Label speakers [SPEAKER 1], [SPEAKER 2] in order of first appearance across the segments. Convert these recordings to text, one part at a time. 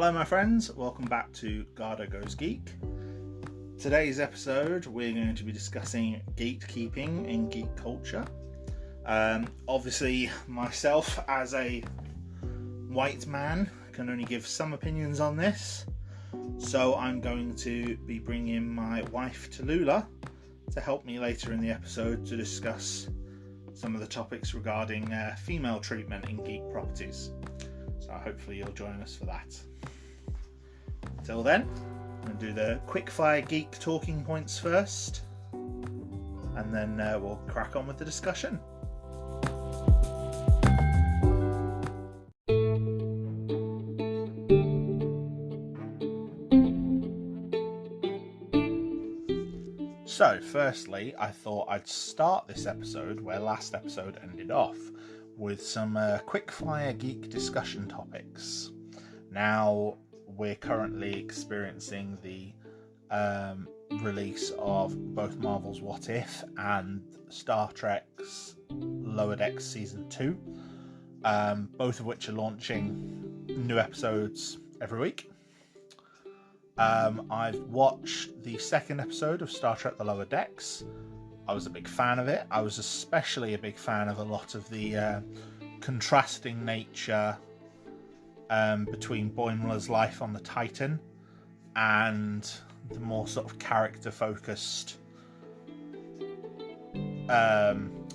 [SPEAKER 1] Hello my friends, welcome back to Garhdo Goes Geek. Today's episode we're going to be discussing gatekeeping in geek culture. Obviously myself as a white man can only give some opinions on this, so I'm going to be bringing my wife Tallulah to help me later in the episode to discuss some of the topics regarding female treatment in geek properties. So hopefully you'll join us for that. Till then, I'm going to do the Quickfire geek talking points first, and then we'll crack on with the discussion. So, firstly, I thought I'd start this episode where last episode ended off, with some quickfire geek discussion topics. Now, we're currently experiencing the release of both Marvel's What If and Star Trek's Lower Decks Season 2, both of which are launching new episodes every week. I've watched the second episode of Star Trek The Lower Decks. I was a big fan of it. I was especially a big fan of a lot of the contrasting nature between Boimler's life on the Titan and the more sort of character-focused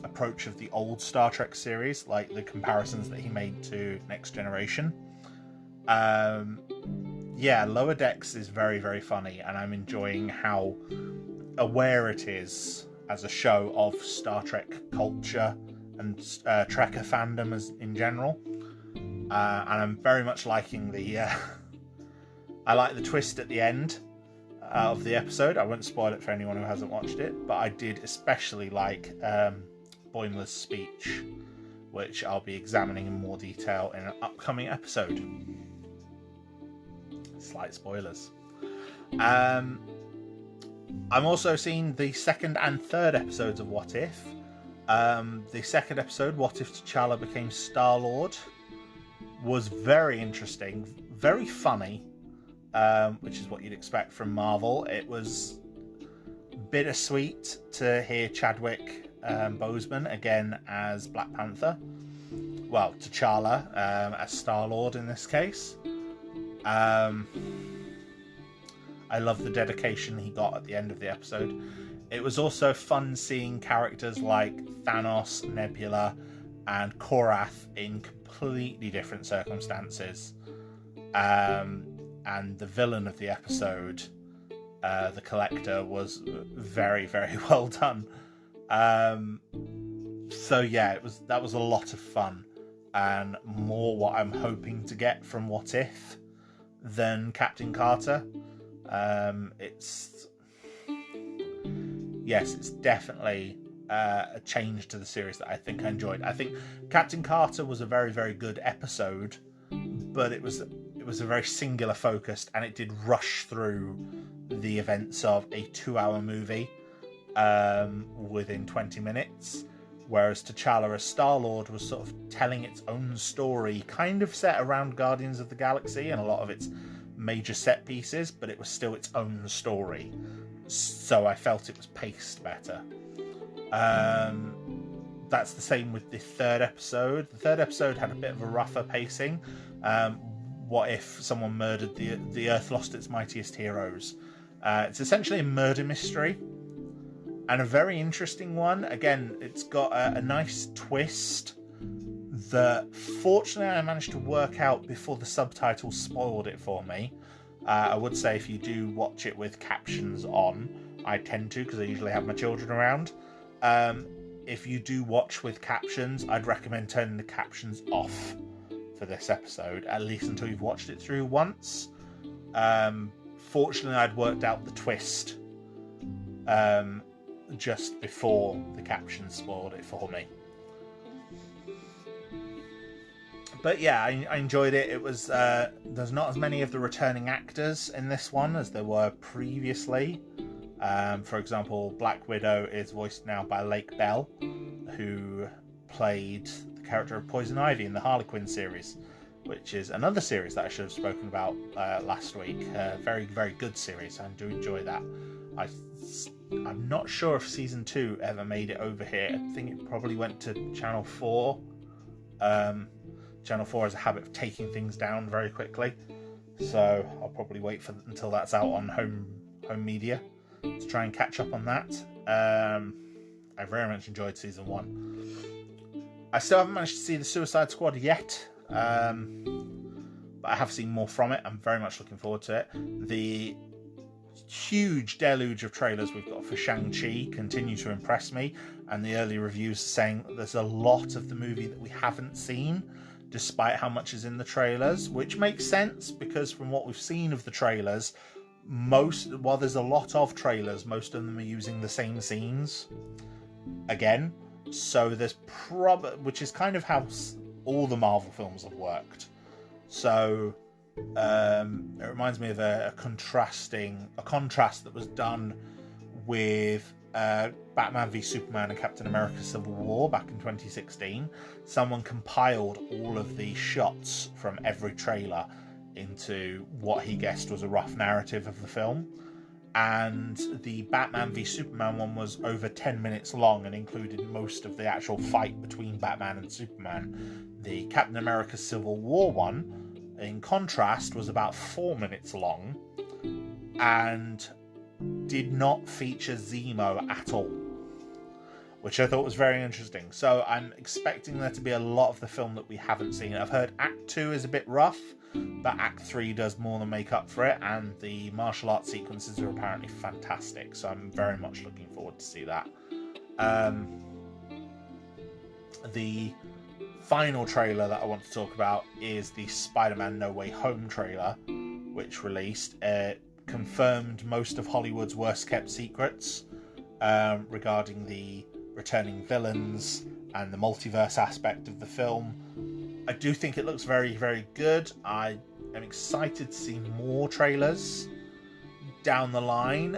[SPEAKER 1] approach of the old Star Trek series, like the comparisons that he made to Next Generation. Yeah, Lower Decks is very, very funny, and I'm enjoying how aware it is as a show of Star Trek culture and Trekker fandom as in general. And I'm very much liking the I like the twist at the end of the episode. I won't spoil it for anyone who hasn't watched it, but I did especially like Boimler's speech, which I'll be examining in more detail in an upcoming episode. Slight spoilers. I'm also seeing the second and third episodes of What If. The second episode, What If T'Challa Became Star-Lord, was very interesting, very funny, which is what you'd expect from Marvel. It was bittersweet to hear Chadwick Boseman again as Black Panther. Well, T'Challa as Star-Lord in this case. I love the dedication he got at the end of the episode. It was also fun seeing characters like Thanos, Nebula, and Korath in completely different circumstances. And the villain of the episode, the Collector, was very, very well done. So yeah, that was a lot of fun, and more what I'm hoping to get from What If than Captain Carter. It's definitely a change to the series that I think I enjoyed. I think Captain Carter was a very, very good episode, but it was a very singular focused, and it did rush through the events of a 2-hour movie within 20 minutes, whereas T'Challa as Star-Lord was sort of telling its own story, kind of set around Guardians of the Galaxy and a lot of its major set pieces, but it was still its own story, so I felt it was paced better. That's the same with the third episode. The third episode had a bit of a rougher pacing. What if someone murdered the Earth lost its mightiest heroes? It's essentially a murder mystery, and a very interesting one. Again, it's got a nice twist that fortunately I managed to work out before the subtitles spoiled it for me. I would say if you do watch it with captions on, I tend to because I usually have my children around. If you do watch with captions, I'd recommend turning the captions off for this episode, at least until you've watched it through once. Fortunately, I'd worked out the twist just before the captions spoiled it for me. But yeah, I enjoyed it. It was there's not as many of the returning actors in this one as there were previously. For example, Black Widow is voiced now by Lake Bell, who played the character of Poison Ivy in the Harley Quinn series. which is another series that I should have spoken about last week. Very, very good series. I do enjoy that. I'm not sure if season 2 ever made it over here. I think it probably went to Channel 4. Channel 4 has a habit of taking things down very quickly, so I'll probably wait until that's out on home media to try and catch up on that. I very much enjoyed season 1. I still haven't managed to see the Suicide Squad yet, but I have seen more from it. I'm very much looking forward to it. The huge deluge of trailers we've got for Shang-Chi continue to impress me, and the early reviews saying that there's a lot of the movie that we haven't seen, despite how much is in the trailers, which makes sense, because from what we've seen of the trailers, while there's a lot of trailers, most of them are using the same scenes again. So there's which is kind of how all the Marvel films have worked. So it reminds me of a contrast that was done with Batman v Superman and Captain America Civil War back in 2016. Someone compiled all of the shots from every trailer into what he guessed was a rough narrative of the film. And the Batman v Superman one was over 10 minutes long and included most of the actual fight between Batman and Superman. The Captain America Civil War one, in contrast, was about 4 minutes long and did not feature Zemo at all, which I thought was very interesting. So I'm expecting there to be a lot of the film that we haven't seen. I've heard Act 2 is a bit rough, but Act 3 does more than make up for it, and the martial arts sequences are apparently fantastic, so I'm very much looking forward to see that. The final trailer that I want to talk about is the Spider-Man No Way Home trailer, which released. Confirmed most of Hollywood's worst kept secrets regarding the returning villains and the multiverse aspect of the film. I do think it looks very, very good. I am excited to see more trailers down the line.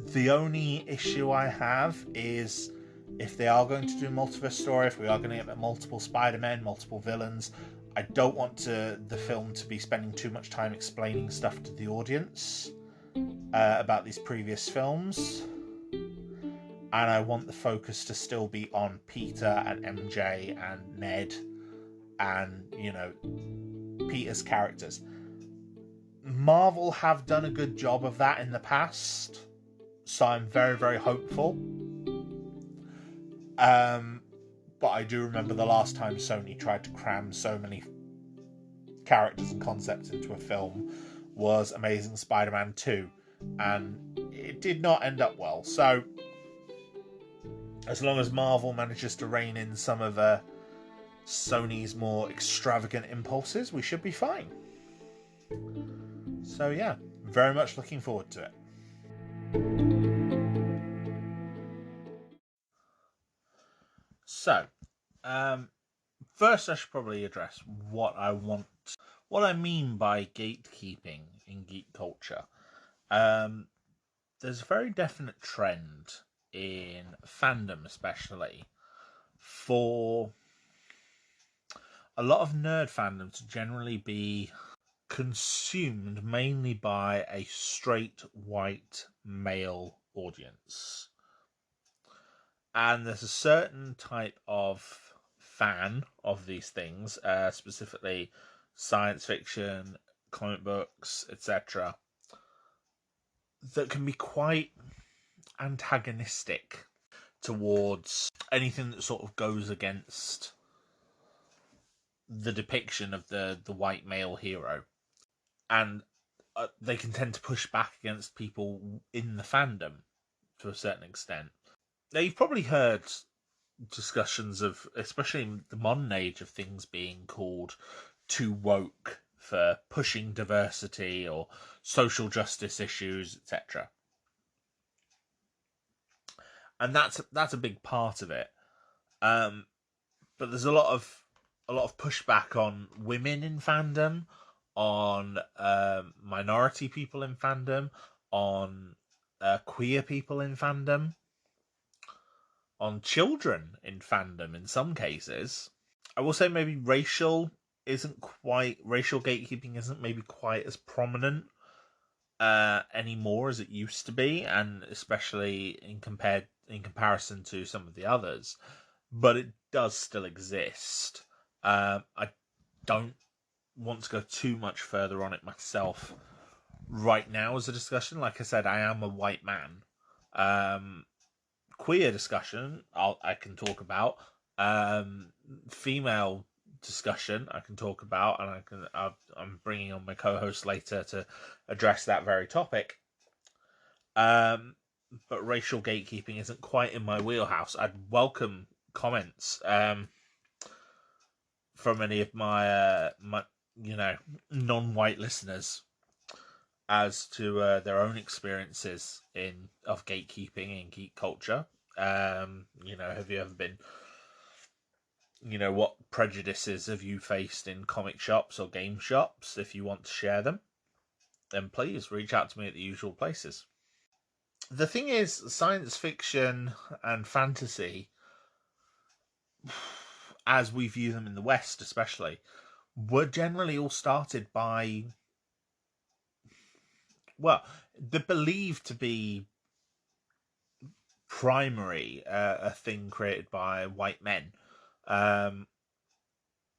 [SPEAKER 1] The only issue I have is if they are going to do a multiverse story, if we are going to get multiple Spider-Men, multiple villains, I don't want the film to be spending too much time explaining stuff to the audience about these previous films. And I want the focus to still be on Peter and MJ and Ned and, Peter's characters. Marvel have done a good job of that in the past, so I'm very, very hopeful. But I do remember the last time Sony tried to cram so many characters and concepts into a film was Amazing Spider-Man 2, and it did not end up well. So as long as Marvel manages to rein in some of Sony's more extravagant impulses, we should be fine. So yeah, very much looking forward to it. So, first I should probably address what I mean by gatekeeping in geek culture. There's a very definite trend in fandom, especially, for a lot of nerd fandom to generally be consumed mainly by a straight white male audience. And there's a certain type of fan of these things, specifically science fiction, comic books, etc., that can be quite antagonistic towards anything that sort of goes against the depiction of the white male hero. And they can tend to push back against people in the fandom to a certain extent. Now, you've probably heard discussions of, especially in the modern age, of things being called too woke for pushing diversity or social justice issues, etc. And that's a big part of it. But there's a lot of pushback on women in fandom, on minority people in fandom, on queer people in fandom, on children in fandom in some cases. I will say maybe racial racial gatekeeping isn't maybe quite as prominent anymore as it used to be, and especially in comparison to some of the others, but it does still exist. I don't want to go too much further on it myself right now as a discussion. Like I said, I am a white man. Queer discussion I can talk about. Female discussion I can talk about, and I'm bringing on my co-host later to address that very topic. But racial gatekeeping isn't quite in my wheelhouse. I'd welcome comments from any of my non-white listeners as to their own experiences of gatekeeping in geek culture. Have you ever been, what prejudices have you faced in comic shops or game shops? If you want to share them, then please reach out to me at the usual places. The thing is, science fiction and fantasy, as we view them in the West especially, were generally all started by, they're believed to be primary a thing created by white men.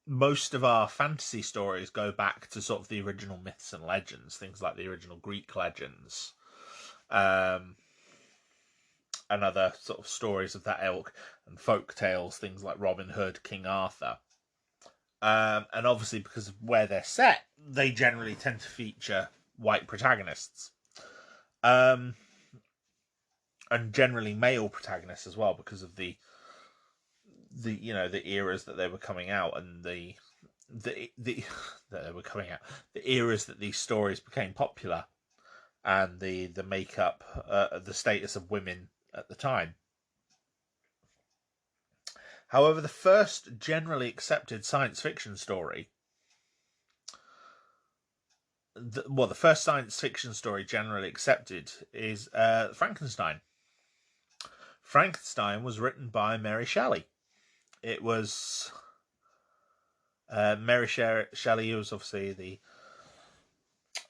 [SPEAKER 1] Most of our fantasy stories go back to sort of the original myths and legends, things like the original Greek legends, and other sort of stories of that ilk, and folk tales, things like Robin Hood, King Arthur. And obviously, because of where they're set, they generally tend to feature white protagonists. And generally male protagonists as well, because of the eras that they were coming out, and the eras that these stories became popular, and the makeup, the status of women at the time. However, the first generally accepted science fiction story, the first science fiction story generally accepted is Frankenstein. Frankenstein was written by Mary Shelley. It was Mary Shelley was obviously the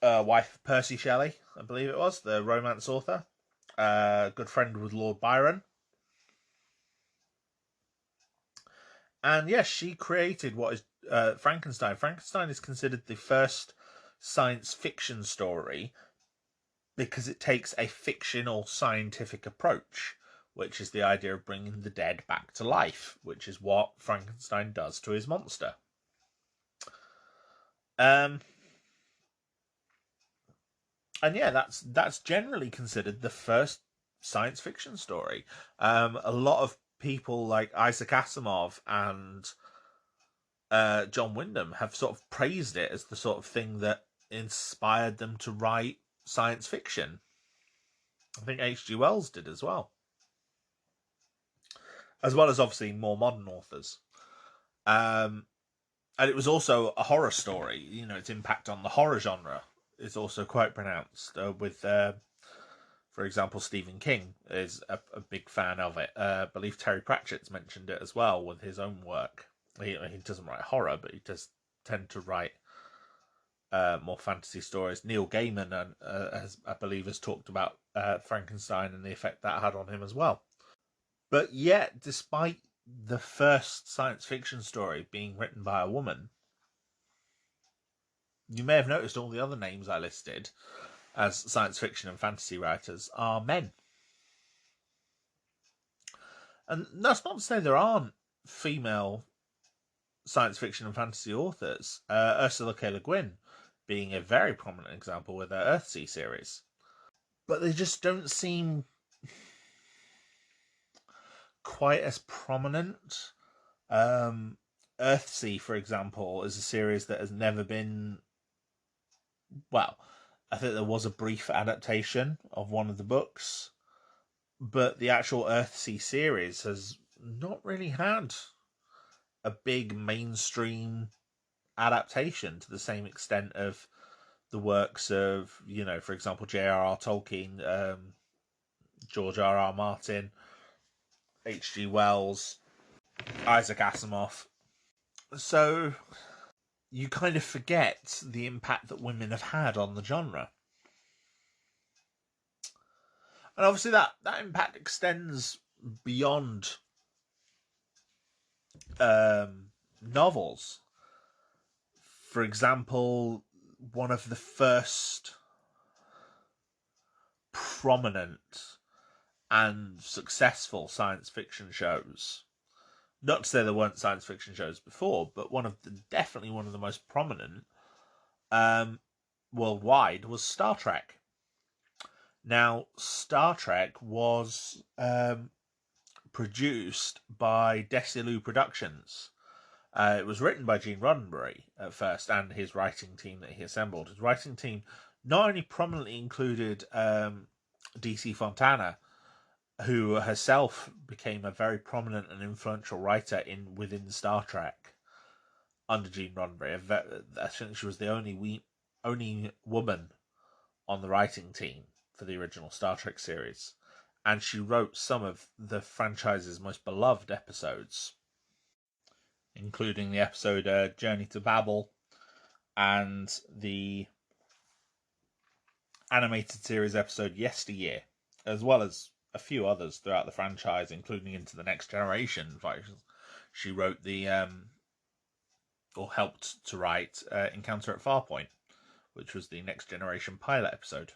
[SPEAKER 1] wife of Percy Shelley, I believe it was, the romance author. Good friend with Lord Byron. And yes, she created what is Frankenstein. Frankenstein is considered the first science fiction story because it takes a fictional scientific approach, which is the idea of bringing the dead back to life, which is what Frankenstein does to his monster. And yeah, that's generally considered the first science fiction story. A lot of people like Isaac Asimov and John Wyndham have sort of praised it as the sort of thing that inspired them to write science fiction. I think H.G. Wells did as well as obviously more modern authors. And it was also a horror story. Its impact on the horror genre is also quite pronounced. With, for example, Stephen King is a big fan of it. I believe Terry Pratchett's mentioned it as well with his own work. He doesn't write horror, but he does tend to write more fantasy stories. Neil Gaiman, I believe, has talked about Frankenstein and the effect that had on him as well. But yet, despite the first science fiction story being written by a woman, you may have noticed all the other names I listed as science fiction and fantasy writers are men. And that's not to say there aren't female science fiction and fantasy authors. Ursula K. Le Guin being a very prominent example with her Earthsea series. But they just don't seem quite as prominent. Earthsea, for example, is a series that has never been... Well, I think there was a brief adaptation of one of the books, but the actual Earthsea series has not really had a big mainstream adaptation to the same extent of the works of, for example, J.R.R. Tolkien, George R.R. Martin, H.G. Wells, Isaac Asimov. So you kind of forget the impact that women have had on the genre. And obviously that impact extends beyond novels. For example, one of the first prominent and successful science fiction shows, not to say there weren't science fiction shows before, but definitely one of the most prominent worldwide was Star Trek. Now, Star Trek was produced by Desilu Productions. It was written by Gene Roddenberry at first, and his writing team that he assembled. His writing team not only prominently included DC Fontana, who herself became a very prominent and influential writer within Star Trek under Gene Roddenberry. I think she was the only woman on the writing team for the original Star Trek series, and she wrote some of the franchise's most beloved episodes, including the episode Journey to Babel and the animated series episode Yesteryear, as well as a few others throughout the franchise, including into the Next Generation. She wrote or helped to write Encounter at Farpoint, which was the Next Generation pilot episode.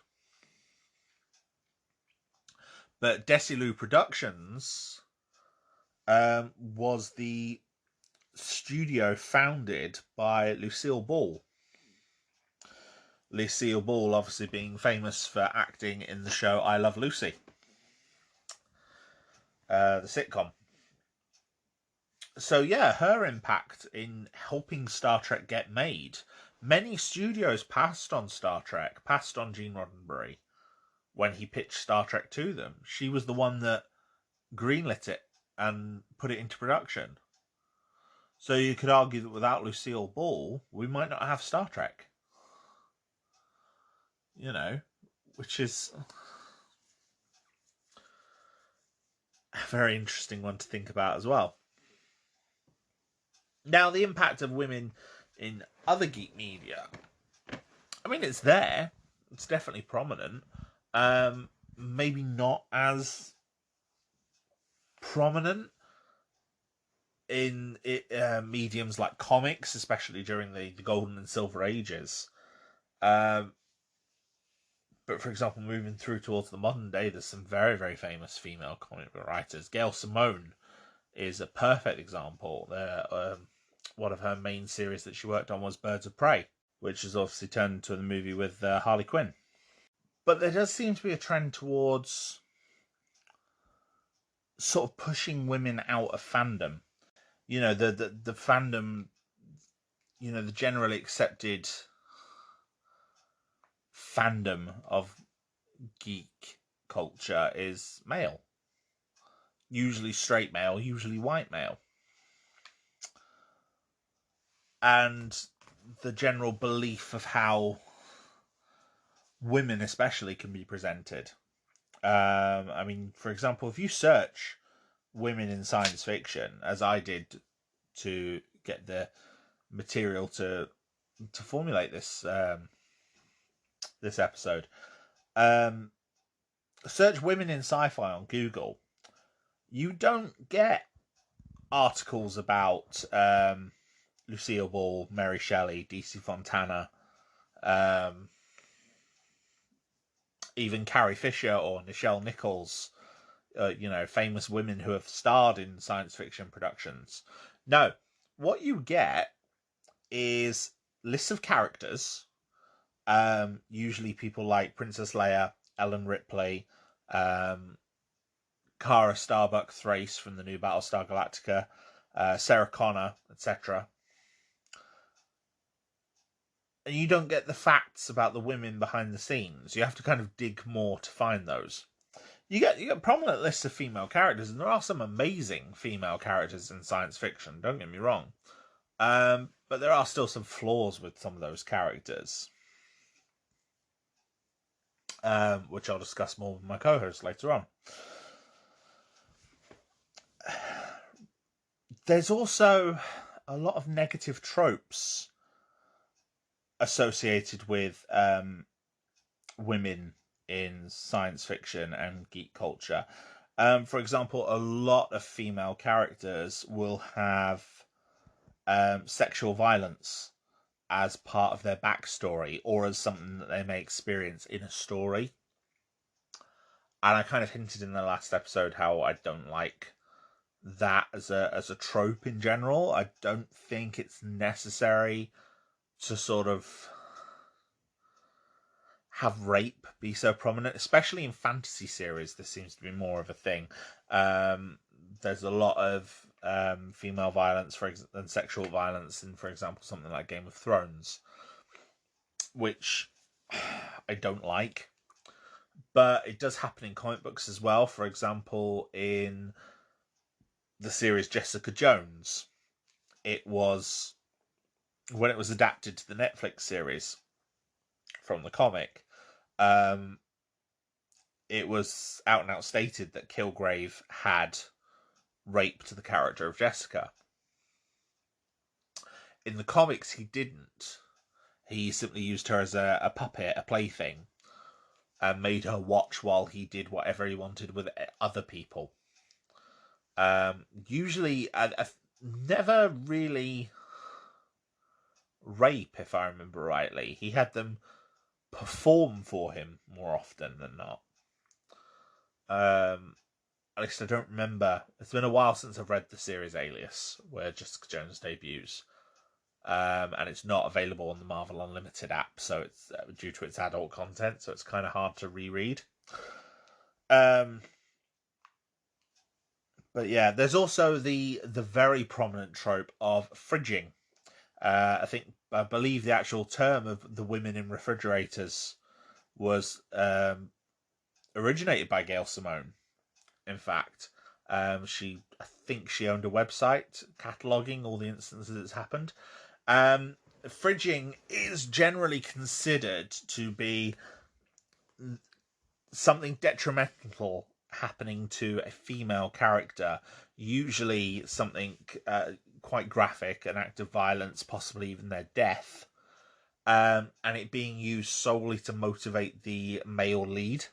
[SPEAKER 1] But Desilu Productions was the studio founded by Lucille Ball. Lucille Ball obviously being famous for acting in the show I Love Lucy, the sitcom. So yeah, her impact in helping Star Trek get made. Many studios passed on Star Trek, passed on Gene Roddenberry when he pitched Star Trek to them. She was the one that greenlit it and put it into production. So you could argue that without Lucille Ball, we might not have Star Trek. You know, which is a very interesting one to think about as well. Now, the impact of women in other geek media, I mean, it's there. It's definitely prominent. Maybe not as prominent in mediums like comics, especially during the Golden and Silver Ages. But for example, moving through towards the modern day, there's some very, very famous female comic book writers. Gail Simone is a perfect example. One of her main series that she worked on was Birds of Prey, which is obviously turned into the movie with Harley Quinn. But there does seem to be a trend towards sort of pushing women out of fandom. You know, the fandom, you know, the generally accepted fandom of geek culture is male. Usually straight male, usually white male. And the general belief of how women especially can be presented. I mean, for example, if you search women in science fiction, as I did to get the material to formulate this this episode, search women in sci-fi on Google, you don't get articles about Lucille Ball, Mary Shelley, DC Fontana, even Carrie Fisher or Nichelle Nichols, you know, famous women who have starred in science fiction productions. No, what you get is lists of characters, usually people like Princess Leia, Ellen Ripley, Kara Starbuck Thrace from the new Battlestar Galactica, Sarah Connor, etc. And you don't get the facts about the women behind the scenes. You have to kind of dig more to find those. You get prominent lists of female characters, and there are some amazing female characters in science fiction, don't get me wrong. But there are still some flaws with some of those characters, which I'll discuss more with my co-host later on. There's also a lot of negative tropes associated with women in science fiction and geek culture. For example, a lot of female characters will have sexual violence as part of their backstory or as something that they may experience in a story. And I kind of hinted in the last episode how I don't like that as a trope in general. I don't think it's necessary to sort of have rape be so prominent, especially in fantasy series. This seems to be more of a thing. There's a lot of female violence and sexual violence in, for example, something like Game of Thrones, which I don't like. But it does happen in comic books as well. For example, in the series Jessica Jones, it was, when it was adapted to the Netflix series from the comic, it was out and out stated that Kilgrave had raped the character of Jessica. In the comics, he didn't. He simply used her as a puppet, a plaything, and made her watch while he did whatever he wanted with other people. Usually, never really rape, if I remember rightly. He had them perform for him more often than not. At least I don't remember. It's been a while since I've read the series Alias, where Jessica Jones debuts. And it's not available on the Marvel Unlimited app, so it's due to its adult content, so it's kind of hard to reread. But yeah, there's also the very prominent trope of fridging. I believe the actual term of the women in refrigerators was originated by Gail Simone. In fact, I think she owned a website cataloging all the instances it's happened. Fridging is generally considered to be something detrimental happening to a female character, usually something quite graphic, an act of violence, possibly even their death, and it being used solely to motivate the male lead.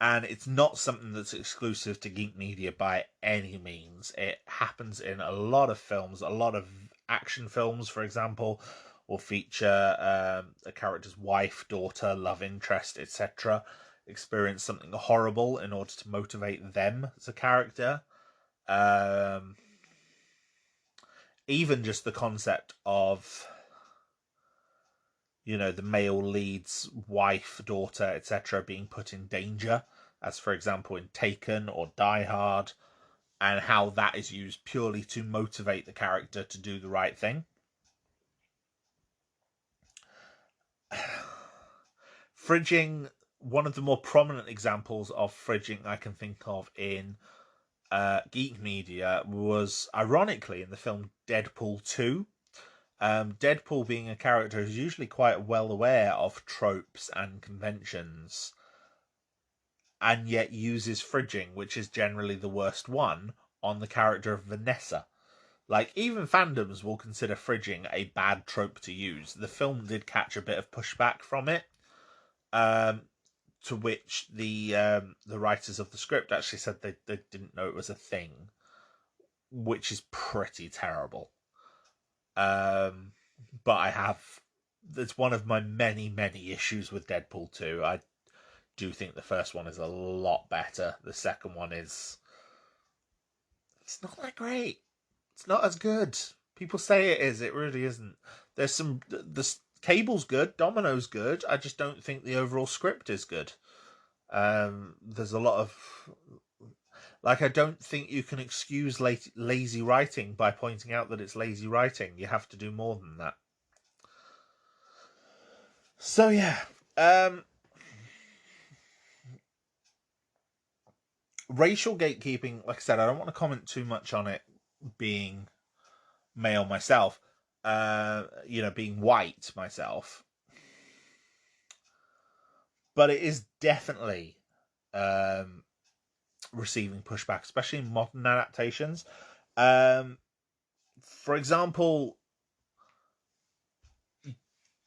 [SPEAKER 1] And it's not something that's exclusive to geek media by any means. It happens in a lot of films. A lot of action films, for example, will feature a character's wife, daughter, love interest, etc. experience something horrible in order to motivate them as a character. Even just the concept of, the male lead's wife, daughter, etc. being put in danger, as for example in Taken or Die Hard, and how that is used purely to motivate the character to do the right thing. Fridging, one of the more prominent examples of fridging I can think of in geek media was, ironically, in the film Deadpool 2. Deadpool, being a character who's usually quite well aware of tropes and conventions, and yet uses fridging, which is generally the worst one, on the character of Vanessa. Like, even fandoms will consider fridging a bad trope to use. The film did catch a bit of pushback from it, to which the writers of the script actually said they didn't know it was a thing, which is pretty terrible. But it's one of my many, many issues with Deadpool 2. I do think the first one is a lot better. The second one it's not that great. It's not as good. People say it is. It really isn't. The Cable's good. Domino's good. I just don't think the overall script is good. There's a lot of... I don't think you can excuse lazy writing by pointing out that it's lazy writing. You have to do more than that. So, yeah. Racial gatekeeping, like I said, I don't want to comment too much on it being male myself. Being white myself. But it is definitely receiving pushback, especially in modern adaptations. For example,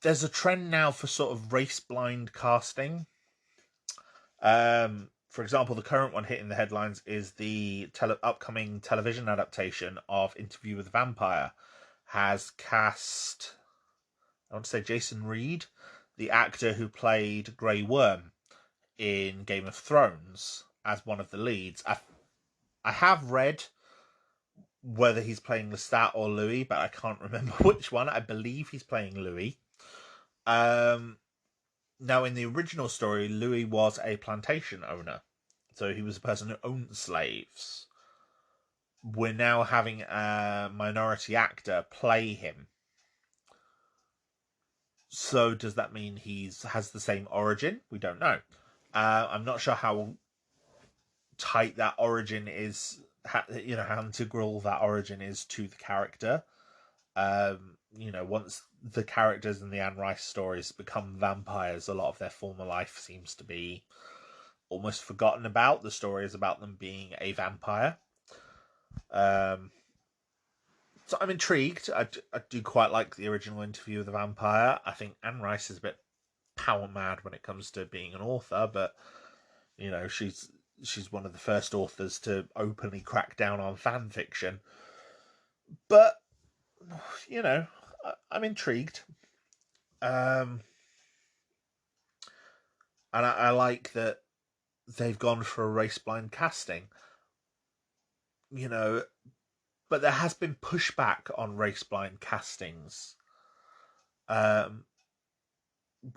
[SPEAKER 1] there's a trend now for sort of race-blind casting. For example, the current one hitting the headlines is the upcoming television adaptation of Interview with the Vampire. Has cast, I want to say, Jason Reed, the actor who played Grey Worm in Game of Thrones, as one of the leads. I have read whether he's playing Lestat or Louis, but I can't remember which one. I believe he's playing Louis. Now, in the original story, Louis was a plantation owner. So he was a person who owned slaves. We're now having a minority actor play him. So does that mean has the same origin? We don't know. I'm not sure how tight that origin is, how integral that origin is to the character. Once the characters in the Anne Rice stories become vampires, a lot of their former life seems to be almost forgotten about. The story is about them being a vampire. So I'm intrigued. I do quite like the original Interview with the Vampire. I think Anne Rice is a bit power mad when it comes to being an author, but she's one of the first authors to openly crack down on fan fiction. But I'm intrigued. And I like that they've gone for a race-blind casting. But there has been pushback on race-blind castings.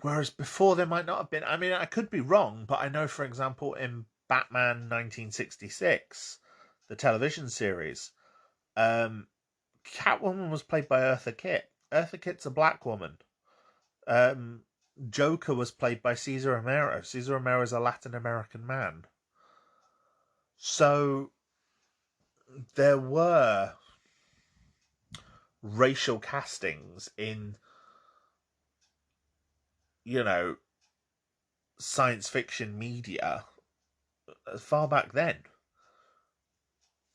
[SPEAKER 1] Whereas before there might not have been. I mean, I could be wrong, but I know, for example, in Batman 1966, the television series, Catwoman was played by Eartha Kitt. Eartha Kitt's a black woman. Joker was played by Cesar Romero. Cesar Romero is a Latin American man. So there were racial castings in, science fiction media as far back then.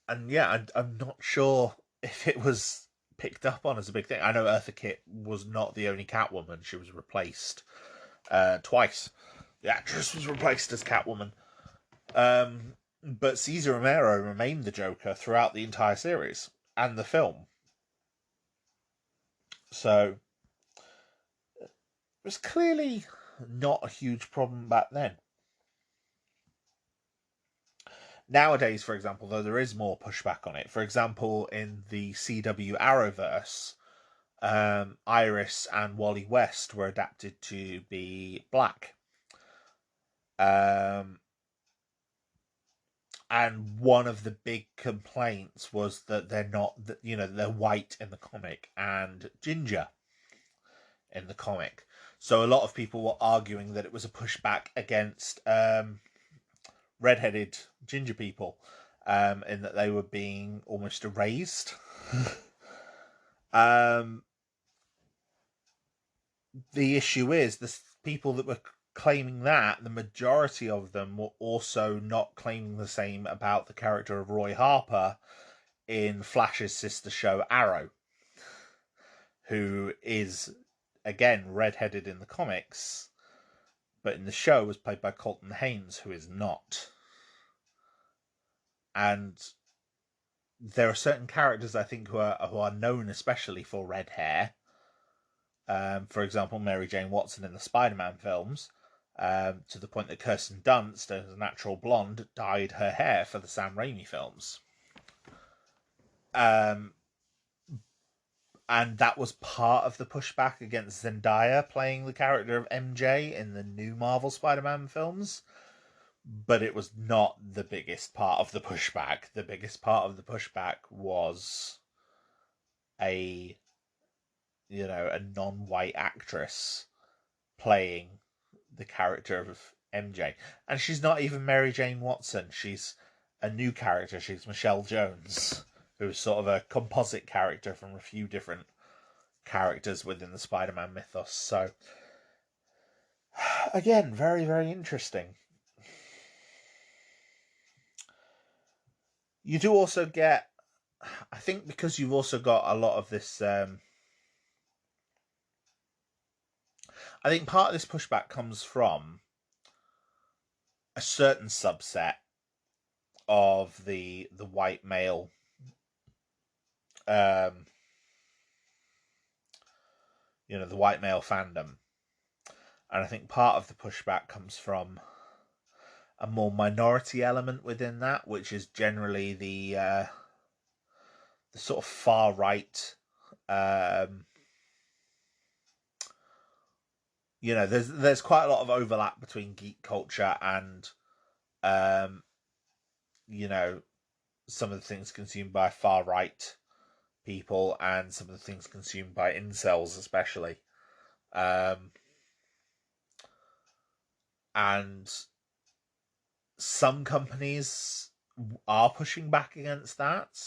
[SPEAKER 1] And yeah, I'm not sure if it was picked up on as a big thing. I know Eartha Kitt was not the only Catwoman. She was replaced twice. The actress was replaced as Catwoman. But Cesar Romero remained the Joker throughout the entire series and the film. So it was clearly not a huge problem back then. Nowadays, for example, though, there is more pushback on it. For example, in the CW Arrowverse, Iris and Wally West were adapted to be black. And one of the big complaints was that they're not, they're white in the comic and ginger in the comic. So a lot of people were arguing that it was a pushback against redheaded ginger people, in that they were being almost erased. The issue is the people that were claiming that, the majority of them were also not claiming the same about the character of Roy Harper in Flash's sister show Arrow, who is, again, redheaded in the comics, but in the show was played by Colton Haynes, who is not. And there are certain characters, I think, who are known especially for red hair. For example, Mary Jane Watson in the Spider-Man films, to the point that Kirsten Dunst, as a natural blonde, dyed her hair for the Sam Raimi films. And that was part of the pushback against Zendaya playing the character of MJ in the new Marvel Spider-Man films. But it was not the biggest part of the pushback. The biggest part of the pushback was a non-white actress playing the character of MJ. And she's not even Mary Jane Watson. She's a new character. She's Michelle Jones, who's sort of a composite character from a few different characters within the Spider-Man mythos. So, again, very, very interesting. You do also get, I think, because you've also got a lot of this I think part of this pushback comes from a certain subset of the white male the white male fandom. And I think part of the pushback comes from a more minority element within that, which is generally the sort of far right. There's quite a lot of overlap between geek culture and some of the things consumed by far right people and some of the things consumed by incels, especially. And some companies are pushing back against that.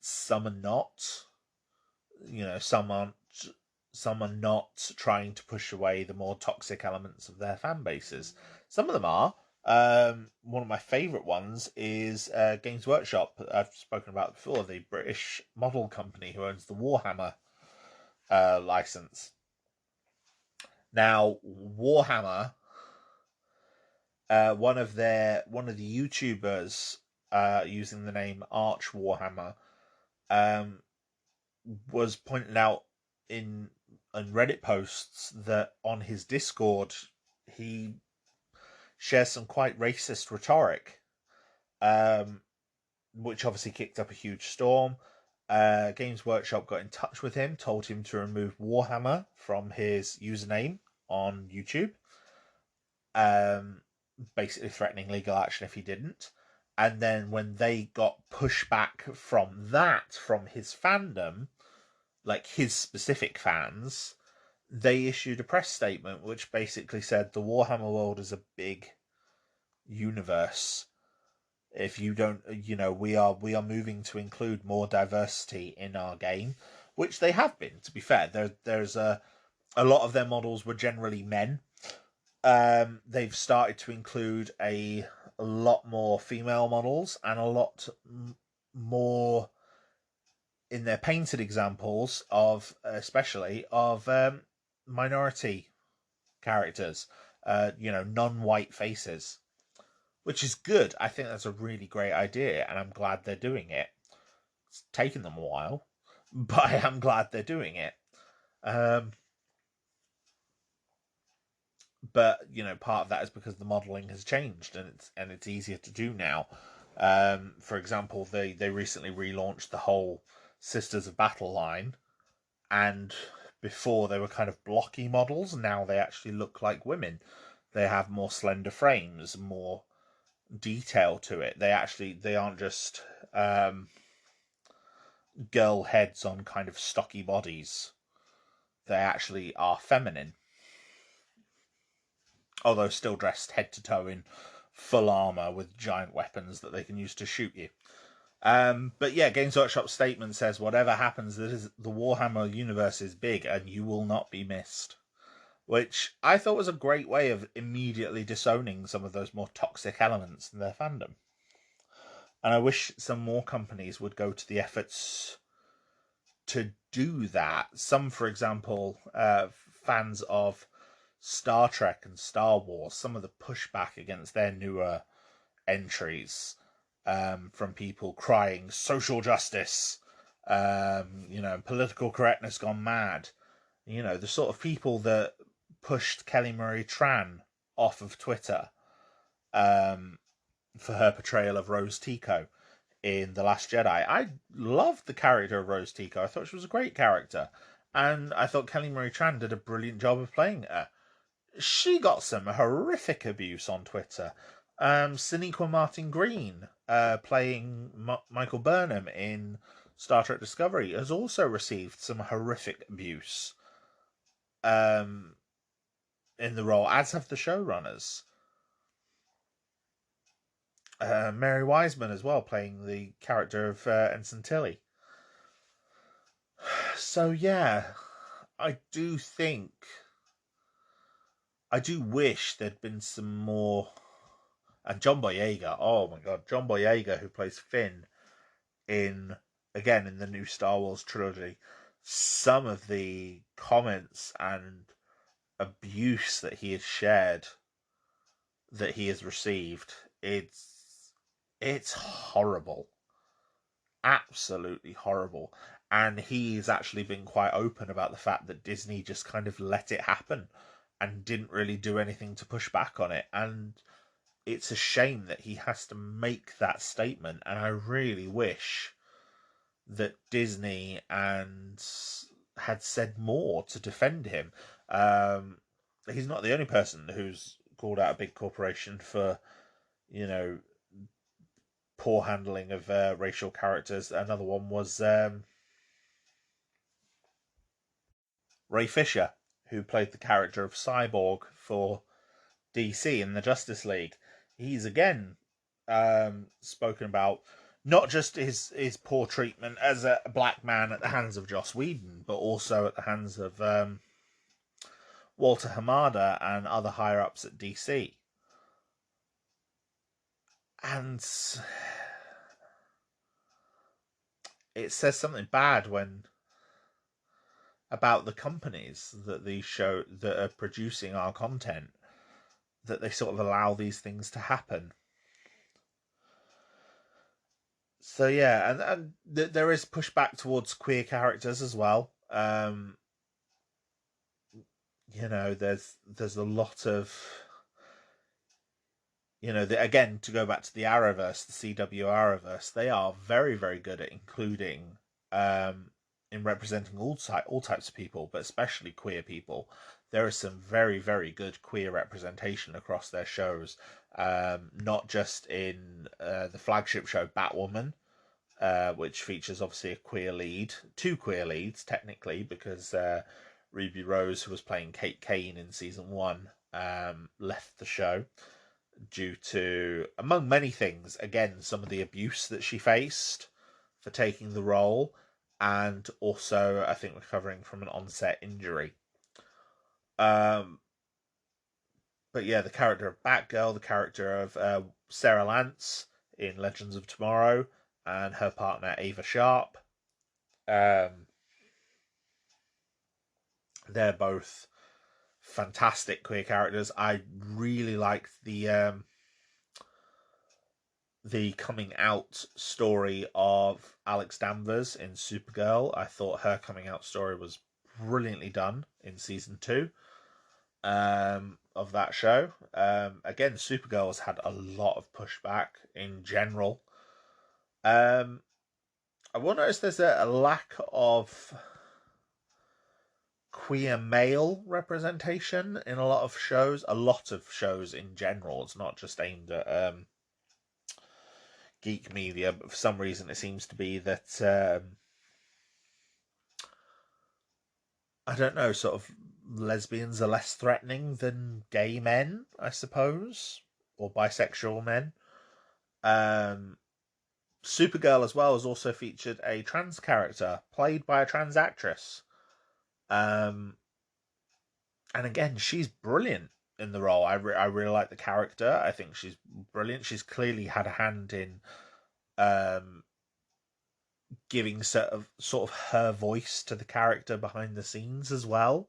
[SPEAKER 1] Some are not. Some aren't. Some are not trying to push away the more toxic elements of their fan bases. Some of them are. One of my favourite ones is Games Workshop. I've spoken about before, the British model company who owns the Warhammer license. Now, Warhammer, one of the YouTubers using the name Arch Warhammer was pointing out in Reddit posts that on his Discord he shares some quite racist rhetoric, which obviously kicked up a huge storm. Games Workshop got in touch with him, told him to remove Warhammer from his username on YouTube, basically threatening legal action if he didn't. And then when they got pushback from his fandom, like his specific fans, they issued a press statement which basically said the Warhammer world is a big universe. If you don't, we are moving to include more diversity in our game, which they have been. To be fair, there's a lot of their models were generally men. They've started to include a lot more female models and a lot more in their painted examples especially of minority characters, non-white faces, which is good. I think that's a really great idea, and I'm glad they're doing it. It's taken them a while, but I am glad they're doing it. But part of that is because the modelling has changed, and it's easier to do now. For example, they recently relaunched the whole Sisters of Battle line, and before they were kind of blocky models. Now they actually look like women. They have more slender frames, more detail to it. They aren't just girl heads on kind of stocky bodies. They actually are feminine, although still dressed head to toe in full armor with giant weapons that they can use to shoot you. But yeah, Games Workshop's statement says, whatever happens, the Warhammer universe is big and you will not be missed. Which I thought was a great way of immediately disowning some of those more toxic elements in their fandom. And I wish some more companies would go to the efforts to do that. Some, for example, fans of Star Trek and Star Wars, some of the pushback against their newer entries, from people crying social justice, political correctness gone mad. The sort of people that pushed Kelly Marie Tran off of Twitter for her portrayal of Rose Tico in The Last Jedi. I loved the character of Rose Tico. I thought she was a great character. And I thought Kelly Marie Tran did a brilliant job of playing her. She got some horrific abuse on Twitter. Sonequa Martin Green, playing Michael Burnham in Star Trek Discovery, has also received some horrific abuse in the role, as have the showrunners. Mary Wiseman as well, playing the character of Ensign Tilly. So yeah, I do wish there'd been some more. And John Boyega, oh my god, John Boyega, who plays Finn in the new Star Wars trilogy, some of the comments and abuse that he has shared, that he has received, it's horrible, absolutely horrible. And he's actually been quite open about the fact that Disney just kind of let it happen and didn't really do anything to push back on it. And it's a shame that he has to make that statement. And I really wish that Disney and had said more to defend him. He's not the only person who's called out a big corporation for, you know, poor handling of racial characters. Another one was Ray Fisher, who played the character of Cyborg for DC in the Justice League. He's again spoken about not just his poor treatment as a black man at the hands of Joss Whedon, but also at the hands of Walter Hamada and other higher ups at DC. And it says something bad when about the companies that that are producing our content, that they sort of allow these things to happen. So yeah, and there is pushback towards queer characters as well. You know, there's a lot of, you know, again, to go back to the Arrowverse, the CW Arrowverse, they are very, very good at including, in representing all types of people, but especially queer people. There is some very, very good queer representation across their shows. Not just in the flagship show Batwoman, which features obviously a queer lead, two queer leads technically, because Ruby Rose, who was playing Kate Kane in season 1, left the show due to, among many things, again, some of the abuse that she faced for taking the role, and also I think recovering from an onset injury. But yeah, the character of Batgirl, the character of Sarah Lance in Legends of Tomorrow, and her partner Ava Sharp. They're both fantastic queer characters. I really liked the coming out story of Alex Danvers in Supergirl. I thought her coming out story was brilliantly done in season 2 of that show. Again, Supergirl has had a lot of pushback in general. I will notice there's a lack of queer male representation in a lot of shows. A lot of shows in general. It's not just aimed at geek media, but for some reason it seems to be that I don't know, sort of lesbians are less threatening than gay men, I suppose, or bisexual men. Supergirl as well has also featured a trans character played by a trans actress. And again, she's brilliant in the role. I really like the character. I think she's brilliant. She's clearly had a hand in giving sort of her voice to the character behind the scenes as well,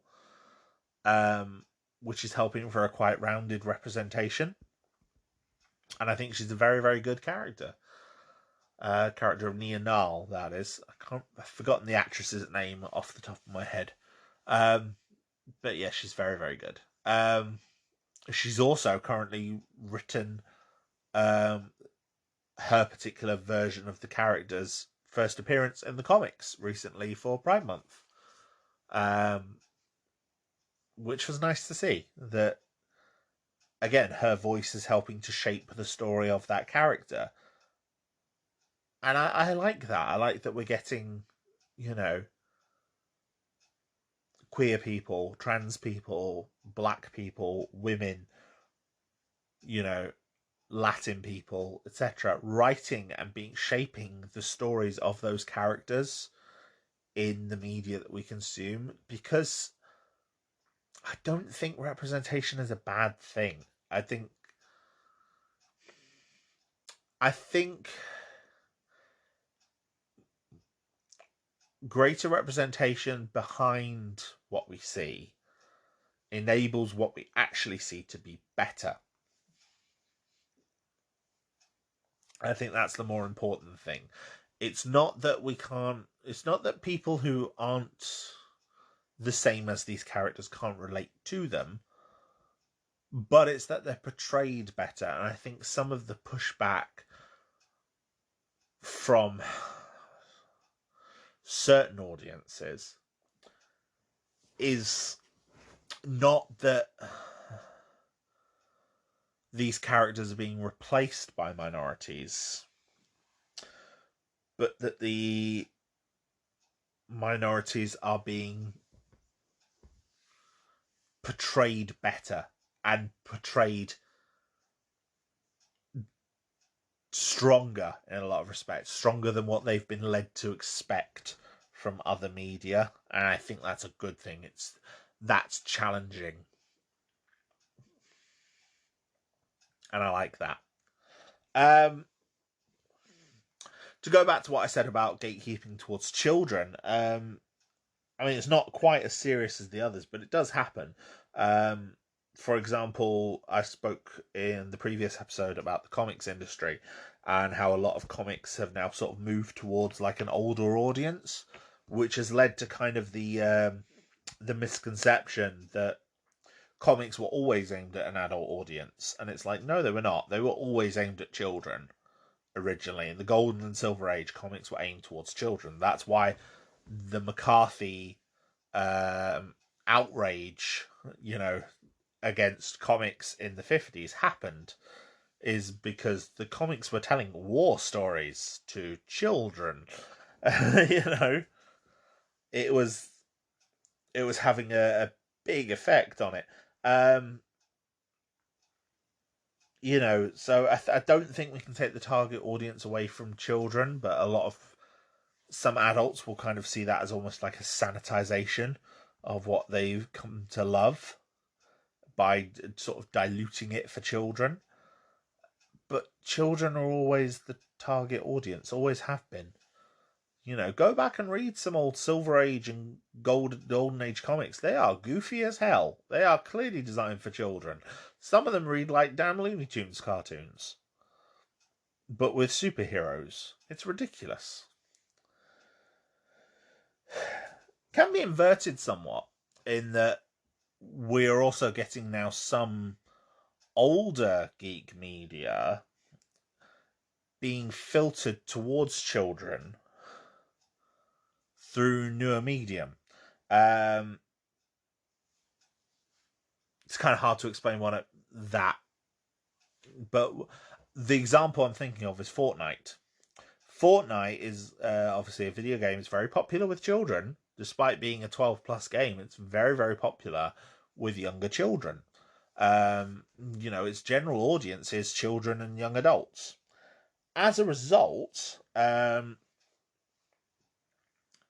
[SPEAKER 1] which is helping for a quite rounded representation. And I think she's a very, very good character. Character of Nia Nal, that is. I've forgotten the actress's name off the top of my head. But yeah, she's very, very good. She's also currently written her particular version of the character's first appearance in the comics recently for Pride Month. Which was nice to see. That, again, her voice is helping to shape the story of that character. And I like that. I like that we're getting, you know, queer people, trans people, black people, women, you know, Latin people, etc., writing and shaping the stories of those characters in the media that we consume, because I don't think representation is a bad thing. I think greater representation behind what we see enables what we actually see to be better. I think that's the more important thing. It's not that people who aren't the same as these characters can't relate to them, but it's that they're portrayed better. And I think some of the pushback from certain audiences is not that these characters are being replaced by minorities, but that the minorities are being portrayed better and portrayed stronger in a lot of respects, stronger than what they've been led to expect from other media. And I think that's a good thing. That's challenging, and I like that. To go back to what I said about gatekeeping towards children, I mean, it's not quite as serious as the others, but it does happen. For example, I spoke in the previous episode about the comics industry and how a lot of comics have now sort of moved towards like an older audience, which has led to kind of the misconception that comics were always aimed at an adult audience. And it's like, no, they were not. They were always aimed at children originally. In the Golden and Silver Age, comics were aimed towards children. That's why the McCarthy outrage, against comics in the 50s happened, is because the comics were telling war stories to children. It was having a big effect on it. So I don't think we can take the target audience away from children, but some adults will kind of see that as almost like a sanitization of what they've come to love by sort of diluting it for children. But children are always the target audience, always have been. Go back and read some old Silver Age and Golden Age comics. They are goofy as hell. They are clearly designed for children. Some of them read like damn Looney Tunes cartoons. But with superheroes. It's ridiculous. Can be inverted somewhat in that we're also getting now some older geek media being filtered towards children through newer medium. It's kind of hard to explain what that, but the example I'm thinking of is Fortnite. Fortnite is obviously a video game. It's very popular with children, despite being a 12+ game. It's very, very popular with younger children. Its general audience is children and young adults. As a result,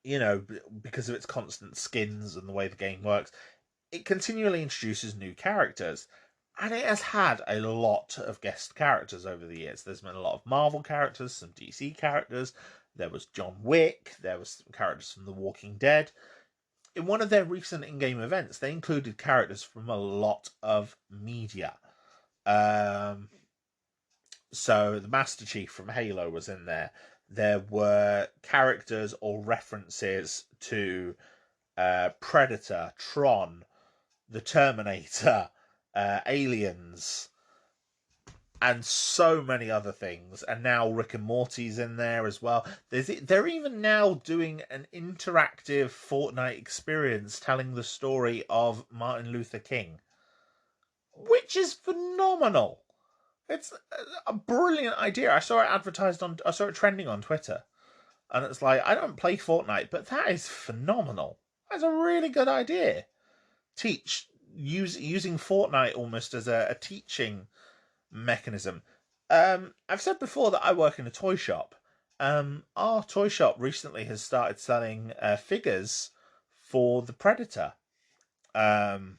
[SPEAKER 1] because of its constant skins and the way the game works, it continually introduces new characters. And it has had a lot of guest characters over the years. There's been a lot of Marvel characters, some DC characters. There was John Wick. There was some characters from The Walking Dead. In one of their recent in-game events, they included characters from a lot of media. So the Master Chief from Halo was in there. There were characters or references to Predator, Tron, the Terminator, Aliens, and so many other things. And now Rick and Morty's in there as well. They're even now doing an interactive Fortnite experience telling the story of Martin Luther King, which is phenomenal. It's a brilliant idea. I saw it trending on Twitter, and it's like, I don't play Fortnite, but that is phenomenal. That's a really good idea. Using Fortnite almost as a teaching mechanism. I've said before that I work in a toy shop. Our toy shop recently has started selling figures for the Predator. And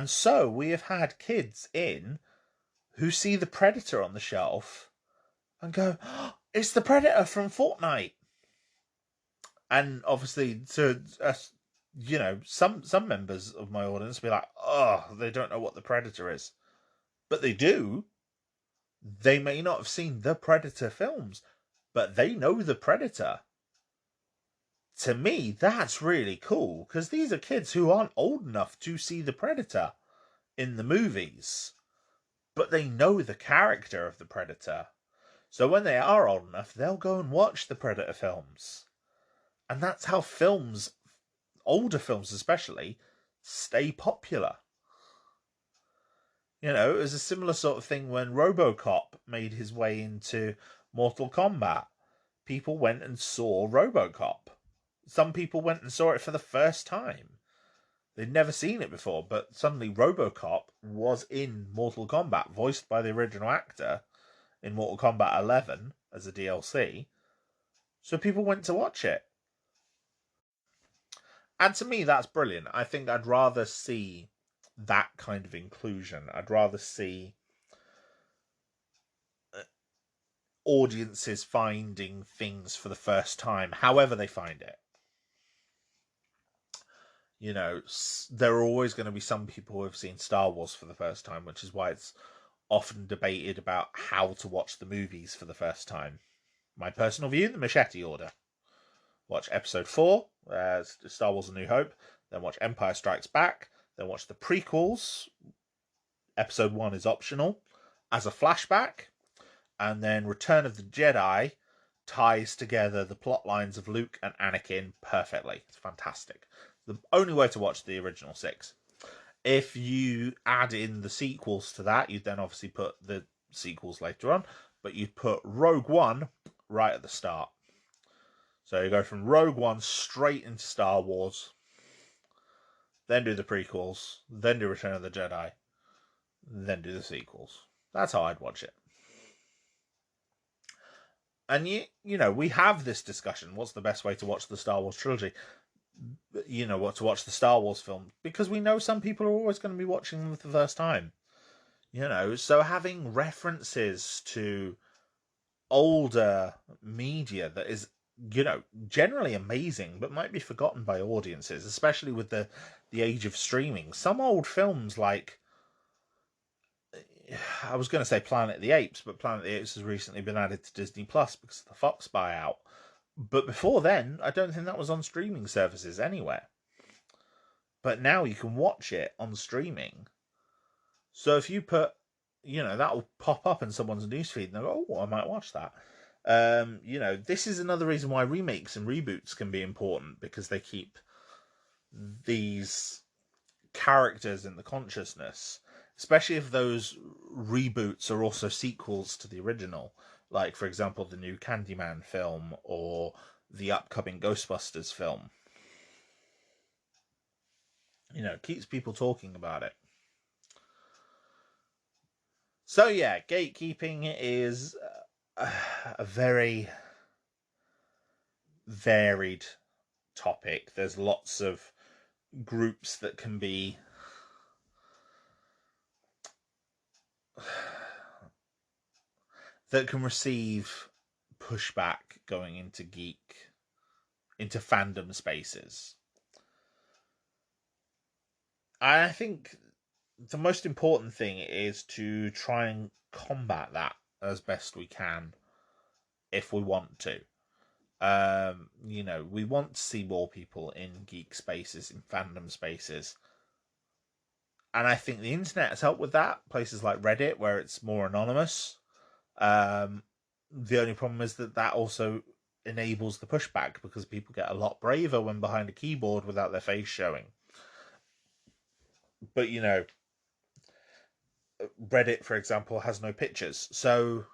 [SPEAKER 1] so we have had kids in who see the Predator on the shelf and go, oh, it's the Predator from Fortnite. And obviously, to some members of my audience will be like, oh, they don't know what the Predator is. But they do. They may not have seen the Predator films, but they know the Predator. To me, that's really cool, because these are kids who aren't old enough to see the Predator in the movies, but they know the character of the Predator. So when they are old enough, they'll go and watch the Predator films. And that's how films, older films especially, stay popular. It was a similar sort of thing when RoboCop made his way into Mortal Kombat. People went and saw RoboCop. Some people went and saw it for the first time. They'd never seen it before, but suddenly RoboCop was in Mortal Kombat, voiced by the original actor in Mortal Kombat 11 as a DLC. So people went to watch it. And to me, that's brilliant. I think I'd rather see that kind of inclusion. I'd rather see audiences finding things for the first time, however they find it. There are always going to be some people who have seen Star Wars for the first time, which is why it's often debated about how to watch the movies for the first time. My personal view, the machete order. Watch episode 4, Star Wars A New Hope, then watch Empire Strikes Back, then watch the prequels. Episode 1 is optional as a flashback, and then Return of the Jedi ties together the plot lines of Luke and Anakin perfectly. It's fantastic. The only way to watch the original 6. If you add in the sequels to that, you'd then obviously put the sequels later on, but you'd put Rogue One right at the start. So you go from Rogue One straight into Star Wars, then do the prequels, then do Return of the Jedi, then do the sequels. That's how I'd watch it. And we have this discussion. What's the best way to watch the Star Wars trilogy? What to watch the Star Wars film, because we know some people are always going to be watching them for the first time. So having references to older media that is, generally amazing, but might be forgotten by audiences, especially with the age of streaming. Some old films, like, I was going to say Planet of the Apes, but Planet of the Apes has recently been added to Disney Plus because of the Fox buyout. But before then, I don't think that was on streaming services anywhere. But now you can watch it on streaming. So if you put, that will pop up in someone's newsfeed and they'll go, oh, I might watch that. This is another reason why remakes and reboots can be important, because they keep these characters in the consciousness, especially if those reboots are also sequels to the original. Like, for example, the new Candyman film or the upcoming Ghostbusters film. It keeps people talking about it. So yeah, gatekeeping is a very varied topic. There's lots of groups that can be that can receive pushback going into fandom spaces. I think the most important thing is to try and combat that as best we can if we want to. We want to see more people in geek spaces, in fandom spaces. And I think the internet has helped with that. Places like Reddit, where it's more anonymous. The only problem is that also enables the pushback, because people get a lot braver when behind a keyboard without their face showing. But, Reddit, for example, has no pictures. So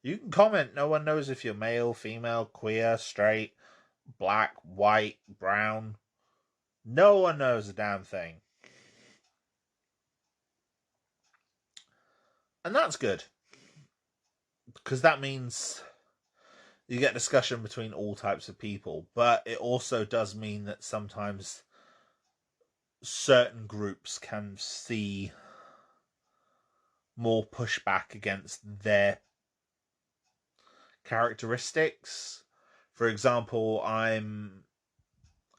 [SPEAKER 1] you can comment. No one knows if you're male, female, queer, straight, black, white, brown. No one knows a damn thing. And that's good, because that means you get discussion between all types of people. But it also does mean that sometimes certain groups can see more pushback against their characteristics. For example, I'm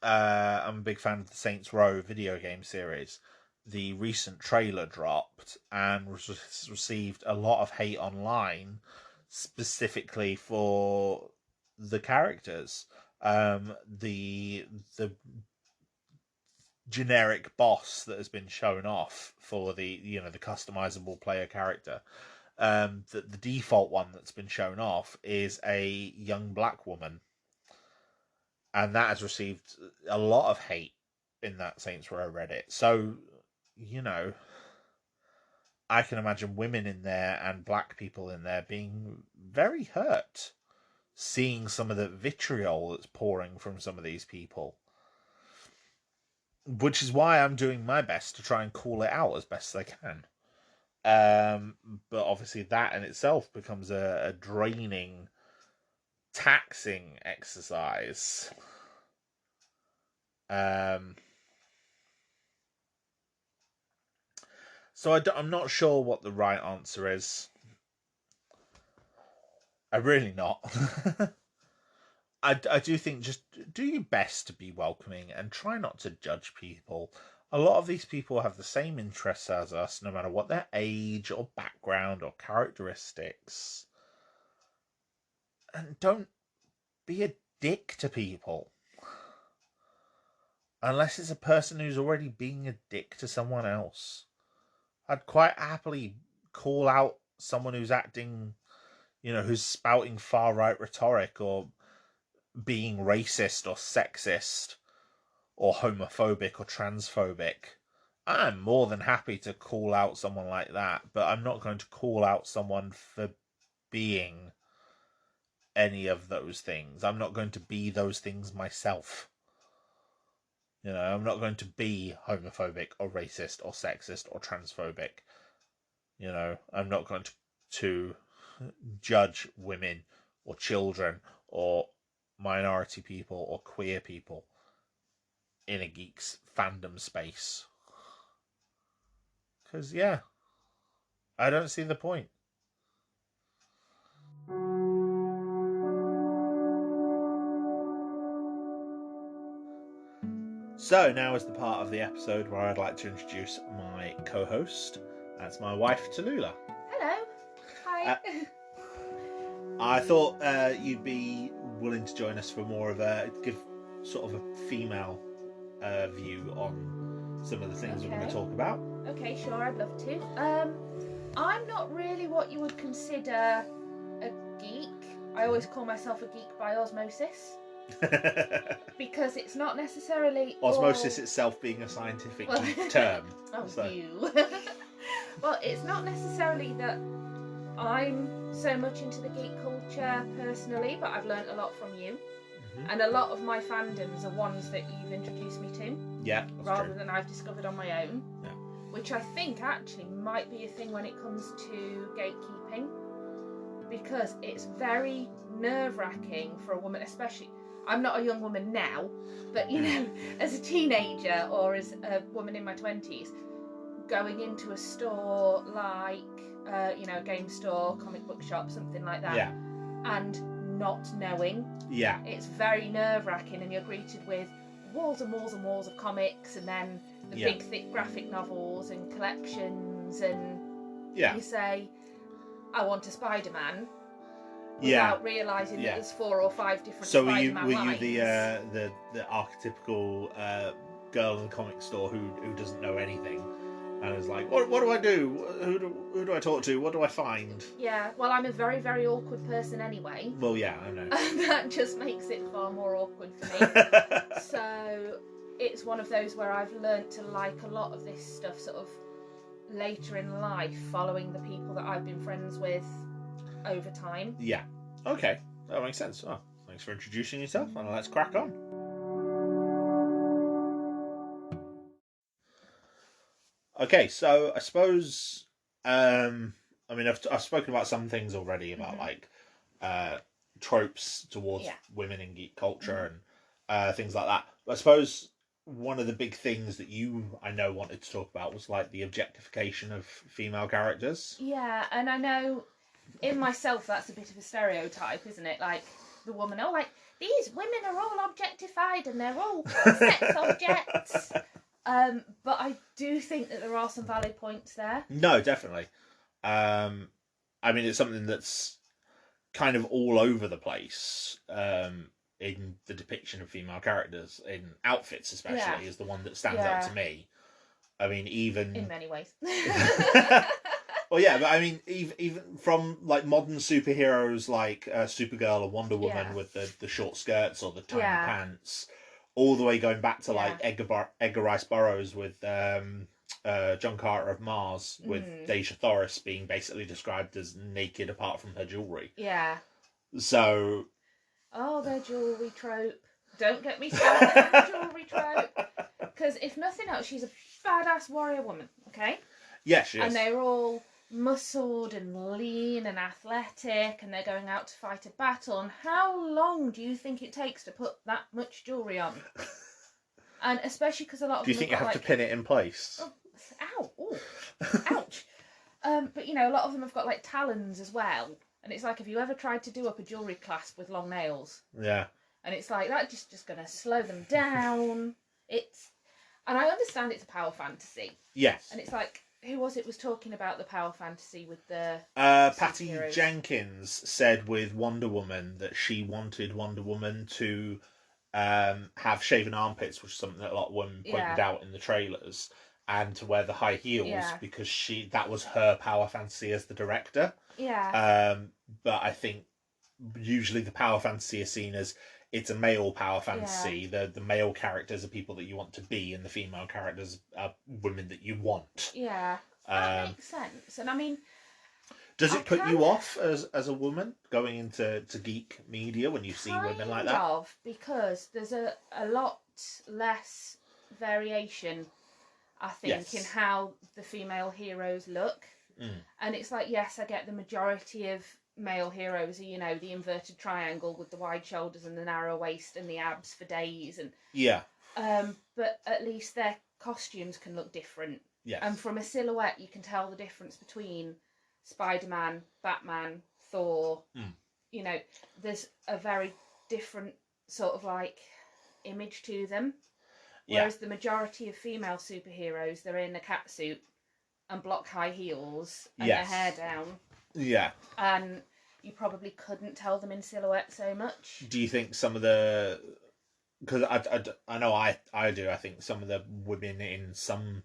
[SPEAKER 1] I'm a big fan of the Saints Row video game series. The recent trailer dropped and received a lot of hate online, specifically for the characters. The generic boss that has been shown off for the customizable player character. The default one that's been shown off is a young black woman, and that has received a lot of hate in that Saints Row Reddit. So, I can imagine women in there and black people in there being very hurt seeing some of the vitriol that's pouring from some of these people. Which is why I'm doing my best to try and call it out as best as I can. But obviously that in itself becomes a draining, taxing exercise. So I'm not sure what the right answer is. I'm really not. I do think just do your best to be welcoming and try not to judge people. A lot of these people have the same interests as us, no matter what their age or background or characteristics. And don't be a dick to people. Unless it's a person who's already being a dick to someone else. I'd quite happily call out someone who's acting, who's spouting far-right rhetoric or being racist or sexist or homophobic or transphobic. I'm more than happy to call out someone like that, but I'm not going to call out someone for being any of those things. I'm not going to be those things myself. I'm not going to be homophobic or racist or sexist or transphobic. I'm not going to judge women or children or minority people or queer people in a geek's fandom space. Because, I don't see the point. So now is the part of the episode where I'd like to introduce my co-host. That's my wife, Tallulah.
[SPEAKER 2] Hello. Hi.
[SPEAKER 1] I thought you'd be willing to join us for more of give sort of a female view on some of the things we're going to talk about.
[SPEAKER 2] Okay, sure, I'd love to. I'm not really what you would consider a geek. I always call myself a geek by osmosis. Because it's not necessarily
[SPEAKER 1] osmosis itself being a scientific term.
[SPEAKER 2] You. Well, it's not necessarily that I'm so much into the geek culture personally, but I've learnt a lot from you. Mm-hmm. And a lot of my fandoms are ones that you've introduced me to.
[SPEAKER 1] Yeah,
[SPEAKER 2] rather than I've discovered on my own. Yeah. Which I think actually might be a thing when it comes to gatekeeping. Because it's very nerve-wracking for a woman, especially... I'm not a young woman now, but, as a teenager or as a woman in my 20s, going into a store like, a game store, comic book shop, something like that, and not knowing.
[SPEAKER 1] Yeah.
[SPEAKER 2] It's very nerve-wracking, and you're greeted with walls and walls and walls of comics, and then the big, thick graphic novels and collections, and you say, I want a Spider-Man. Without realising that there's 4 or 5 different Spider-Man lines. So were
[SPEAKER 1] you the archetypical girl in the comic store who doesn't know anything and is like, what do I do? Who do I talk to? What do I find?
[SPEAKER 2] Yeah, well, I'm a very, very awkward person anyway.
[SPEAKER 1] Well, yeah, I know.
[SPEAKER 2] That just makes it far more awkward for me. So it's one of those where I've learnt to like a lot of this stuff sort of later in life, following the people that I've been friends with over time.
[SPEAKER 1] Yeah. Okay. That makes sense. Oh, thanks for introducing yourself, and let's crack on. Okay, so I suppose I've spoken about some things already about like tropes towards women in geek culture and things like that. But I suppose one of the big things that I know wanted to talk about was like the objectification of female characters.
[SPEAKER 2] Yeah, and I know in myself that's a bit of a stereotype, isn't it? Like the woman, like these women are all objectified and they're all sex objects. But I do think that there are some valid points there.
[SPEAKER 1] No, definitely. I mean, it's something that's kind of all over the place in the depiction of female characters, in outfits especially, is the one that stands out to me. I mean, even...
[SPEAKER 2] in many ways.
[SPEAKER 1] Well, yeah, but I mean, even from like modern superheroes like Supergirl or Wonder Woman with the short skirts or the tiny pants, all the way going back to like Edgar Rice Burroughs with John Carter of Mars, with Deja Thoris being basically described as naked apart from her jewellery.
[SPEAKER 2] Yeah.
[SPEAKER 1] So...
[SPEAKER 2] Oh, their jewellery trope. Don't get me started on the jewellery trope. Because if nothing else, she's a badass warrior woman, okay?
[SPEAKER 1] Yeah, she is.
[SPEAKER 2] And they're all muscled and lean and athletic, and they're going out to fight a battle. And how long do you think it takes to put that much jewellery on? And especially because a lot of
[SPEAKER 1] them... Do you think you have to pin it in place?
[SPEAKER 2] Oh, ow! Ooh, ouch! But you know, a lot of them have got like talons as well. And it's like, have you ever tried to do up a jewellery clasp with long nails?
[SPEAKER 1] Yeah.
[SPEAKER 2] And it's like, that's just going to slow them down. And I understand it's a power fantasy.
[SPEAKER 1] Yes.
[SPEAKER 2] And it's like, who was talking about the power fantasy with the
[SPEAKER 1] Patty
[SPEAKER 2] superheroes?
[SPEAKER 1] Jenkins said with Wonder Woman that she wanted Wonder Woman to have shaven armpits, which is something that a lot of women pointed out in the trailers, and to wear the high heels because that was her power fantasy as the director.
[SPEAKER 2] Yeah.
[SPEAKER 1] But I think usually the power fantasy is seen as it's a male power fantasy. The male characters are people that you want to be, and the female characters are women that you want.
[SPEAKER 2] Yeah. That makes sense. And I mean,
[SPEAKER 1] does it put you off as a woman going into geek media when you see women like that?
[SPEAKER 2] Kind of, because there's a lot less variation, I think, in how the female heroes look. And it's like, yes, I get the majority of male heroes are, you know, the inverted triangle with the wide shoulders and the narrow waist and the abs for days, and but at least their costumes can look different.
[SPEAKER 1] Yes.
[SPEAKER 2] And from a silhouette you can tell the difference between Spider-Man, Batman, Thor. You know, there's a very different sort of like image to them. Whereas the majority of female superheroes, they're in a catsuit and block high heels and their hair down.
[SPEAKER 1] Yeah.
[SPEAKER 2] And you probably couldn't tell them in silhouette so much.
[SPEAKER 1] Do you think some of the... Because I know I do. I think some of the women in some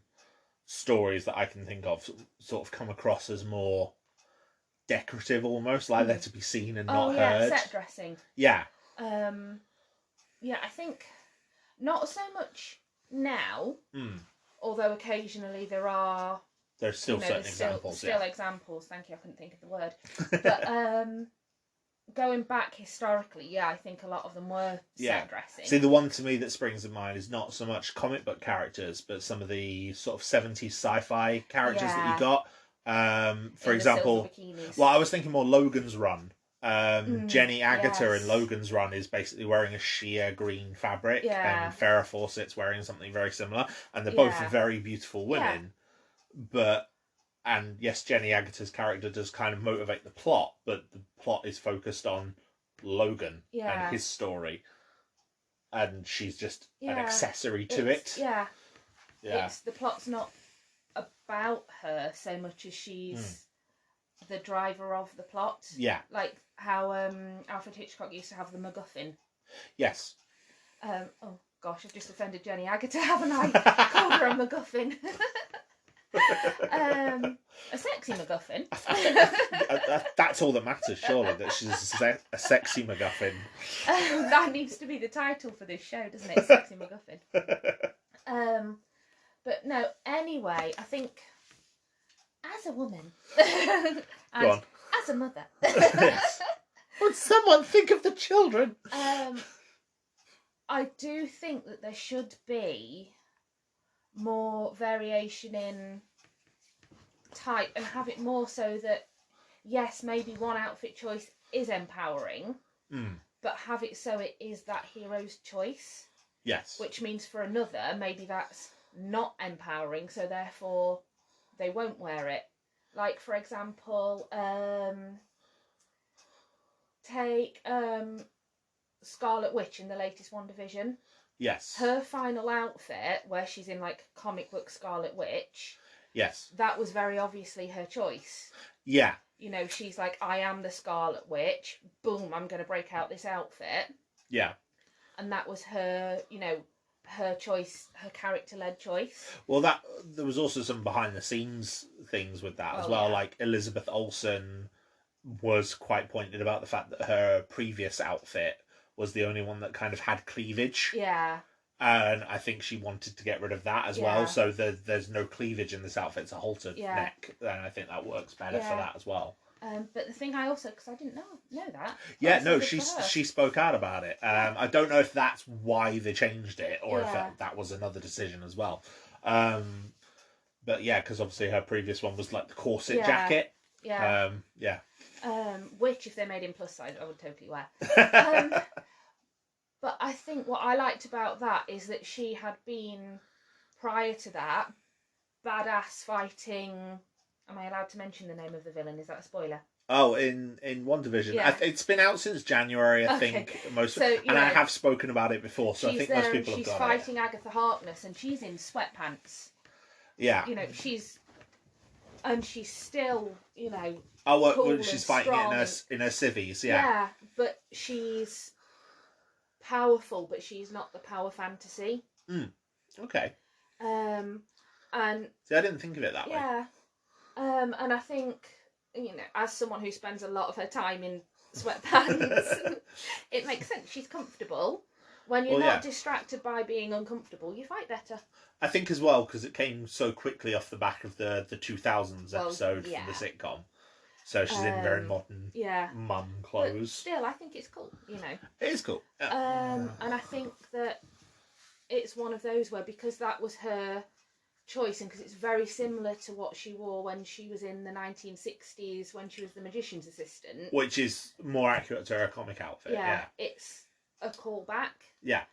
[SPEAKER 1] stories that I can think of sort of come across as more decorative almost, like they're to be seen and not heard.
[SPEAKER 2] Set dressing.
[SPEAKER 1] Yeah.
[SPEAKER 2] Yeah, I think not so much now, although occasionally there's
[SPEAKER 1] still certain examples.
[SPEAKER 2] Still examples. Thank you. I couldn't think of the word. But going back historically, I think a lot of them were set dressing.
[SPEAKER 1] See, the one to me that springs to mind is not so much comic book characters, but some of the sort of 70s sci-fi characters that you got. For example, well, I was thinking more Logan's Run. Jenny Agutter in Logan's Run is basically wearing a sheer green fabric, and Farrah Fawcett's wearing something very similar, and they're both very beautiful women. And yes, Jenny Agutter's character does kind of motivate the plot, but the plot is focused on Logan and his story, and she's just an accessory to it.
[SPEAKER 2] It's the plot's not about her so much as she's the driver of the plot. Like how Alfred Hitchcock used to have the MacGuffin.
[SPEAKER 1] Yes.
[SPEAKER 2] Oh gosh, I've just offended Jenny Agutter, haven't I? Called her a MacGuffin. A sexy MacGuffin.
[SPEAKER 1] That's all that matters, surely, that she's a sexy MacGuffin.
[SPEAKER 2] That needs to be the title for this show, doesn't it? Sexy MacGuffin. But no, anyway, I think as a woman and as a mother,
[SPEAKER 1] yes. Would someone think of the children?
[SPEAKER 2] I do think that there should be more variation in type, and have it more so that yes, maybe one outfit choice is empowering, but have it so it is that hero's choice.
[SPEAKER 1] Yes.
[SPEAKER 2] Which means for another, maybe that's not empowering, so therefore they won't wear it. Like, for example, take Scarlet Witch in the latest WandaVision.
[SPEAKER 1] Yes.
[SPEAKER 2] Her final outfit, where she's in like comic book Scarlet Witch.
[SPEAKER 1] Yes.
[SPEAKER 2] That was very obviously her choice.
[SPEAKER 1] Yeah.
[SPEAKER 2] You know, she's like, I am the Scarlet Witch. Boom, I'm going to break out this outfit.
[SPEAKER 1] Yeah.
[SPEAKER 2] And that was her, you know, her choice, her character-led choice.
[SPEAKER 1] Well, there was also some behind-the-scenes things with that as well. Yeah. Like Elizabeth Olsen was quite pointed about the fact that her previous outfit was the only one that kind of had cleavage.
[SPEAKER 2] Yeah.
[SPEAKER 1] And I think she wanted to get rid of that as well. So there's no cleavage in this outfit. It's a haltered neck. And I think that works better for that as well.
[SPEAKER 2] But the thing I also, because I didn't know that.
[SPEAKER 1] Yeah, no, she spoke out about it. I don't know if that's why they changed it or if that was another decision as well. But yeah, because obviously her previous one was like the corset jacket.
[SPEAKER 2] Yeah. Which, if they made him plus size, I would totally wear. But I think what I liked about that is that she had been, prior to that, badass fighting. Am I allowed to mention the name of the villain? Is that a spoiler?
[SPEAKER 1] Oh, in WandaVision. Yeah. It's been out since January, I think. I have spoken about it before, so I think most people have got it. She's
[SPEAKER 2] fighting Agatha Harkness, and she's in sweatpants.
[SPEAKER 1] Yeah.
[SPEAKER 2] You know, she's still, you know.
[SPEAKER 1] Oh, well,
[SPEAKER 2] cool
[SPEAKER 1] she's fighting in her civvies, yeah.
[SPEAKER 2] Yeah, but she's powerful, but she's not the power fantasy.
[SPEAKER 1] Okay.
[SPEAKER 2] And
[SPEAKER 1] see, I didn't think of it that way.
[SPEAKER 2] Yeah. And I think, you know, as someone who spends a lot of her time in sweatpants, it makes sense. She's comfortable. When you're not distracted by being uncomfortable, you fight better.
[SPEAKER 1] I think as well, because it came so quickly off the back of the 2000s episode from the sitcom. So she's in very modern mum clothes.
[SPEAKER 2] But still, I think it's cool, you know.
[SPEAKER 1] It is cool.
[SPEAKER 2] And I think that it's one of those where, because that was her choice, and because it's very similar to what she wore when she was in the 1960s when she was the magician's assistant,
[SPEAKER 1] which is more accurate to her comic outfit. Yeah,
[SPEAKER 2] it's a callback.
[SPEAKER 1] Yeah.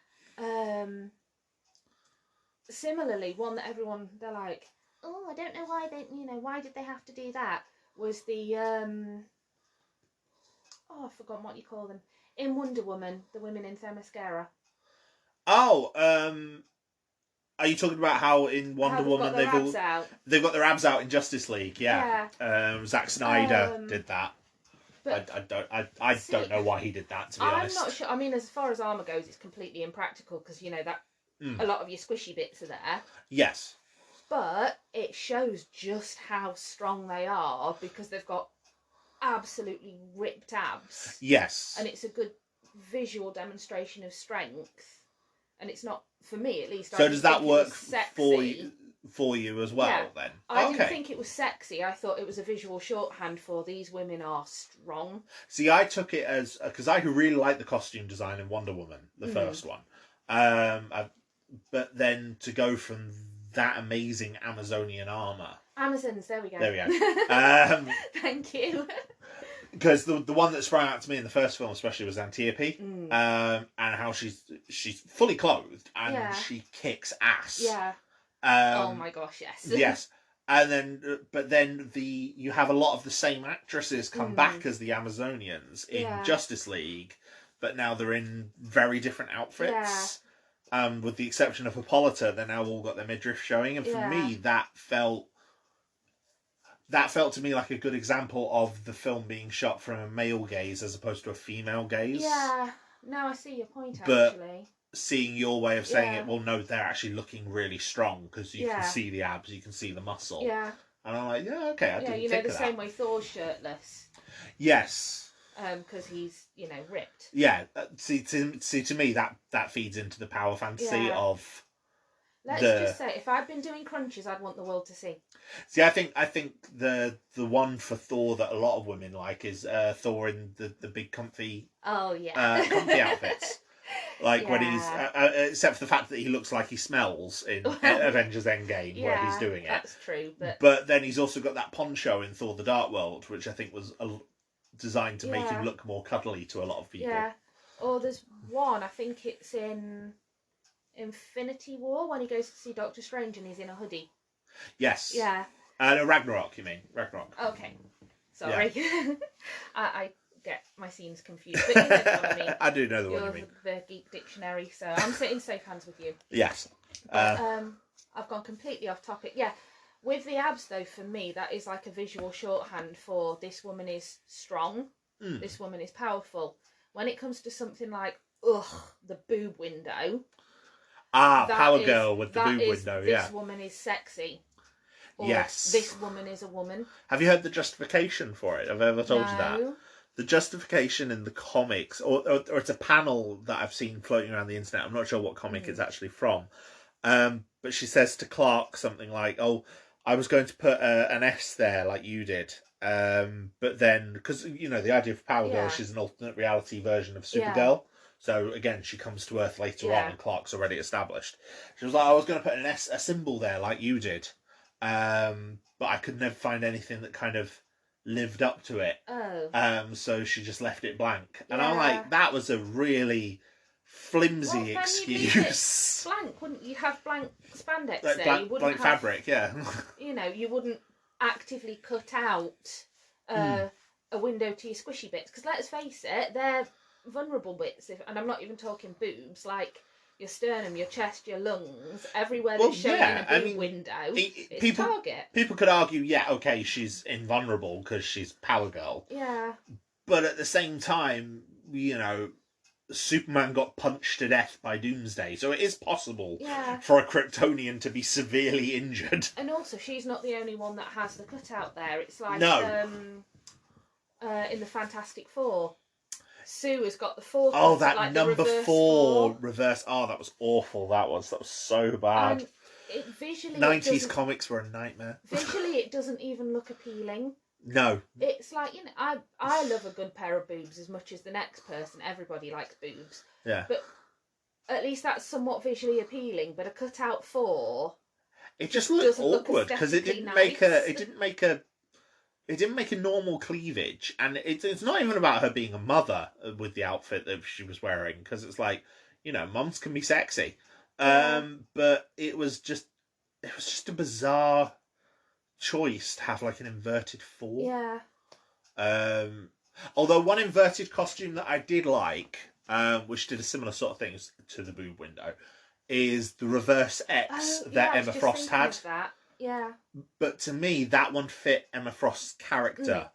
[SPEAKER 2] Similarly, one that they're like, oh, I don't know why why did they have to do that, was the I've forgotten what you call them in Wonder Woman, the women in Themyscira.
[SPEAKER 1] Oh, are you talking about how in Wonder Woman they've got their abs out in Justice League? Yeah. Zack Snyder did that. But I don't know why he did that, to be honest.
[SPEAKER 2] I'm not sure. I mean, as far as armour goes, it's completely impractical because, you know, that a lot of your squishy bits are there.
[SPEAKER 1] Yes.
[SPEAKER 2] But it shows just how strong they are because they've got absolutely ripped abs.
[SPEAKER 1] Yes.
[SPEAKER 2] And it's a good visual demonstration of strength. And it's not, for me at least.
[SPEAKER 1] So does that work for you as well then?
[SPEAKER 2] I didn't think it was sexy. I thought it was a visual shorthand for these women are strong.
[SPEAKER 1] See, I took it as, because I really like the costume design in Wonder Woman, the first one. But then to go from that amazing Amazonian armour. Amazons,
[SPEAKER 2] there we go.
[SPEAKER 1] There we go.
[SPEAKER 2] Thank you.
[SPEAKER 1] Because the one that sprang out to me in the first film especially was Antiope. And how she's fully clothed and she kicks ass.
[SPEAKER 2] Yeah. Oh my gosh, yes.
[SPEAKER 1] Yes. And then, but then you have a lot of the same actresses come back as the Amazonians in Justice League, but now they're in very different outfits. With the exception of Hippolyta, they're now all got their midriff showing, and for me, that felt to me like a good example of the film being shot from a male gaze as opposed to a female gaze.
[SPEAKER 2] Yeah, no, I see your point,
[SPEAKER 1] but
[SPEAKER 2] actually.
[SPEAKER 1] Seeing your way of saying it, well, no, they're actually looking really strong because you can see the abs, you can see the muscle.
[SPEAKER 2] Yeah.
[SPEAKER 1] And I'm like, yeah, okay, I didn't think of that.
[SPEAKER 2] Yeah, you know, the same way Thor's shirtless.
[SPEAKER 1] Yes.
[SPEAKER 2] Because he's, you know, ripped.
[SPEAKER 1] Yeah, see, to me, that feeds into the power fantasy of...
[SPEAKER 2] Let's just say, if I'd been doing crunches, I'd want the world to see.
[SPEAKER 1] See, I think the one for Thor that a lot of women like is Thor in the big comfy...
[SPEAKER 2] Oh, yeah.
[SPEAKER 1] Comfy outfits. Like when he's... except for the fact that he looks like he smells in Avengers Endgame where he's doing it.
[SPEAKER 2] That's true,
[SPEAKER 1] But then he's also got that poncho in Thor the Dark World, which I think was designed to make him look more cuddly to a lot of people.
[SPEAKER 2] Yeah. Or there's one, I think it's in Infinity War, when he goes to see Doctor Strange and he's in a hoodie.
[SPEAKER 1] Yes.
[SPEAKER 2] Yeah.
[SPEAKER 1] No, Ragnarok, you mean? Ragnarok.
[SPEAKER 2] Okay. Sorry.
[SPEAKER 1] Yeah.
[SPEAKER 2] I get my scenes confused. But you know what I mean.
[SPEAKER 1] I do know the one you
[SPEAKER 2] You're
[SPEAKER 1] mean.
[SPEAKER 2] the Geek Dictionary, so I'm sitting safe hands with you.
[SPEAKER 1] Yes.
[SPEAKER 2] But, I've gone completely off topic. Yeah, with the abs though, for me, that is like a visual shorthand for this woman is strong, this woman is powerful. When it comes to something like, the boob window.
[SPEAKER 1] Power girl with the boob window,
[SPEAKER 2] This woman is sexy. Or
[SPEAKER 1] yes.
[SPEAKER 2] This woman is a woman.
[SPEAKER 1] Have you heard the justification for it? Have I ever told you that? The justification in the comics, or it's a panel that I've seen floating around the internet. I'm not sure what comic it's actually from. But she says to Clark something like, "Oh, I was going to put an S there like you did. But then, because, you know, the idea of Power Girl, she's an alternate reality version of Supergirl. So, again, she comes to Earth later on and Clark's already established. She was like, I was going to put a symbol there like you did. But I could never find anything that kind of lived up to it. So she just left it blank. And I'm like, that was a really flimsy excuse.
[SPEAKER 2] Blank, wouldn't you have blank spandex
[SPEAKER 1] like
[SPEAKER 2] there?
[SPEAKER 1] Blank, blank fabric,
[SPEAKER 2] You know, you wouldn't actively cut out a window to your squishy bits, because let's face it, they're vulnerable bits. And I'm not even talking boobs, like your sternum, your chest, your lungs, everywhere that's shown in a boob window. It's target.
[SPEAKER 1] People could argue, okay, she's invulnerable because she's Power Girl.
[SPEAKER 2] Yeah.
[SPEAKER 1] But at the same time, you know, Superman got punched to death by Doomsday, so it is possible for a Kryptonian to be severely injured.
[SPEAKER 2] And also, she's not the only one that has the cutout there. It's like in the Fantastic Four, Sue has got the 4.
[SPEAKER 1] Oh, that
[SPEAKER 2] like
[SPEAKER 1] number 4 reverse. Oh, that was awful. That was so bad.
[SPEAKER 2] And visually,
[SPEAKER 1] 90s comics were a nightmare.
[SPEAKER 2] Visually, it doesn't even look appealing.
[SPEAKER 1] No.
[SPEAKER 2] It's like, you know, I love a good pair of boobs as much as the next person. Everybody likes boobs.
[SPEAKER 1] Yeah.
[SPEAKER 2] But at least that's somewhat visually appealing. But a cutout 4,
[SPEAKER 1] it just looked awkward because it didn't make a normal cleavage, and it's not even about her being a mother with the outfit that she was wearing, because it's like, you know, mums can be sexy. But it was just a bizarre choice to have like an inverted 4. Although one inverted costume that I did like, which did a similar sort of thing to the boob window, is the reverse X that Emma Frost had. But to me, that one fit Emma Frost's character.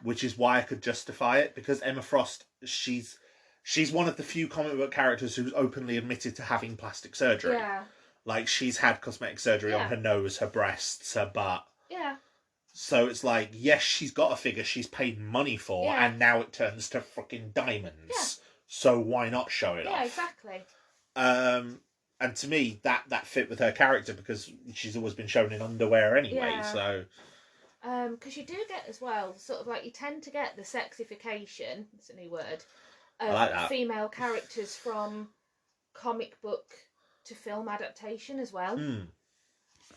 [SPEAKER 1] Which is why I could justify it, because Emma Frost, she's one of the few comic book characters who's openly admitted to having plastic surgery. Like, she's had cosmetic surgery on her nose, her breasts, her butt. So it's like, yes, she's got a figure she's paid money for, and now it turns to fucking diamonds. So why not show it off?
[SPEAKER 2] Yeah, exactly.
[SPEAKER 1] And to me, that fit with her character, because she's always been shown in underwear anyway, so...
[SPEAKER 2] Because you do get, as well, sort of like, you tend to get the sexification, it's a new word, of
[SPEAKER 1] like that.
[SPEAKER 2] Female characters from comic book to film adaptation as well.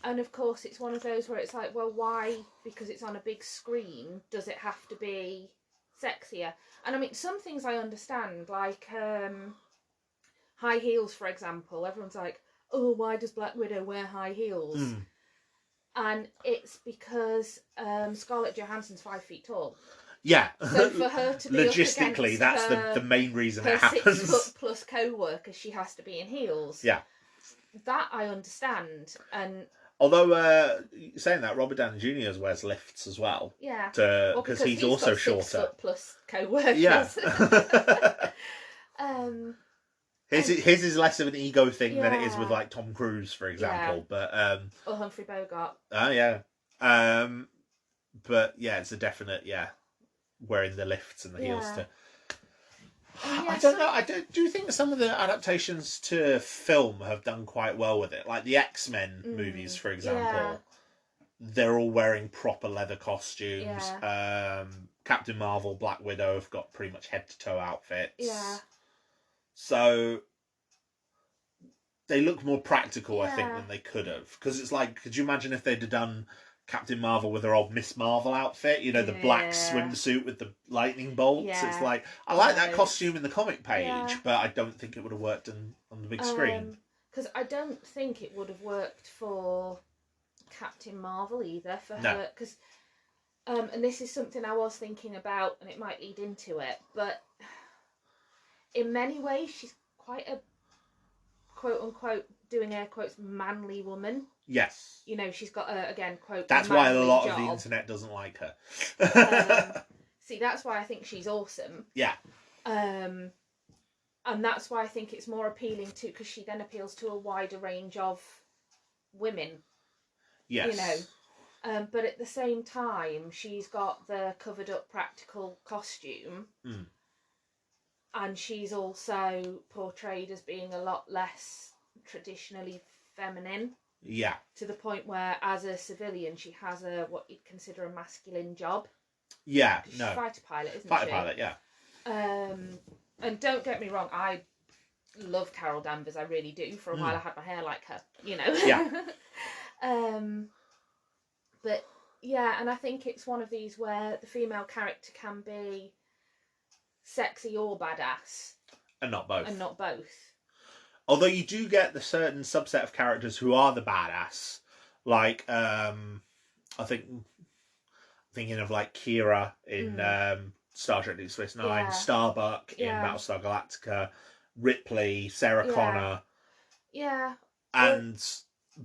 [SPEAKER 2] And of course, it's one of those where it's like, well, why? Because it's on a big screen, does it have to be sexier? And I mean, some things I understand, like high heels, for example. Everyone's like, oh, why does Black Widow wear high heels? And it's because Scarlett Johansson's 5 feet tall.
[SPEAKER 1] Yeah.
[SPEAKER 2] So for her to be
[SPEAKER 1] logistically, that's the main reason it happens.
[SPEAKER 2] 6 foot plus co-workers, she has to be in heels.
[SPEAKER 1] Yeah.
[SPEAKER 2] That I understand. And
[SPEAKER 1] although saying that, Robert Downey Jr. wears lifts as well.
[SPEAKER 2] Yeah.
[SPEAKER 1] Because he's also shorter.
[SPEAKER 2] 6 foot plus co-workers.
[SPEAKER 1] Yeah. His is less of an ego thing than it is with, like, Tom Cruise, for example. But
[SPEAKER 2] or Humphrey Bogart.
[SPEAKER 1] Oh yeah. But yeah, it's a definite wearing the lifts and the heels to. I don't know. Do you think some of the adaptations to film have done quite well with it? Like the X-Men movies, for example. They're all wearing proper leather costumes. Captain Marvel, Black Widow have got pretty much head to toe outfits.
[SPEAKER 2] Yeah.
[SPEAKER 1] So they look more practical, I think, than they could have. Because it's like, could you imagine if they'd have done Captain Marvel with her old Miss Marvel outfit? You know, the black swimsuit with the lightning bolts.
[SPEAKER 2] Yeah.
[SPEAKER 1] It's like, I like that costume in the comic page, but I don't think it would have worked on the big screen.
[SPEAKER 2] Because I don't think it would have worked for Captain Marvel either, for her. Because And this is something I was thinking about, and it might lead into it, but in many ways she's quite a quote-unquote, doing air quotes, manly woman.
[SPEAKER 1] Yes.
[SPEAKER 2] You know, she's got a, again, quote,
[SPEAKER 1] that's why a lot
[SPEAKER 2] job.
[SPEAKER 1] of the internet doesn't like her.
[SPEAKER 2] See, that's why I think she's awesome.
[SPEAKER 1] Yeah.
[SPEAKER 2] And that's why I think it's more appealing to, because she then appeals to a wider range of women.
[SPEAKER 1] Yes.
[SPEAKER 2] You know. But at the same time, she's got the covered up practical costume.
[SPEAKER 1] Mm.
[SPEAKER 2] And she's also portrayed as being a lot less traditionally feminine.
[SPEAKER 1] Yeah.
[SPEAKER 2] To the point where, as a civilian, she has a what you'd consider a masculine job.
[SPEAKER 1] Yeah,
[SPEAKER 2] She's a fighter pilot, isn't she?
[SPEAKER 1] Fighter pilot, yeah.
[SPEAKER 2] And don't get me wrong, I love Carol Danvers, I really do. For a while I had my hair like her, you know.
[SPEAKER 1] Yeah.
[SPEAKER 2] But, yeah, and I think it's one of these where the female character can be sexy or badass.
[SPEAKER 1] And not both. Although you do get the certain subset of characters who are the badass. Like, I think... thinking of, like, Kira in Star Trek Deep Space Nine, Starbuck in Battlestar Galactica, Ripley, Sarah Connor.
[SPEAKER 2] Yeah.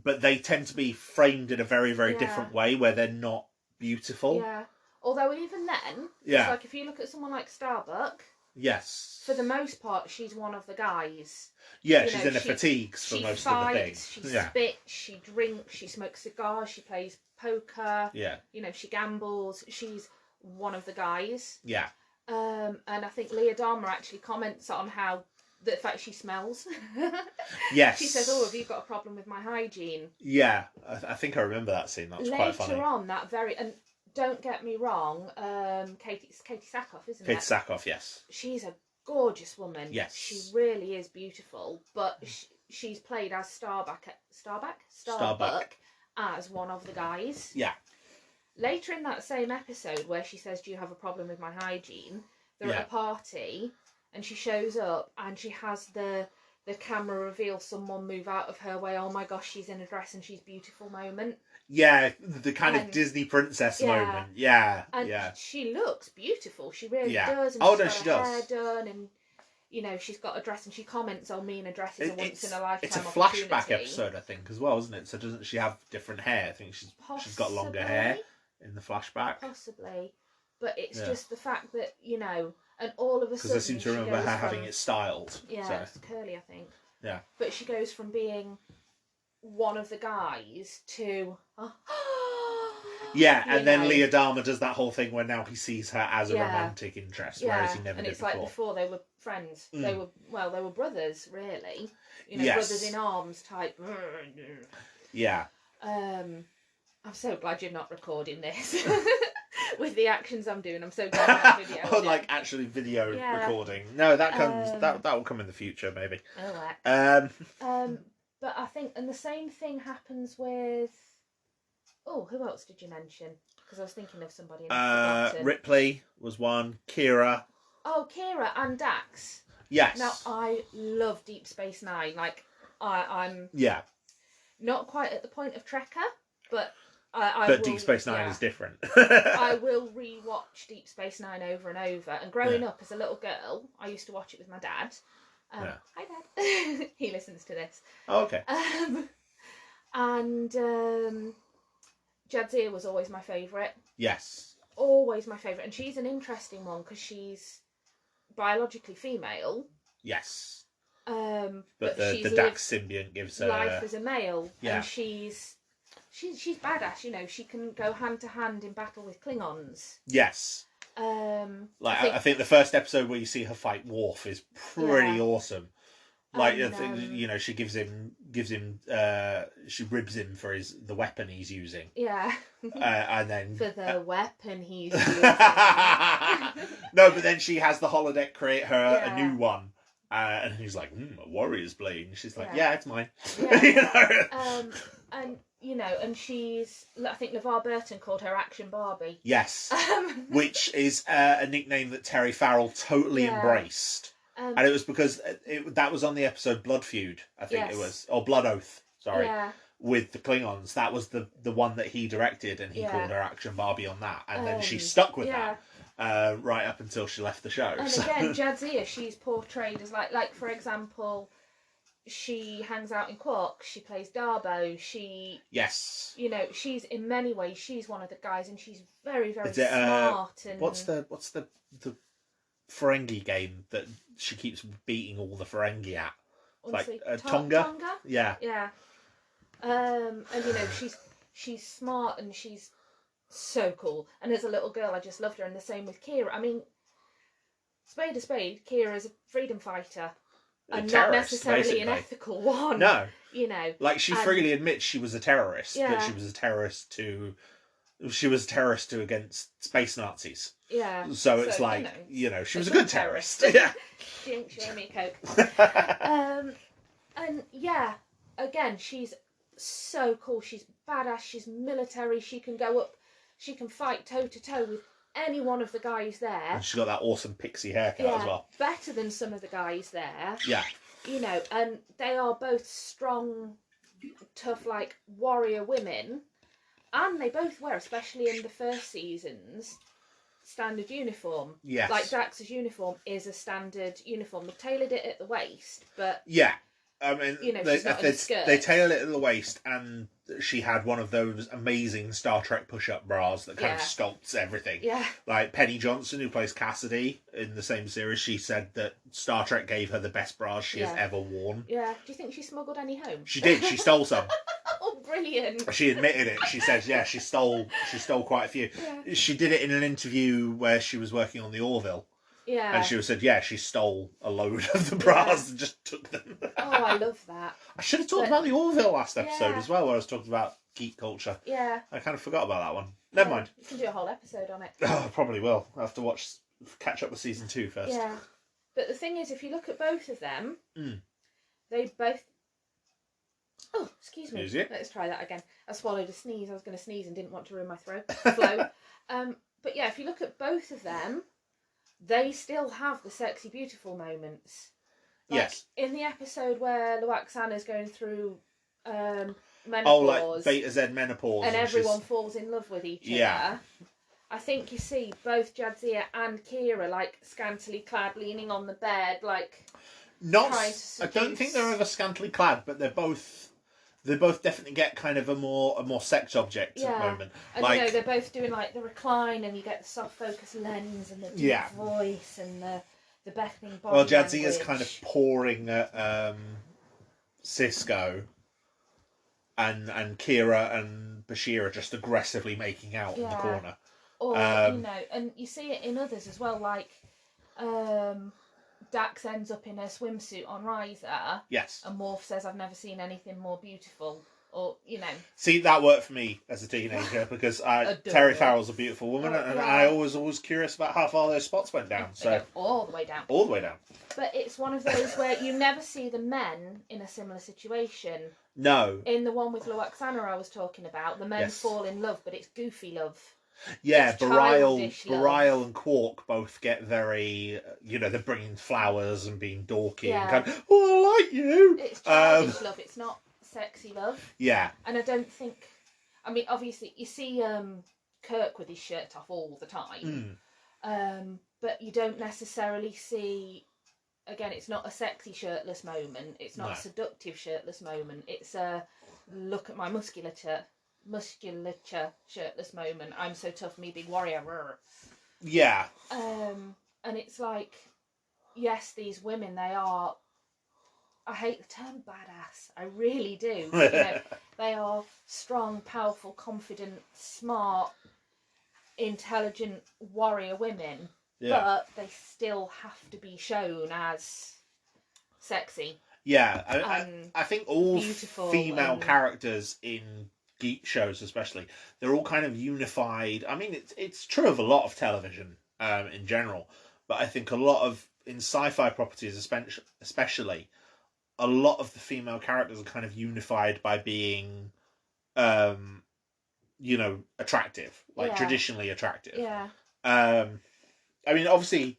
[SPEAKER 1] But they tend to be framed in a very, very different way where they're not beautiful.
[SPEAKER 2] Yeah. Although even then, it's like if you look at someone like Starbuck...
[SPEAKER 1] Yes.
[SPEAKER 2] For the most part, she's one of the guys.
[SPEAKER 1] Yeah, she's in her fatigues for most of the thing.
[SPEAKER 2] She spits, she drinks, she smokes cigars, she plays poker.
[SPEAKER 1] Yeah.
[SPEAKER 2] You know, she gambles. She's one of the guys.
[SPEAKER 1] Yeah.
[SPEAKER 2] And I think Leah Dharma actually comments on how the fact she smells.
[SPEAKER 1] Yes.
[SPEAKER 2] She says, "Oh, have you got a problem with my hygiene?"
[SPEAKER 1] Yeah, I think I remember that scene. That was quite funny.
[SPEAKER 2] Later on, that very... And don't get me wrong, Katie Sackhoff, isn't it?
[SPEAKER 1] Katie Sackhoff, yes.
[SPEAKER 2] She's a gorgeous woman.
[SPEAKER 1] Yes.
[SPEAKER 2] She really is beautiful, but she's played as Starbuck as one of the guys.
[SPEAKER 1] Yeah.
[SPEAKER 2] Later in that same episode where she says, "Do you have a problem with my hygiene?" They're at a party and she shows up and she has the camera reveal someone move out of her way. Oh my gosh, she's in a dress and she's beautiful moment.
[SPEAKER 1] Yeah, the kind of Disney princess moment. Yeah,
[SPEAKER 2] and she looks beautiful. She really does. And
[SPEAKER 1] she
[SPEAKER 2] got her
[SPEAKER 1] does.
[SPEAKER 2] hair done, and you know she's got a dress, and she comments on me in a dress is a once in a lifetime.
[SPEAKER 1] It's a flashback episode, I think, as well, isn't it? So doesn't she have different hair? I think she's got longer hair in the flashback.
[SPEAKER 2] Possibly, but it's just the fact that and all of a sudden
[SPEAKER 1] because I seem to remember her having it styled.
[SPEAKER 2] Yeah,
[SPEAKER 1] so.
[SPEAKER 2] It's curly, I think.
[SPEAKER 1] Yeah,
[SPEAKER 2] but she goes from being one of the guys to
[SPEAKER 1] and then Leah Dharma does that whole thing where now he sees her as a romantic interest, whereas he never did before.
[SPEAKER 2] Like before they were friends. They were brothers, really. Brothers in arms type.
[SPEAKER 1] Yeah.
[SPEAKER 2] I'm so glad you're not recording this. With the actions I'm doing, I'm so glad I'm not video.
[SPEAKER 1] Oh, like actually video recording. No, that comes that will come in the future, maybe.
[SPEAKER 2] But I think, and the same thing happens with... Oh, who else did you mention? Because I was thinking of somebody.
[SPEAKER 1] Ripley was one. Kira.
[SPEAKER 2] Oh, Kira and Dax.
[SPEAKER 1] Yes.
[SPEAKER 2] Now, I love Deep Space Nine. Like, I'm...
[SPEAKER 1] Yeah.
[SPEAKER 2] Not quite at the point of Trekker, but...
[SPEAKER 1] But Deep Space Nine is different.
[SPEAKER 2] I will re-watch Deep Space Nine over and over. And growing up as a little girl, I used to watch it with my dad. Hi, Dad. He listens to this.
[SPEAKER 1] Oh, okay.
[SPEAKER 2] And Jadzia was always my favourite.
[SPEAKER 1] Yes.
[SPEAKER 2] Always my favourite. And she's an interesting one because she's biologically female.
[SPEAKER 1] Yes.
[SPEAKER 2] But
[SPEAKER 1] the Dax symbiont gives her...
[SPEAKER 2] life as a male.
[SPEAKER 1] Yeah.
[SPEAKER 2] And she's badass, she can go hand to hand in battle with Klingons.
[SPEAKER 1] Yes. I think the first episode where you see her fight Worf is pretty awesome. Like, she gives him, she ribs him for the weapon he's using.
[SPEAKER 2] Yeah.
[SPEAKER 1] And then...
[SPEAKER 2] For the weapon he's using.
[SPEAKER 1] No, but then she has the holodeck create her a new one. And he's like, a warrior's blade. And she's like, it's mine.
[SPEAKER 2] Yeah. And she's... I think LeVar Burton called her Action Barbie.
[SPEAKER 1] Yes. Which is a nickname that Terry Farrell totally embraced. And it was because that was on the episode Blood Feud, I think it was. Or Blood Oath, sorry.
[SPEAKER 2] Yeah.
[SPEAKER 1] with the Klingons. That was the one that he directed, and he called her Action Barbie on that, and then she stuck with that right up until she left the show.
[SPEAKER 2] And again, Jadzia, she's portrayed as like for example, she hangs out in Quark. She plays Darbo. She's in many ways she's one of the guys, and she's very smart. And
[SPEAKER 1] what's the Ferengi game that she keeps beating all the Ferengi at? Like Tonga? Yeah.
[SPEAKER 2] And she's smart and she's so cool. And as a little girl, I just loved her. And the same with Kira. I mean, spade a spade, Kira's a freedom fighter. And not necessarily basically an ethical one.
[SPEAKER 1] No.
[SPEAKER 2] Like
[SPEAKER 1] she freely admits she was a terrorist, but she was a terrorist against space Nazis.
[SPEAKER 2] Yeah.
[SPEAKER 1] So it's like, she was a good terrorist. Yeah.
[SPEAKER 2] She ain't showing me a Coke. And again, she's so cool. She's badass. She's military. She can go up. She can fight toe to toe with any one of the guys there.
[SPEAKER 1] And she's got that awesome pixie haircut as well.
[SPEAKER 2] Better than some of the guys there.
[SPEAKER 1] Yeah.
[SPEAKER 2] And they are both strong, tough, like warrior women. And they both wear, especially in the first seasons, standard uniform.
[SPEAKER 1] Yes.
[SPEAKER 2] Like Dax's uniform is a standard uniform. They've tailored it at the waist, but
[SPEAKER 1] yeah. I mean, they tailor it at the waist, and she had one of those amazing Star Trek push-up bras that kind of sculpts everything.
[SPEAKER 2] Yeah.
[SPEAKER 1] Like Penny Johnson, who plays Cassidy in the same series, she said that Star Trek gave her the best bras she has ever worn.
[SPEAKER 2] Yeah. Do you think she smuggled any home?
[SPEAKER 1] She did. She stole some.
[SPEAKER 2] Oh, brilliant!
[SPEAKER 1] She admitted it. She said, she stole quite a few.
[SPEAKER 2] Yeah.
[SPEAKER 1] She did it in an interview where she was working on the Orville.
[SPEAKER 2] Yeah.
[SPEAKER 1] And she said, she stole a load of the bras and just took them.
[SPEAKER 2] Oh, I love that.
[SPEAKER 1] I should have talked about the Orville last episode as well, where I was talking about geek culture.
[SPEAKER 2] Yeah.
[SPEAKER 1] I kind of forgot about that one. Never mind.
[SPEAKER 2] You can do a whole episode on it.
[SPEAKER 1] Oh, I probably will. I'll have to catch up with season 2 first.
[SPEAKER 2] Yeah. But the thing is, if you look at both of them,
[SPEAKER 1] Mm.
[SPEAKER 2] they both... Oh, excuse me.
[SPEAKER 1] Excuse you.
[SPEAKER 2] Let's try that again. I swallowed a sneeze. I was going to sneeze and didn't want to ruin my throat. Flow. But yeah, if you look at both of them, they still have the sexy, beautiful moments. Like,
[SPEAKER 1] yes.
[SPEAKER 2] In the episode where Luoxana's going through menopause.
[SPEAKER 1] Oh, like Beta Z menopause.
[SPEAKER 2] And everyone falls in love with each other. I think you see both Jadzia and Kira, like, scantily clad, leaning on the bed, like...
[SPEAKER 1] I don't think they're ever scantily clad, but they both definitely get kind of a more sex object moment.
[SPEAKER 2] And
[SPEAKER 1] like,
[SPEAKER 2] they're both doing like the recline, and you get the soft focus lens and the deep voice and the beckoning body.
[SPEAKER 1] Well, Jadzia's kind of pouring at Cisco, and Kira and Bashir are just aggressively making out in the corner.
[SPEAKER 2] Or and you see it in others as well, like Dax ends up in a swimsuit on Riser.
[SPEAKER 1] Yes.
[SPEAKER 2] And Worf says, "I've never seen anything more beautiful." Or,
[SPEAKER 1] See, that worked for me as a teenager because Terry Farrell's a beautiful woman, and I was curious about how far those spots went down. So
[SPEAKER 2] all the way down.
[SPEAKER 1] All the way down.
[SPEAKER 2] But it's one of those where you never see the men in a similar situation.
[SPEAKER 1] No.
[SPEAKER 2] In the one with Luoxana I was talking about, the men fall in love, but it's goofy love.
[SPEAKER 1] Yeah, Bareil and Quark both get very, they're bringing flowers and being dorky and kind of, I like you.
[SPEAKER 2] It's childish love, it's not sexy love.
[SPEAKER 1] Yeah.
[SPEAKER 2] And I don't think, obviously, you see Kirk with his shirt off all the time, but you don't necessarily see, again, it's not a sexy shirtless moment, it's not a seductive shirtless moment, it's a look at my musculature shirtless moment. I'm so tough, me big warrior.
[SPEAKER 1] Yeah.
[SPEAKER 2] And it's like, yes, these women, they are, I hate the term badass, I really do. They are strong, powerful, confident, smart, intelligent warrior women, but they still have to be shown as sexy.
[SPEAKER 1] Yeah, I think all female characters in geek shows especially, they're all kind of unified. I mean, it's true of a lot of television in general, but I think a lot of, in sci-fi properties especially, a lot of the female characters are kind of unified by being attractive, like traditionally attractive.
[SPEAKER 2] Yeah.
[SPEAKER 1] I mean, obviously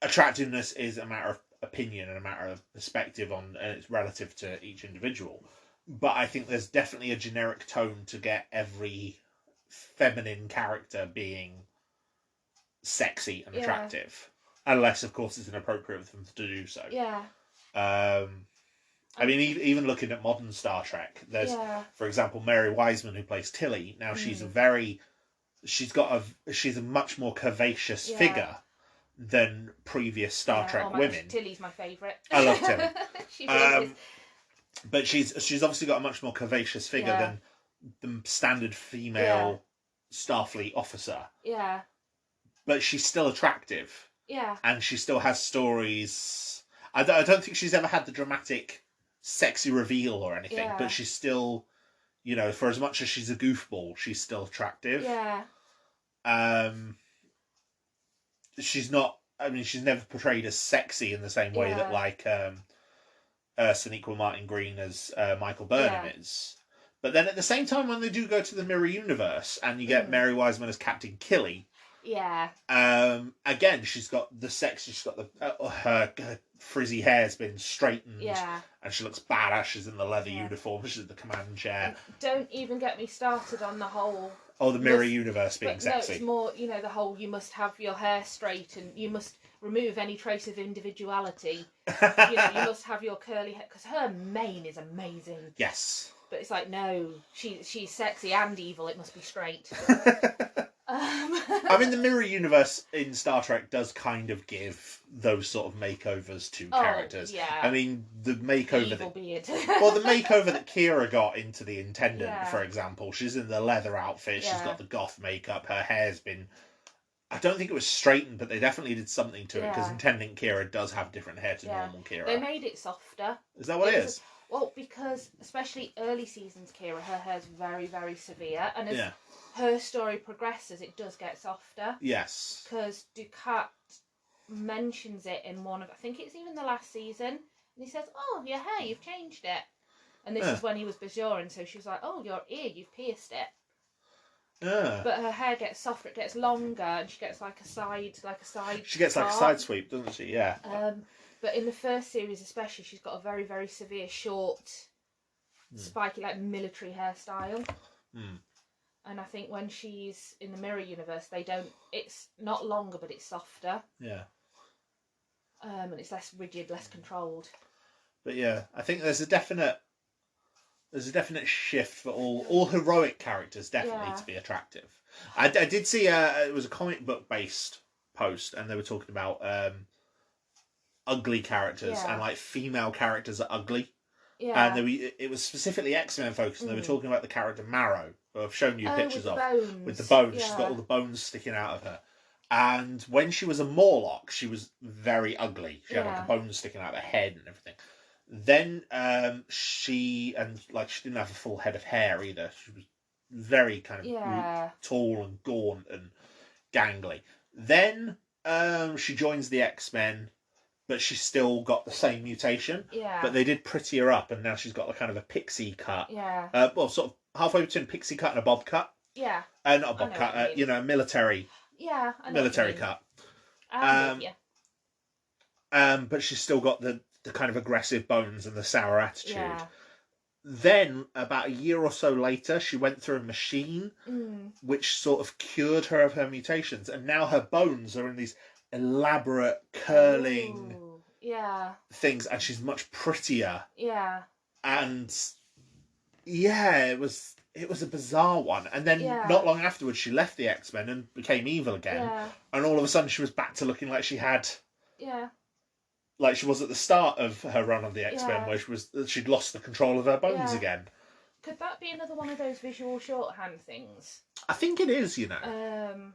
[SPEAKER 1] attractiveness is a matter of opinion and a matter of perspective and it's relative to each individual. But I think there's definitely a generic tone to get every feminine character being sexy and attractive. Unless, of course, it's inappropriate for them to do so.
[SPEAKER 2] Yeah.
[SPEAKER 1] I mean, even looking at modern Star Trek, there's, for example, Mary Wiseman, who plays Tilly. Now, she's she's a much more curvaceous figure than previous Star Trek women.
[SPEAKER 2] Tilly's my favourite.
[SPEAKER 1] I love Tilly.
[SPEAKER 2] She really is.
[SPEAKER 1] But she's obviously got a much more curvaceous figure than the standard female Starfleet officer.
[SPEAKER 2] Yeah.
[SPEAKER 1] But she's still attractive.
[SPEAKER 2] Yeah.
[SPEAKER 1] And she still has stories. I don't think she's ever had the dramatic, sexy reveal or anything, but she's still, for as much as she's a goofball, she's still attractive.
[SPEAKER 2] Yeah.
[SPEAKER 1] She's not, she's never portrayed as sexy in the same way that, like, Sonequa Martin Green as Michael Burnham is. But then at the same time, when they do go to the mirror universe, and you get Mary Wiseman as Captain Killy, again, she's got the sex. She's got her frizzy hair's been straightened, and she looks badass. She's in the leather uniform. She's in the command chair.
[SPEAKER 2] Don't even get me started on the whole.
[SPEAKER 1] Oh, the mirror universe being sexy.
[SPEAKER 2] No, it's more, the whole you must have your hair straight and you must remove any trace of individuality. You must have your curly hair, because her mane is amazing.
[SPEAKER 1] Yes.
[SPEAKER 2] But it's like, no, she's sexy and evil. It must be straight.
[SPEAKER 1] I mean, the mirror universe in Star Trek does kind of give those sort of makeovers to characters.
[SPEAKER 2] Yeah.
[SPEAKER 1] I mean, the makeover
[SPEAKER 2] Evil beard.
[SPEAKER 1] the makeover that Kira got into the Intendant, for example, she's in the leather outfit. She's got the goth makeup. Her hair's been. I don't think it was straightened, but they definitely did something to it, because Intendant Kira does have different hair to normal Kira.
[SPEAKER 2] They made it softer.
[SPEAKER 1] Is that what it is?
[SPEAKER 2] Well, because especially early seasons Kira, her hair's very, very severe, and as her story progresses, it does get softer.
[SPEAKER 1] Yes.
[SPEAKER 2] Because Ducat mentions it in one of, I think it's even the last season, and he says, "Oh, your hair, you've changed it." And this is when he was Bajoran, so she was like, "Oh, your ear, you've pierced it." But her hair gets softer, it gets longer, and she gets like a side. She gets like a side sweep, doesn't she? Yeah. But in the first series, especially, she's got a very, very severe, short, spiky, like military hairstyle. And I think when she's in the mirror universe, they don't. It's not longer, but it's softer.
[SPEAKER 1] Yeah.
[SPEAKER 2] And it's less rigid, less controlled.
[SPEAKER 1] But yeah, I think there's a definite shift for all heroic characters definitely to be attractive. I did see it was a comic book based post, and they were talking about ugly characters and like female characters are ugly. Yeah. And it was specifically X-Men focused, and they were talking about the character Marrow, who I've shown you pictures of. With the bones. Yeah. She's got all the bones sticking out of her. And when she was a Morlock, she was very ugly. She had like a bone sticking out of her head and everything. Then she didn't have a full head of hair either. She was very kind of tall and gaunt and gangly. Then she joins the X-Men, but she's still got the same mutation. Yeah. But they did pretty her up, and now she's got a kind of a pixie cut. Yeah. Sort of halfway between a pixie cut and a bob cut. Yeah. Not a bob cut, a military. Yeah. Military cut. But she's still got the kind of aggressive bones and the sour attitude. Yeah. Then, about a year or so later, she went through a machine which sort of cured her of her mutations, and now her bones are in these elaborate curling things, and she's much prettier. Yeah. And it was a bizarre one. And then not long afterwards, she left the X-Men and became evil again. Yeah. And all of a sudden, she was back to looking like she had. Yeah. Like she was at the start of her run on the X-Men, where she'd lost the control of her bones again.
[SPEAKER 2] Could that be another one of those visual shorthand things?
[SPEAKER 1] I think it is, you know.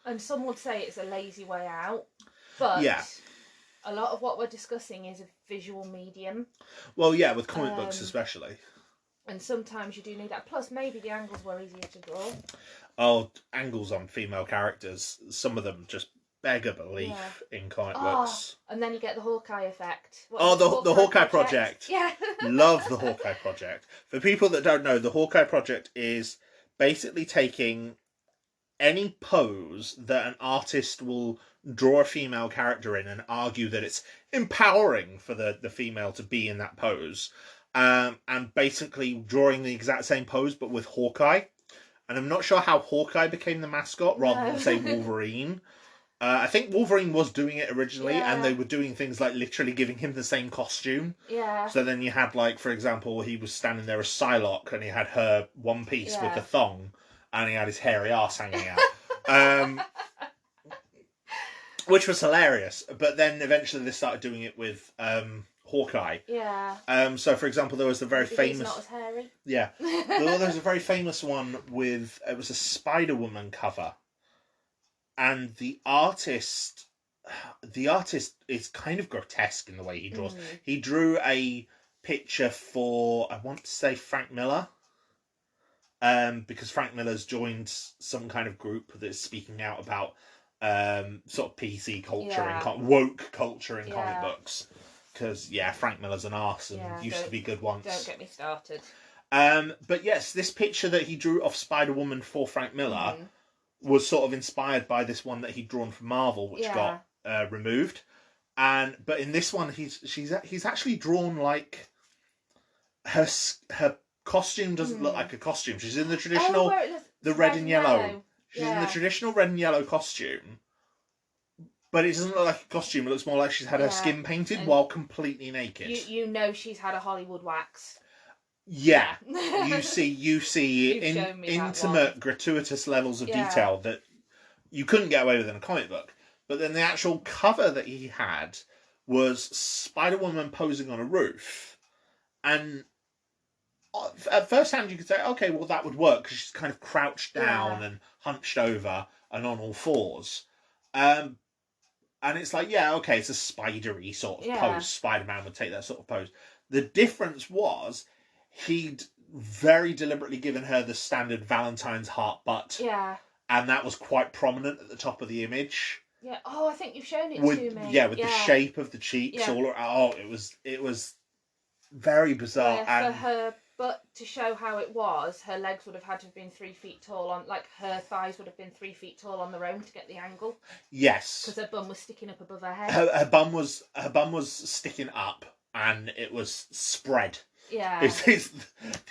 [SPEAKER 2] And some would say it's a lazy way out, but a lot of what we're discussing is a visual medium.
[SPEAKER 1] Well, yeah, with comic books especially.
[SPEAKER 2] And sometimes you do need that. Plus, maybe the angles were easier to draw.
[SPEAKER 1] Oh, angles on female characters. Some of them just beggar belief in comic books.
[SPEAKER 2] And then you get the Hawkeye effect.
[SPEAKER 1] The Hawkeye Project. Yeah. Love the Hawkeye Project. For people that don't know, the Hawkeye Project is basically taking any pose that an artist will draw a female character in and argue that it's empowering for the female to be in that pose, and basically drawing the exact same pose but with Hawkeye. And I'm not sure how Hawkeye became the mascot rather than, say, Wolverine. I think Wolverine was doing it originally, and they were doing things like literally giving him the same costume.
[SPEAKER 2] Yeah.
[SPEAKER 1] So then you had, like, for example, he was standing there as Psylocke, and he had her one piece with the thong, and he had his hairy arse hanging out. Which was hilarious. But then eventually they started doing it with Hawkeye.
[SPEAKER 2] Yeah.
[SPEAKER 1] So, for example, there was the very famous...
[SPEAKER 2] He's not as hairy.
[SPEAKER 1] Yeah. There was a very famous one with... It was a Spider-Woman cover. And the artist is kind of grotesque in the way he draws. He drew a picture for, I want to say, Frank Miller. Because Frank Miller's joined some kind of group that's speaking out about sort of PC culture and woke culture in comic books. Because, Frank Miller's an arse and used to be good once.
[SPEAKER 2] Don't get me started.
[SPEAKER 1] But yes, this picture that he drew of Spider-Woman for Frank Miller was sort of inspired by this one that he'd drawn for Marvel, which got removed. But in this one, he's actually drawn like her costume doesn't look like a costume. She's in the traditional the red and yellow. She's in the traditional red and yellow costume, but it doesn't look like a costume. It looks more like she's had her skin painted while completely naked.
[SPEAKER 2] You know she's had a Hollywood wax.
[SPEAKER 1] Yeah, you see intimate, gratuitous levels of detail that you couldn't get away with in a comic book. But then the actual cover that he had was Spider-Woman posing on a roof. And at first hand you could say, okay, well that would work because she's kind of crouched down and hunched over and on all fours. And it's like, okay, it's a spidery sort of pose. Spider-Man would take that sort of pose. The difference was he'd very deliberately given her the standard Valentine's heart butt.
[SPEAKER 2] Yeah.
[SPEAKER 1] And that was quite prominent at the top of the image.
[SPEAKER 2] Yeah. Oh, I think you've shown it to me.
[SPEAKER 1] Yeah, with the shape of the cheeks all around. Oh, it was very bizarre.
[SPEAKER 2] Yeah, for her butt to show how it was, her legs would have had to have been 3 feet tall her thighs would have been 3 feet tall on their own to get the angle.
[SPEAKER 1] Yes.
[SPEAKER 2] Because her bum was sticking up above her head.
[SPEAKER 1] Her bum was sticking up and it was spread.
[SPEAKER 2] Yeah.
[SPEAKER 1] It's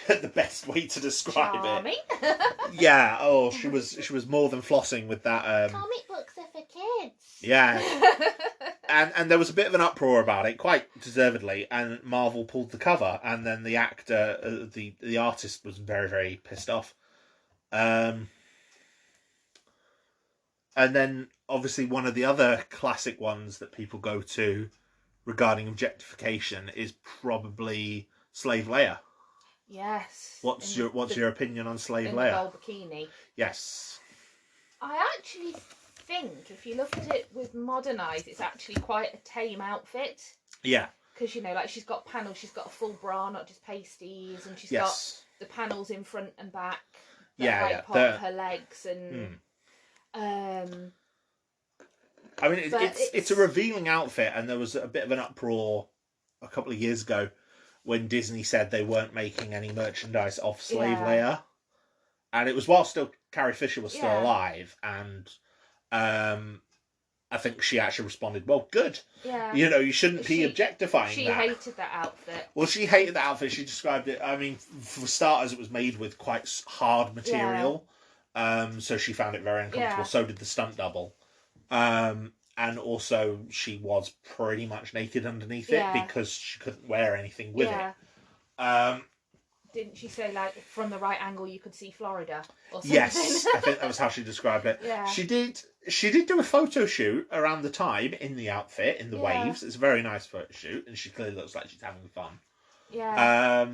[SPEAKER 1] the best way to describe
[SPEAKER 2] Charming.
[SPEAKER 1] it. Yeah, she was more than flossing with that.
[SPEAKER 2] Comic books are for kids.
[SPEAKER 1] Yeah. and there was a bit of an uproar about it, quite deservedly, and Marvel pulled the cover, and then the actor, the artist was very, very pissed off. And then, obviously, one of the other classic ones that people go to regarding objectification is probably Slave Leia.
[SPEAKER 2] Yes.
[SPEAKER 1] What's your opinion on Slave
[SPEAKER 2] in
[SPEAKER 1] Leia?
[SPEAKER 2] The gold bikini.
[SPEAKER 1] Yes.
[SPEAKER 2] I actually think if you look at it with modern eyes, it's actually quite a tame outfit.
[SPEAKER 1] Yeah.
[SPEAKER 2] Because she's got panels. She's got a full bra, not just pasties, and she's got the panels in front and back. Part of her legs and.
[SPEAKER 1] I mean, it's a revealing outfit, and there was a bit of an uproar a couple of years ago when Disney said they weren't making any merchandise of Slave Leia. And it was while Carrie Fisher was still alive, and I think she actually responded, well, good. Yeah. You shouldn't be objectifying that.
[SPEAKER 2] She hated that outfit.
[SPEAKER 1] Well, she hated that outfit. She described it, I mean, for starters, it was made with quite hard material, so she found it very uncomfortable. Yeah. So did the stunt double. And also, she was pretty much naked underneath it because she couldn't wear anything with it.
[SPEAKER 2] Didn't she say, from the right angle you could see Florida or something?
[SPEAKER 1] Yes, I think that was how she described it. Yeah. She did do a photo shoot around the time in the outfit, in the waves. It's a very nice photo shoot, and she clearly looks like she's having fun. Yeah.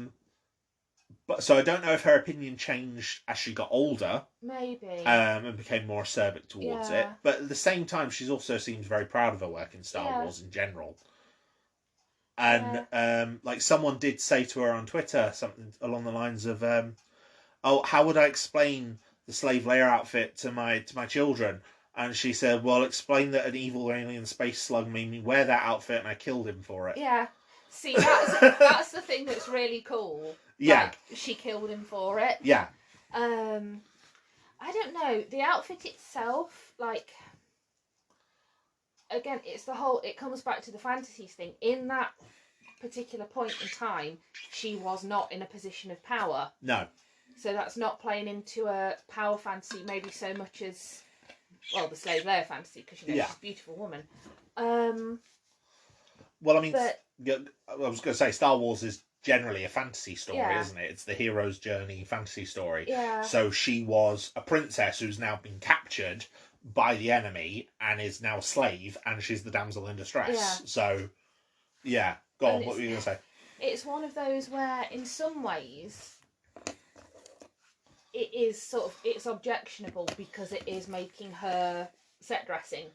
[SPEAKER 1] But so I don't know if her opinion changed as she got older.
[SPEAKER 2] Maybe.
[SPEAKER 1] And became more acerbic towards it. But at the same time, she also seems very proud of her work in Star Wars in general. And someone did say to her on Twitter something along the lines of, how would I explain the Slave Leia outfit to my children? And she said, well, explain that an evil alien space slug made me wear that outfit and I killed him for it.
[SPEAKER 2] Yeah. See, that's the thing that's really cool.
[SPEAKER 1] Yeah.
[SPEAKER 2] She killed him for it.
[SPEAKER 1] Yeah.
[SPEAKER 2] I don't know. The outfit itself, again, it comes back to the fantasies thing. In that particular point in time, she was not in a position of power.
[SPEAKER 1] No.
[SPEAKER 2] So that's not playing into a power fantasy maybe so much as, well, the slave Leia fantasy, because, she's a beautiful woman.
[SPEAKER 1] Well, I mean, I was going to say, Star Wars is generally a fantasy story, isn't it? It's the hero's journey fantasy story.
[SPEAKER 2] Yeah.
[SPEAKER 1] So she was a princess who's now been captured by the enemy and is now a slave, and she's the damsel in distress. Yeah. So, yeah. Go on, what were you going to say?
[SPEAKER 2] It's one of those where, in some ways, it is it's objectionable because it is making her set dressing.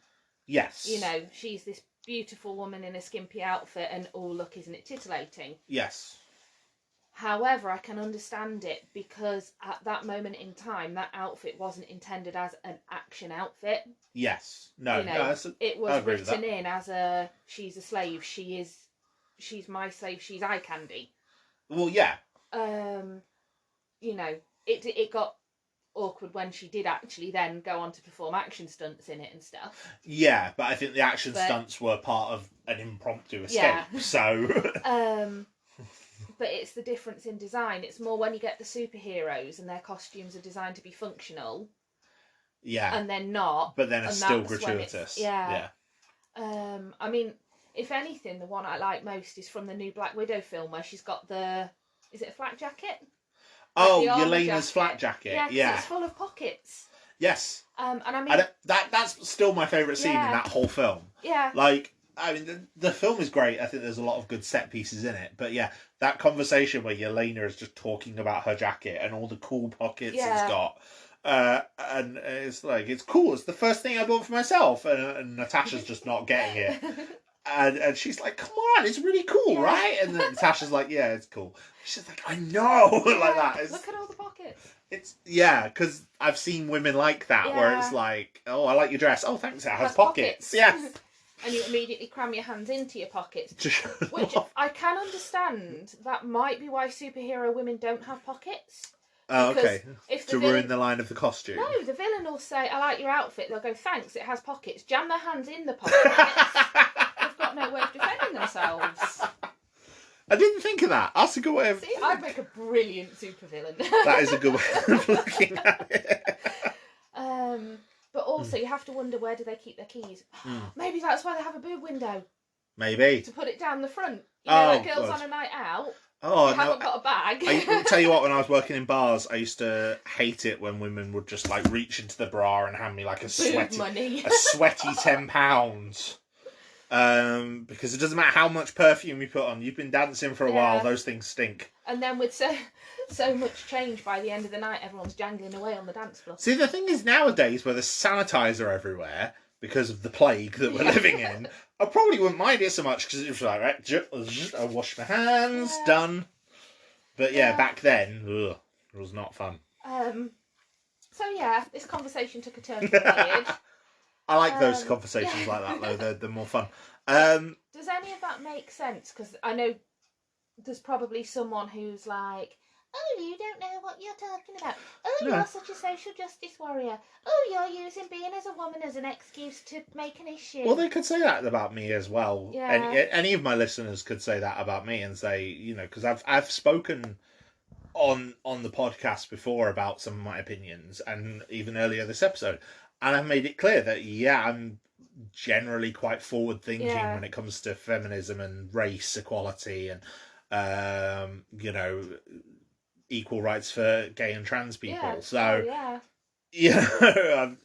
[SPEAKER 1] Yes.
[SPEAKER 2] She's this beautiful woman in a skimpy outfit and, oh, look, isn't it titillating?
[SPEAKER 1] Yes.
[SPEAKER 2] However, I can understand it because at that moment in time, that outfit wasn't intended as an action outfit.
[SPEAKER 1] Yes. No,
[SPEAKER 2] it was written in as she's a slave, she's my slave, she's eye candy.
[SPEAKER 1] Well, yeah.
[SPEAKER 2] It got awkward when she did actually then go on to perform action stunts in it and stuff.
[SPEAKER 1] Yeah, but I think the action stunts were part of an impromptu escape, so...
[SPEAKER 2] But it's the difference in design. It's more when you get the superheroes and their costumes are designed to be functional.
[SPEAKER 1] Yeah.
[SPEAKER 2] And they're not.
[SPEAKER 1] But then it's still gratuitous.
[SPEAKER 2] Yeah. I mean, if anything, the one I like most is from the new Black Widow film where she's got is it a flak jacket?
[SPEAKER 1] Oh, Yelena's flak jacket. Yeah.
[SPEAKER 2] It's full of pockets.
[SPEAKER 1] Yes.
[SPEAKER 2] And I mean...
[SPEAKER 1] that's still my favourite scene in that whole film.
[SPEAKER 2] Yeah.
[SPEAKER 1] Like, I mean, the film is great. I think there's a lot of good set pieces in it. But yeah, that conversation where Yelena is just talking about her jacket and all the cool pockets it's got. And it's like, it's cool. It's the first thing I bought for myself. And Natasha's just not getting it. And she's like, come on, it's really cool, right? And then Natasha's like, yeah, it's cool. She's like, I know, like that.
[SPEAKER 2] Look at all the pockets.
[SPEAKER 1] It's, because I've seen women like that, where it's like, oh, I like your dress. Oh, thanks, it has pockets. Yes.
[SPEAKER 2] And you immediately cram your hands into your pockets. Which I can understand. That might be why superhero women don't have pockets.
[SPEAKER 1] Oh, okay. To ruin the line of the costume.
[SPEAKER 2] No, the villain will say, I like your outfit. They'll go, thanks, it has pockets. Jam their hands in the pockets. They've got no way of defending themselves.
[SPEAKER 1] I didn't think of that. That's a good way of...
[SPEAKER 2] See, I'd make a brilliant supervillain.
[SPEAKER 1] That is a good way of looking at it.
[SPEAKER 2] But also, you have to wonder, where do they keep their keys? Maybe that's why they have a boob window.
[SPEAKER 1] Maybe.
[SPEAKER 2] To put it down the front. Like girls on a night out.
[SPEAKER 1] Oh,
[SPEAKER 2] you haven't got a bag.
[SPEAKER 1] I'll tell you what, when I was working in bars, I used to hate it when women would just like reach into the bra and hand me like a sweaty £10. Because it doesn't matter how much perfume you put on. You've been dancing for a while; those things stink.
[SPEAKER 2] And then with so much change, by the end of the night, everyone's jangling away on the dance floor.
[SPEAKER 1] See, the thing is, nowadays, where there's sanitizer everywhere because of the plague that we're living in, I probably wouldn't mind it so much because it's like, right, I wash my hands, done. But back then, it was not fun.
[SPEAKER 2] So this conversation took a turn for the weird.
[SPEAKER 1] I like those conversations like that, though. They're more fun.
[SPEAKER 2] Does any of that make sense? Because I know there's probably someone who's like, oh, you don't know what you're talking about. Oh, you're such a social justice warrior. Oh, you're using being as a woman as an excuse to make an issue.
[SPEAKER 1] Well, they could say that about me as well. Yeah. Any of my listeners could say that about me and say, because I've spoken on the podcast before about some of my opinions, and even earlier this episode. And I've made it clear that, I'm generally quite forward-thinking when it comes to feminism and race equality and, equal rights for gay and trans people. So, it'll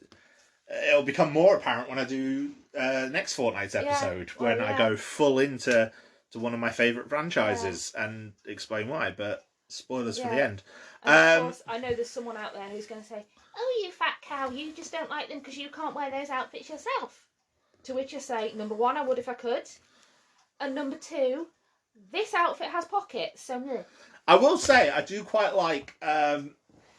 [SPEAKER 1] become more apparent when I do next fortnight's episode, when I go full into one of my favourite franchises and explain why. But spoilers for the end.
[SPEAKER 2] And of course, I know there's someone out there who's going to say, oh, you fat cow, you just don't like them because you can't wear those outfits yourself. To which I say, number one, I would if I could. And number two, this outfit has pockets, so meh.
[SPEAKER 1] I will say, I do quite like... I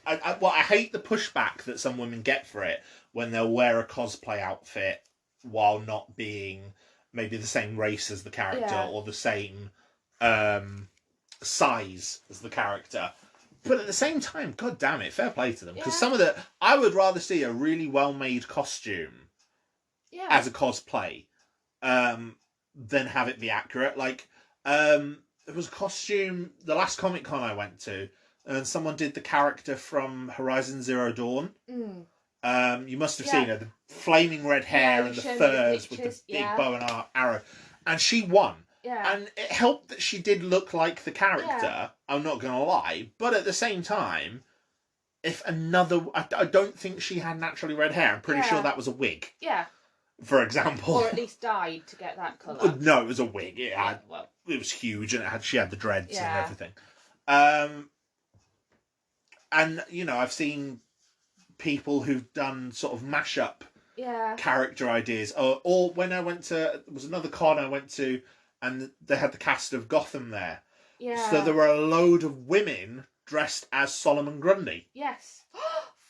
[SPEAKER 1] hate the pushback that some women get for it when they'll wear a cosplay outfit while not being maybe the same race as the character or the same size as the character. But at the same time, god damn it, fair play to them. Because some of I would rather see a really well-made costume as a cosplay than have it be accurate. Like, It was a costume. The last Comic Con I went to, and someone did the character from Horizon Zero Dawn. You must have seen her, the flaming red hair and the furs with the big bow and arrow, and she won.
[SPEAKER 2] Yeah.
[SPEAKER 1] And it helped that she did look like the character. I'm not gonna lie, but at the same time, if another, I don't think she had naturally red hair. I'm pretty sure that was a wig.
[SPEAKER 2] Yeah.
[SPEAKER 1] For example,
[SPEAKER 2] or at least dyed to get that colour.
[SPEAKER 1] No, it was a wig. It was huge, and she had the dreads and everything. And you know, I've seen people who've done sort of mashup character ideas. Or when I went to, there was another con I went to, and they had the cast of Gotham there.
[SPEAKER 2] Yeah.
[SPEAKER 1] So there were a load of women dressed as Solomon Grundy.
[SPEAKER 2] Yes.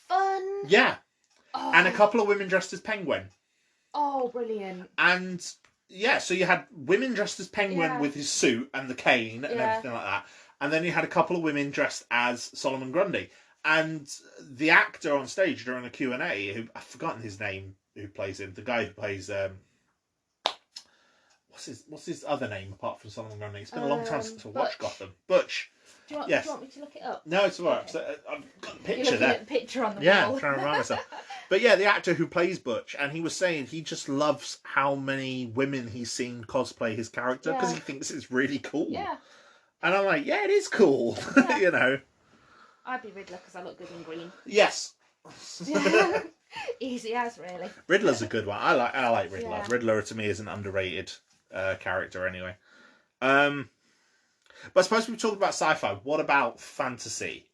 [SPEAKER 2] Fun.
[SPEAKER 1] Yeah. Oh. And a couple of women dressed as Penguin.
[SPEAKER 2] Oh, brilliant.
[SPEAKER 1] And yeah, so you had women dressed as Penguin with his suit and the cane and everything like that. And then you had a couple of women dressed as Solomon Grundy. And the actor on stage during a Q&A, who I've forgotten his name, who plays him, the guy who plays what's his other name apart from Solomon Grundy? It's been a long time since I watched Gotham. Butch.
[SPEAKER 2] Do you want me to look it up?
[SPEAKER 1] No, it's alright. Okay. So, I've got the picture there.
[SPEAKER 2] At the picture on the wall.
[SPEAKER 1] Yeah, I'm trying to remind myself. But yeah, the actor who plays Butch, and he was saying he just loves how many women he's seen cosplay his character because he thinks it's really cool.
[SPEAKER 2] Yeah.
[SPEAKER 1] And I'm like, yeah, it is cool. Yeah. You know.
[SPEAKER 2] I'd be Riddler because I look good in green.
[SPEAKER 1] Yes.
[SPEAKER 2] Easy as, really.
[SPEAKER 1] Riddler's a good one. I like Riddler.
[SPEAKER 2] Yeah.
[SPEAKER 1] Riddler to me is an underrated character anyway. But I suppose we talked about sci-fi. What about fantasy?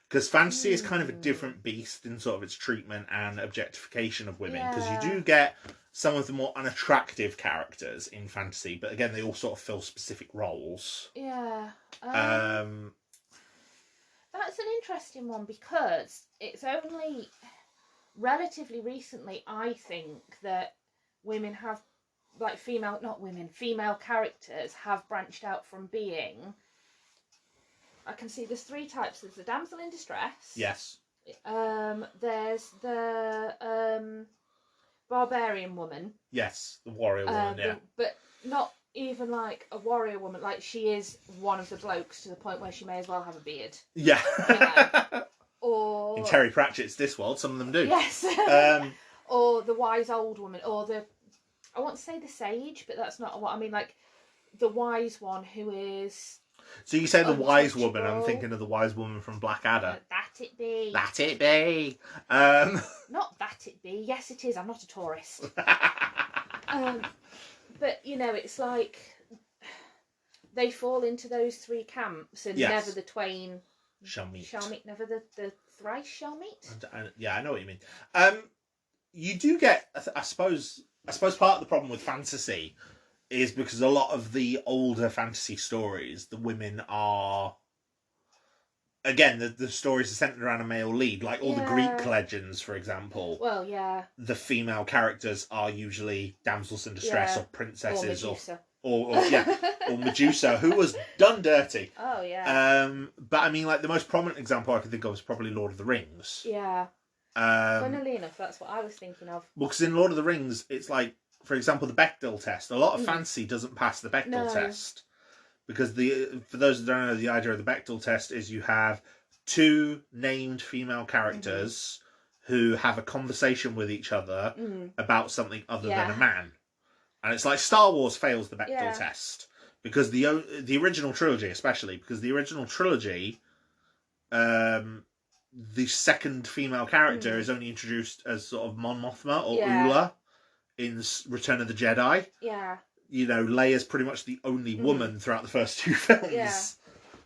[SPEAKER 1] Because fantasy is kind of a different beast in sort of its treatment and objectification of women. Because you do get some of the more unattractive characters in fantasy, but again, they all sort of fill specific roles.
[SPEAKER 2] Yeah.
[SPEAKER 1] That's
[SPEAKER 2] an interesting one because it's only relatively recently, I think, that women have, like female characters have branched out from being, I can see there's three types. There's the damsel in distress.
[SPEAKER 1] Yes.
[SPEAKER 2] There's the barbarian woman.
[SPEAKER 1] Yes, the warrior woman, yeah.
[SPEAKER 2] But not even like a warrior woman, like she is one of the blokes to the point where she may as well have a beard.
[SPEAKER 1] Yeah.
[SPEAKER 2] You know? Or
[SPEAKER 1] in Terry Pratchett's Discworld, some of them do.
[SPEAKER 2] Yes. Or the wise old woman, or I want to say the sage, but that's not what I mean. Like the wise one who is.
[SPEAKER 1] So you say the wise woman? I'm thinking of the wise woman from Blackadder.
[SPEAKER 2] That it be.
[SPEAKER 1] That it be.
[SPEAKER 2] Not that it be. Yes, it is. I'm not a tourist. But you know, it's like they fall into those three camps, and never the twain
[SPEAKER 1] shall meet.
[SPEAKER 2] Never the thrice shall meet.
[SPEAKER 1] Yeah, I know what you mean. You do get, I suppose part of the problem with fantasy is because a lot of the older fantasy stories, the women are, again, the stories are centered around a male lead, like all the Greek legends, for example.
[SPEAKER 2] Well, yeah.
[SPEAKER 1] The female characters are usually damsels in distress or princesses
[SPEAKER 2] or Medusa.
[SPEAKER 1] Or Medusa, who was done dirty.
[SPEAKER 2] Oh, yeah.
[SPEAKER 1] But I mean, like, the most prominent example I could think of is probably Lord of the Rings.
[SPEAKER 2] Yeah. Funnily enough, that's what I was thinking of.
[SPEAKER 1] Well, because in Lord of the Rings, it's like, for example, the Bechdel test. A lot of fantasy doesn't pass the Bechdel test. Because for those that don't know, the idea of the Bechdel test is you have two named female characters who have a conversation with each other about something other than a man. And it's like Star Wars fails the Bechdel test. Because the original trilogy, especially, because the original trilogy, the second female character is only introduced as sort of Mon Mothma or Ula in Return of the Jedi.
[SPEAKER 2] Yeah.
[SPEAKER 1] You know, Leia's pretty much the only woman throughout the first two films. Yeah.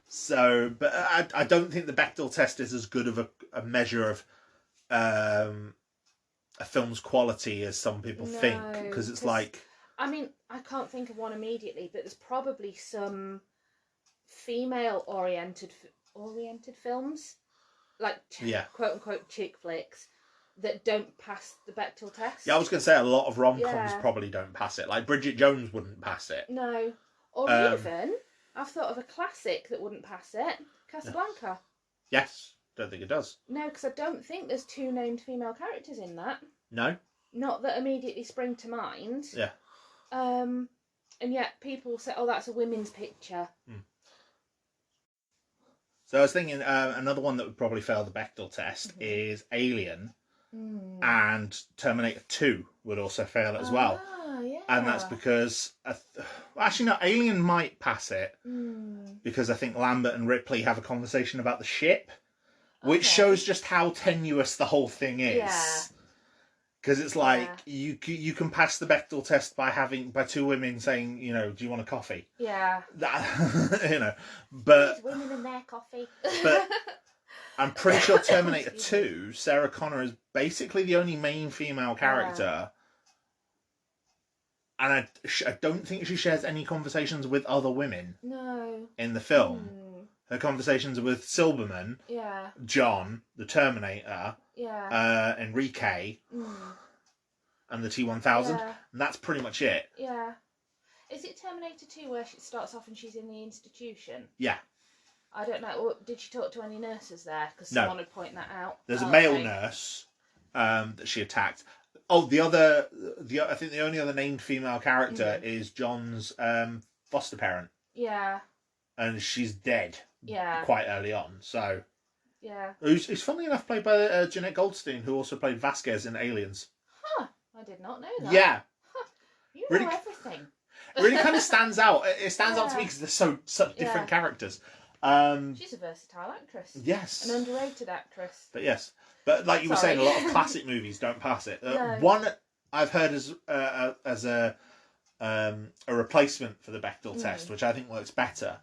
[SPEAKER 1] So, but I don't think the Bechdel test is as good of a measure of a film's quality as some people think. Because it's like...
[SPEAKER 2] I mean, I can't think of one immediately, but there's probably some female-oriented films, like quote-unquote chick flicks, that don't pass the Bechdel test.
[SPEAKER 1] Yeah, I was going to say a lot of rom-coms probably don't pass it. Like Bridget Jones wouldn't pass it.
[SPEAKER 2] No. Or even, I've thought of a classic that wouldn't pass it, Casablanca.
[SPEAKER 1] Yes, don't think it does.
[SPEAKER 2] No, because I don't think there's two named female characters in that.
[SPEAKER 1] No?
[SPEAKER 2] Not that immediately spring to mind.
[SPEAKER 1] Yeah.
[SPEAKER 2] And yet people say, oh, that's a women's picture.
[SPEAKER 1] So I was thinking another one that would probably fail the Bechdel test is Alien, and Terminator 2 would also fail it as well.
[SPEAKER 2] Yeah.
[SPEAKER 1] And that's because... actually, no, Alien might pass it, because I think Lambert and Ripley have a conversation about the ship, which shows just how tenuous the whole thing is.
[SPEAKER 2] Yeah.
[SPEAKER 1] Because it's like, you can pass the Bechdel test by two women saying, you know, do you want a coffee?
[SPEAKER 2] Yeah.
[SPEAKER 1] You know, but...
[SPEAKER 2] There's women in their coffee.
[SPEAKER 1] But I'm pretty sure Terminator 2, Sarah Connor is basically the only main female character. And I don't think she shares any conversations with other women.
[SPEAKER 2] No.
[SPEAKER 1] In the film. Her conversations are with Silberman, John, the Terminator, Enrique, and the T-1000. And that's pretty much it.
[SPEAKER 2] Yeah. Is it Terminator 2 where she starts off and she's in the institution?
[SPEAKER 1] Yeah.
[SPEAKER 2] I don't know. Did she talk to any nurses there? Because someone would point that out.
[SPEAKER 1] There's a male nurse that she attacked. Oh, I think the only other named female character is John's foster parent.
[SPEAKER 2] Yeah.
[SPEAKER 1] And she's dead.
[SPEAKER 2] Yeah.
[SPEAKER 1] Quite early on, so.
[SPEAKER 2] Yeah.
[SPEAKER 1] Who's funnily enough played by Jeanette Goldstein, who also played Vasquez in Aliens.
[SPEAKER 2] Huh. I did not know that.
[SPEAKER 1] Yeah.
[SPEAKER 2] Huh. You know everything.
[SPEAKER 1] It really kind of stands out. It stands out to me because they're such different characters.
[SPEAKER 2] She's a versatile actress.
[SPEAKER 1] Yes.
[SPEAKER 2] An underrated actress.
[SPEAKER 1] But yes. But like you were saying, a lot of classic movies don't pass it.
[SPEAKER 2] No.
[SPEAKER 1] One I've heard as a replacement for the Bechdel test, which I think works better,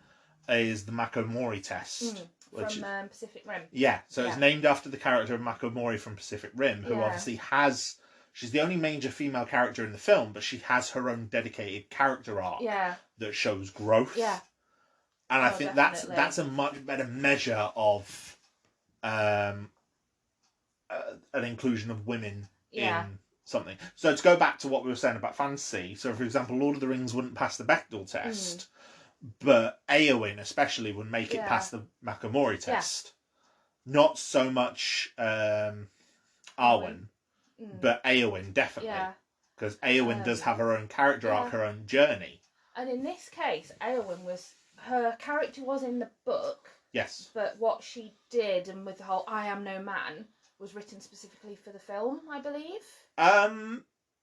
[SPEAKER 1] is the Mako Mori test.
[SPEAKER 2] From Pacific Rim.
[SPEAKER 1] Yeah, so it's named after the character of Mako Mori from Pacific Rim, who obviously has... She's the only major female character in the film, but she has her own dedicated character arc that shows growth.
[SPEAKER 2] Yeah.
[SPEAKER 1] And I think that's a much better measure of an inclusion of women in something. So to go back to what we were saying about fantasy, so for example, Lord of the Rings wouldn't pass the Bechdel test, but Eowyn especially would make it past the Mako Mori test. Not so much Arwen, but Eowyn definitely. Because Eowyn does have her own character arc, her own journey.
[SPEAKER 2] And in this case, Eowyn her character was in the book.
[SPEAKER 1] Yes.
[SPEAKER 2] But what she did, and with the whole I am no man, was written specifically for the film, I believe.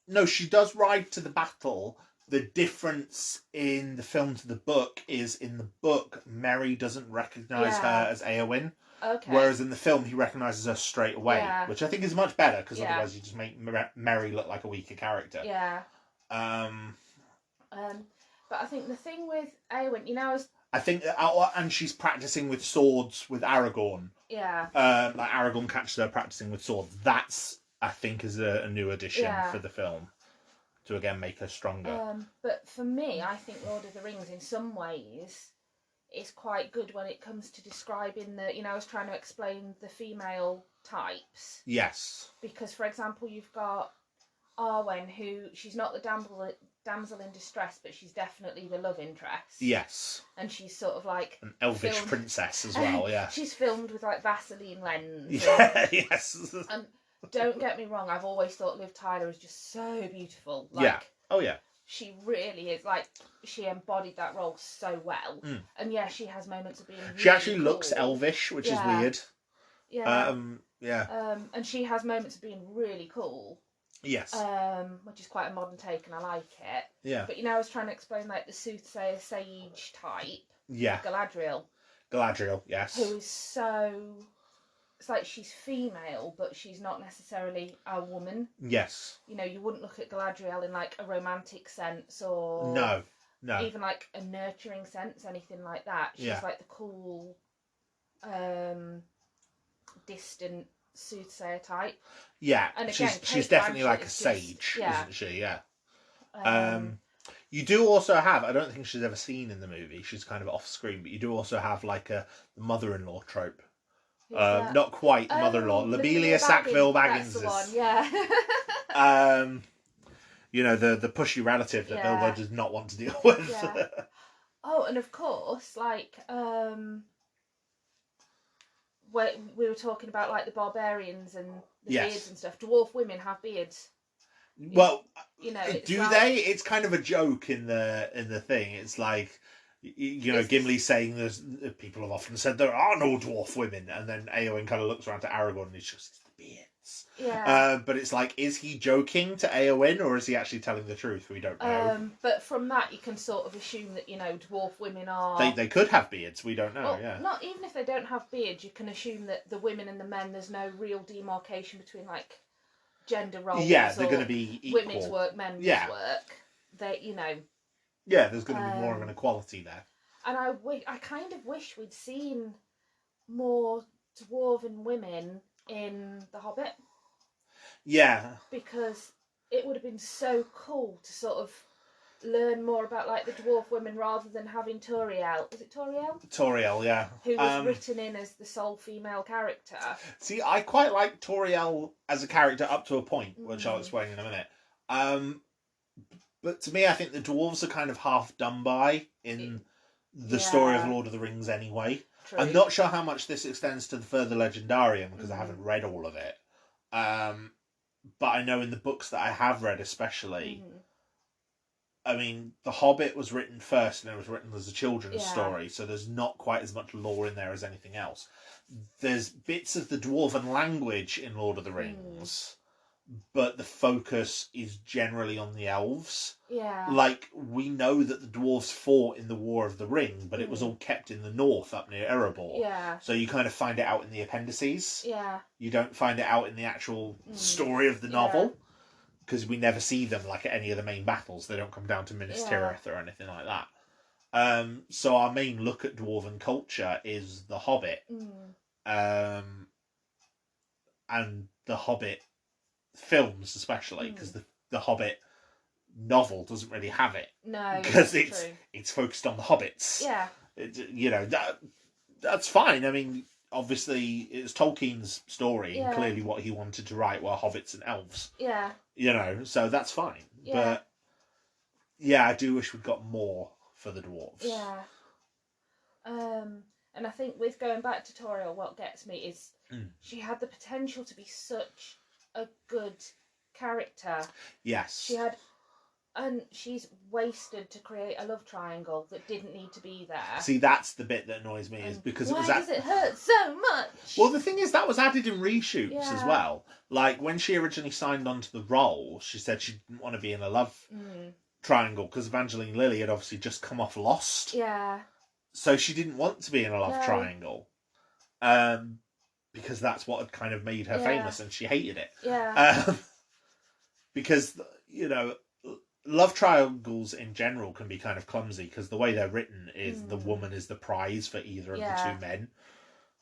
[SPEAKER 1] No, she does ride to the battle. The difference in the film to the book is in the book, Merry doesn't recognise her as Eowyn.
[SPEAKER 2] Okay.
[SPEAKER 1] Whereas in the film, he recognises her straight away, which I think is much better, because otherwise you just make Merry look like a weaker character.
[SPEAKER 2] Yeah. But I think the thing with Eowyn,
[SPEAKER 1] I think, and she's practising with swords with Aragorn.
[SPEAKER 2] Yeah.
[SPEAKER 1] Like Aragorn catches her practising with swords. That's, I think, is a new addition for the film to again make her stronger.
[SPEAKER 2] But for me, I think Lord of the Rings, in some ways, is quite good when it comes to describing I was trying to explain the female types.
[SPEAKER 1] Yes.
[SPEAKER 2] Because, for example, you've got Arwen, who she's not the damsel in distress, but she's definitely the love interest.
[SPEAKER 1] Yes.
[SPEAKER 2] And she's sort of like
[SPEAKER 1] an elvish princess as well, yeah.
[SPEAKER 2] She's filmed with like Vaseline lens.
[SPEAKER 1] Yeah, yes.
[SPEAKER 2] And don't get me wrong, I've always thought Liv Tyler is just so beautiful. Like,
[SPEAKER 1] oh yeah.
[SPEAKER 2] She really is, like, she embodied that role so well. And yeah, she has moments of being really
[SPEAKER 1] She actually
[SPEAKER 2] cool.
[SPEAKER 1] looks elvish, which is weird.
[SPEAKER 2] Yeah.
[SPEAKER 1] And
[SPEAKER 2] she has moments of being really cool.
[SPEAKER 1] Yes.
[SPEAKER 2] Which is quite a modern take, and I like it.
[SPEAKER 1] Yeah.
[SPEAKER 2] But I was trying to explain like the soothsayer sage type.
[SPEAKER 1] Yeah.
[SPEAKER 2] Galadriel.
[SPEAKER 1] Galadriel, yes.
[SPEAKER 2] Who is so... It's like she's female, but she's not necessarily a woman.
[SPEAKER 1] Yes.
[SPEAKER 2] You wouldn't look at Galadriel in like a romantic sense or...
[SPEAKER 1] No.
[SPEAKER 2] Even like a nurturing sense, anything like that. She's like the cool, distant soothsayer type.
[SPEAKER 1] Yeah,
[SPEAKER 2] and again,
[SPEAKER 1] she's definitely like a sage, isn't she? Yeah. You do also have, I don't think she's ever seen in the movie, she's kind of off screen, but you do also have like the mother-in-law trope. Not quite mother-in-law. Lobelia Sackville Baggins.
[SPEAKER 2] That's the one, yeah.
[SPEAKER 1] The pushy relative that Bilbo does not want to deal with.
[SPEAKER 2] Yeah. Oh, and of course, like, we were talking about like the barbarians and the beards and stuff. Dwarf women have beards.
[SPEAKER 1] Well,
[SPEAKER 2] it's
[SPEAKER 1] do
[SPEAKER 2] like,
[SPEAKER 1] they? It's kind of a joke in the thing. It's like, Gimli's saying there's people have often said there are no dwarf women, and then Eowyn kind of looks around to Aragorn and he's just, it's the beards.
[SPEAKER 2] Yeah.
[SPEAKER 1] But it's like, is he joking to Eowyn or is he actually telling the truth? We don't know.
[SPEAKER 2] But from that, you can sort of assume that dwarf women are.
[SPEAKER 1] They could have beards. We don't know.
[SPEAKER 2] Well,
[SPEAKER 1] yeah.
[SPEAKER 2] Not even if they don't have beards, you can assume that the women and the men, there's no real demarcation between like gender roles.
[SPEAKER 1] Yeah, they're going to be equal.
[SPEAKER 2] Women's work, men's work. They,
[SPEAKER 1] Yeah, there's going to be more of an equality there.
[SPEAKER 2] And I kind of wish we'd seen more dwarven women in The Hobbit.
[SPEAKER 1] Yeah.
[SPEAKER 2] Because it would have been so cool to sort of learn more about like the dwarf women rather than having Tauriel. Is it Tauriel?
[SPEAKER 1] Tauriel, yeah.
[SPEAKER 2] Who was written in as the sole female character.
[SPEAKER 1] See, I quite like Tauriel as a character up to a point, which I'll explain in a minute. But to me, I think the dwarves are kind of half done by in the story of Lord of the Rings anyway.
[SPEAKER 2] True.
[SPEAKER 1] I'm not sure how much this extends to the further Legendarium because I haven't read all of it. But I know in the books that I have read especially, I mean, The Hobbit was written first and it was written as a children's story, so there's not quite as much lore in there as anything else. There's bits of the dwarven language in Lord of the Rings, but the focus is generally on the elves.
[SPEAKER 2] Yeah.
[SPEAKER 1] Like, we know that the dwarves fought in the War of the Ring, but it was all kept in the north up near Erebor.
[SPEAKER 2] Yeah.
[SPEAKER 1] So you kind of find it out in the appendices.
[SPEAKER 2] Yeah.
[SPEAKER 1] You don't find it out in the actual story of the novel. Because we never see them like at any of the main battles. They don't come down to Minas Tirith or anything like that. So our main look at dwarven culture is The Hobbit. And The Hobbit films especially, because the Hobbit novel doesn't really have it.
[SPEAKER 2] No,
[SPEAKER 1] because it's focused on the hobbits.
[SPEAKER 2] Yeah.
[SPEAKER 1] That's fine. I mean, obviously it's Tolkien's story and clearly what he wanted to write were hobbits and elves.
[SPEAKER 2] Yeah.
[SPEAKER 1] So that's fine.
[SPEAKER 2] Yeah.
[SPEAKER 1] But I do wish we'd got more for the dwarves.
[SPEAKER 2] Yeah. And I think with going back to Tauriel, what gets me is she had the potential to be such a good character.
[SPEAKER 1] Yes.
[SPEAKER 2] She had, and she's wasted to create a love triangle that didn't need to be there.
[SPEAKER 1] See, that's the bit that annoys me, is because
[SPEAKER 2] why does it hurt so much?
[SPEAKER 1] Well, the thing is, that was added in reshoots as well. Like, when she originally signed on to the role, she said she didn't want to be in a love triangle, because Evangeline Lilly had obviously just come off Lost.
[SPEAKER 2] Yeah.
[SPEAKER 1] So she didn't want to be in a love triangle. Because that's what had kind of made her famous, and she hated it.
[SPEAKER 2] Yeah.
[SPEAKER 1] Because, love triangles in general can be kind of clumsy, because the way they're written is the woman is the prize for either of the two men.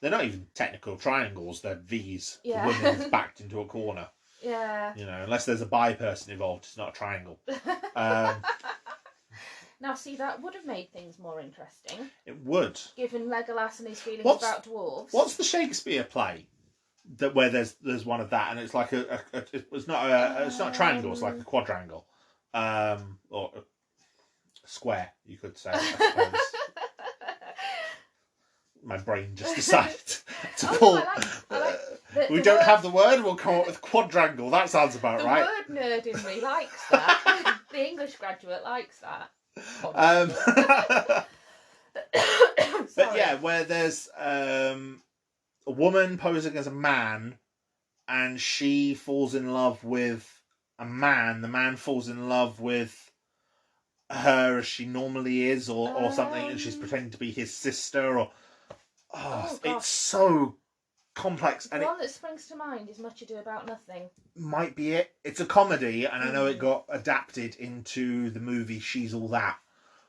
[SPEAKER 1] They're not even technical triangles, they're V's. The woman is backed into a corner.
[SPEAKER 2] Yeah.
[SPEAKER 1] Unless there's a bi person involved, it's not a triangle.
[SPEAKER 2] Now, see, that would have made things more interesting.
[SPEAKER 1] It would.
[SPEAKER 2] Given Legolas and his feelings about dwarves.
[SPEAKER 1] What's the Shakespeare play where there's one of that, and it's like it's not a triangle, it's like a quadrangle, or a square, you could say. I suppose. My brain just decided to pull. We don't have the word. We'll come up with quadrangle. That sounds about right.
[SPEAKER 2] The word nerd in me likes that. The English graduate likes that.
[SPEAKER 1] But where there's a woman posing as a man, and she falls in love with a man. The man falls in love with her as she normally is, or something, and she's pretending to be his sister. It's so complex. And
[SPEAKER 2] one that springs to mind is Much Ado About Nothing.
[SPEAKER 1] Might be it. It's a comedy, and I know it got adapted into the movie She's All That,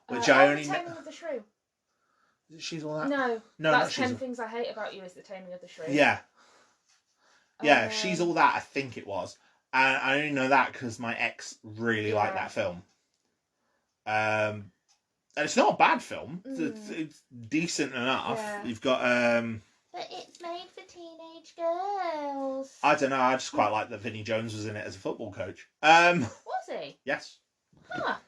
[SPEAKER 1] which I only
[SPEAKER 2] The Taming of the Shrew.
[SPEAKER 1] Is it She's All That?
[SPEAKER 2] No, that's 10 Things I Hate About You is The Taming of the Shrew.
[SPEAKER 1] Yeah, She's All That, I think it was. And I only know that because my ex really liked that film. And it's not a bad film. It's decent enough. Yeah. You've got
[SPEAKER 2] but it's made for teenage girls.
[SPEAKER 1] I don't know. I just quite like that Vinnie Jones was in it as a football coach.
[SPEAKER 2] Was he?
[SPEAKER 1] Yes.
[SPEAKER 2] Huh.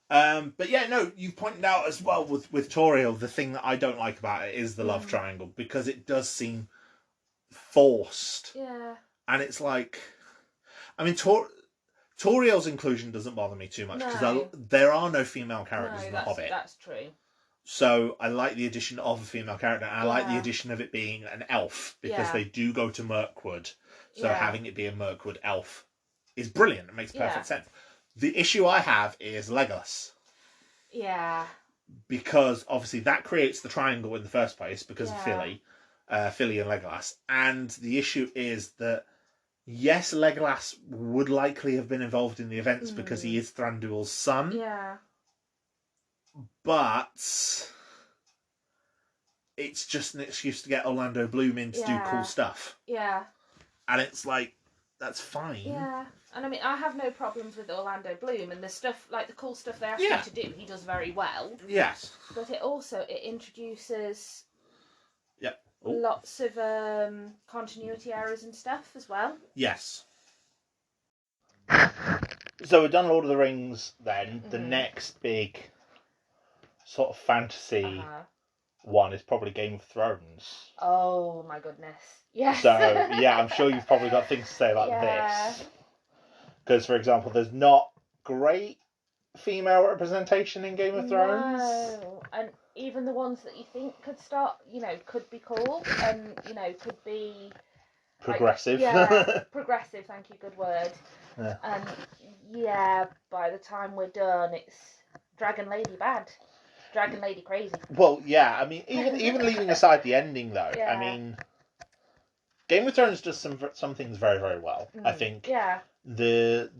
[SPEAKER 1] But yeah, no, you pointed out as well with Tauriel, the thing that I don't like about it is the love triangle, because it does seem forced.
[SPEAKER 2] Yeah.
[SPEAKER 1] And it's like, I mean, Toriel's inclusion doesn't bother me too much because there are no female characters in The Hobbit.
[SPEAKER 2] That's true.
[SPEAKER 1] So I like the addition of a female character. And I like the addition of it being an elf because they do go to Mirkwood. So having it be a Mirkwood elf is brilliant. It makes perfect sense. The issue I have is Legolas.
[SPEAKER 2] Yeah.
[SPEAKER 1] Because obviously that creates the triangle in the first place because of Philly and Legolas. And the issue is that, yes, Legolas would likely have been involved in the events because he is Thranduil's son.
[SPEAKER 2] Yeah.
[SPEAKER 1] But it's just an excuse to get Orlando Bloom in to do cool stuff.
[SPEAKER 2] Yeah.
[SPEAKER 1] And it's like, that's fine.
[SPEAKER 2] Yeah. And I mean, I have no problems with Orlando Bloom and the stuff, like the cool stuff they ask him to do, he does very well.
[SPEAKER 1] Yes.
[SPEAKER 2] But it introduces
[SPEAKER 1] Ooh.
[SPEAKER 2] lots of continuity errors and stuff as well.
[SPEAKER 1] Yes. So we've done Lord of the Rings then. The next big sort of fantasy one is probably Game of Thrones.
[SPEAKER 2] Oh my goodness. Yes.
[SPEAKER 1] So, I'm sure you've probably got things to say about this. Because, for example, there's not great female representation in Game of Thrones.
[SPEAKER 2] No. And even the ones that you think could could be cool and, could be...
[SPEAKER 1] Progressive.
[SPEAKER 2] Progressive, thank you, good word.
[SPEAKER 1] Yeah.
[SPEAKER 2] And, by the time we're done, it's Dragon Lady bad. Dragon Lady crazy.
[SPEAKER 1] Well, I mean, even leaving aside the ending, though, I mean, Game of Thrones does some things very, very well. I think the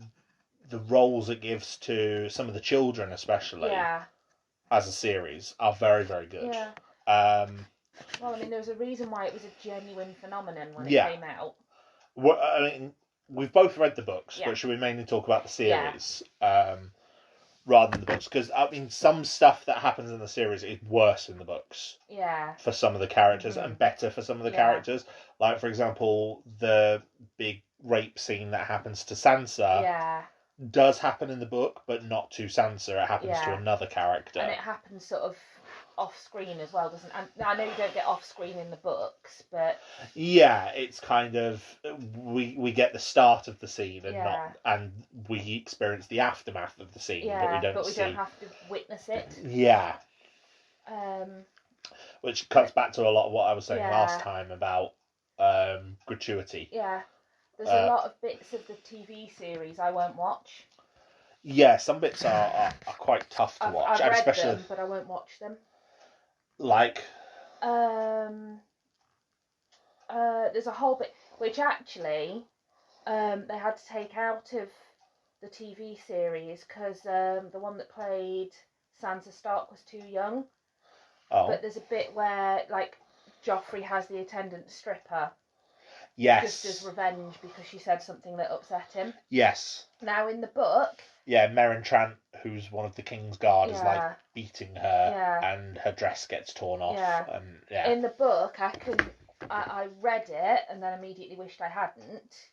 [SPEAKER 1] roles it gives to some of the children, especially, as a series, are very, very good.
[SPEAKER 2] Yeah. Well, I mean, there was a reason why it was a genuine phenomenon when it came out.
[SPEAKER 1] Well, I mean, we've both read the books, but should we mainly talk about the series rather than the books? Because, I mean, some stuff that happens in the series is worse in the books.
[SPEAKER 2] Yeah.
[SPEAKER 1] For some of the characters and better for some of the characters. Like, for example, the big rape scene that happens to Sansa does happen in the book, but not to Sansa. It happens to another character.
[SPEAKER 2] And it happens sort of off-screen as well, doesn't it? And I know you don't get off-screen in the books, but... Yeah,
[SPEAKER 1] it's kind of... We get the start of the scene and we experience the aftermath of the scene, but we don't
[SPEAKER 2] have to witness it.
[SPEAKER 1] Yeah. Which cuts back to a lot of what I was saying last time about gratuity.
[SPEAKER 2] Yeah. There's a lot of bits of the TV series I won't watch.
[SPEAKER 1] Yeah, some bits are quite tough to watch.
[SPEAKER 2] I've read them, but I won't watch them.
[SPEAKER 1] Like?
[SPEAKER 2] There's a whole bit, which actually they had to take out of the TV series because the one that played Sansa Stark was too young.
[SPEAKER 1] Oh.
[SPEAKER 2] But there's a bit where, like, Joffrey has the attendant stripper.
[SPEAKER 1] Yes.
[SPEAKER 2] Just as revenge because she said something that upset him.
[SPEAKER 1] Yes.
[SPEAKER 2] Now, in the book...
[SPEAKER 1] Yeah, Meryn Trant, who's one of the King's Guard, is, like, beating her, and her dress gets torn off.
[SPEAKER 2] Yeah.
[SPEAKER 1] And,
[SPEAKER 2] in the book, I read it and then immediately wished I hadn't.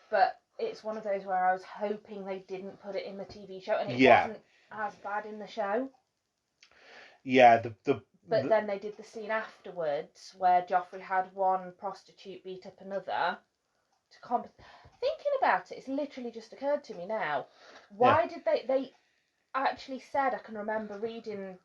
[SPEAKER 2] But it's one of those where I was hoping they didn't put it in the TV show, and it wasn't as bad in the show.
[SPEAKER 1] Yeah,
[SPEAKER 2] But then they did the scene afterwards where Joffrey had one prostitute beat up another to Thinking about it, it's literally just occurred to me now. Why did they actually said, I can remember reading,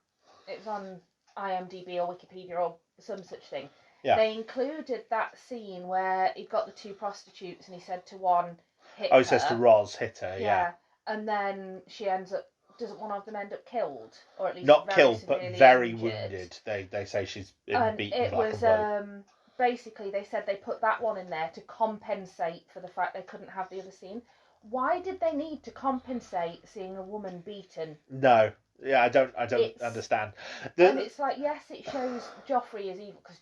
[SPEAKER 2] it was on IMDb or Wikipedia or some such thing. Yeah. They included that scene where he got the two prostitutes and he said to one, hit her.
[SPEAKER 1] Oh, he says to Roz, hit her, yeah.
[SPEAKER 2] And then she ends up, doesn't one of them end up killed? Or at least
[SPEAKER 1] not killed, but very
[SPEAKER 2] injured.
[SPEAKER 1] Wounded. They say she's been beaten
[SPEAKER 2] it
[SPEAKER 1] like
[SPEAKER 2] was,
[SPEAKER 1] a bloke.
[SPEAKER 2] Basically, they said they put that one in there to compensate for the fact they couldn't have the other scene. Why did they need to compensate seeing a woman beaten?
[SPEAKER 1] No. Yeah, I don't understand.
[SPEAKER 2] And it's like, yes, it shows Joffrey is evil, because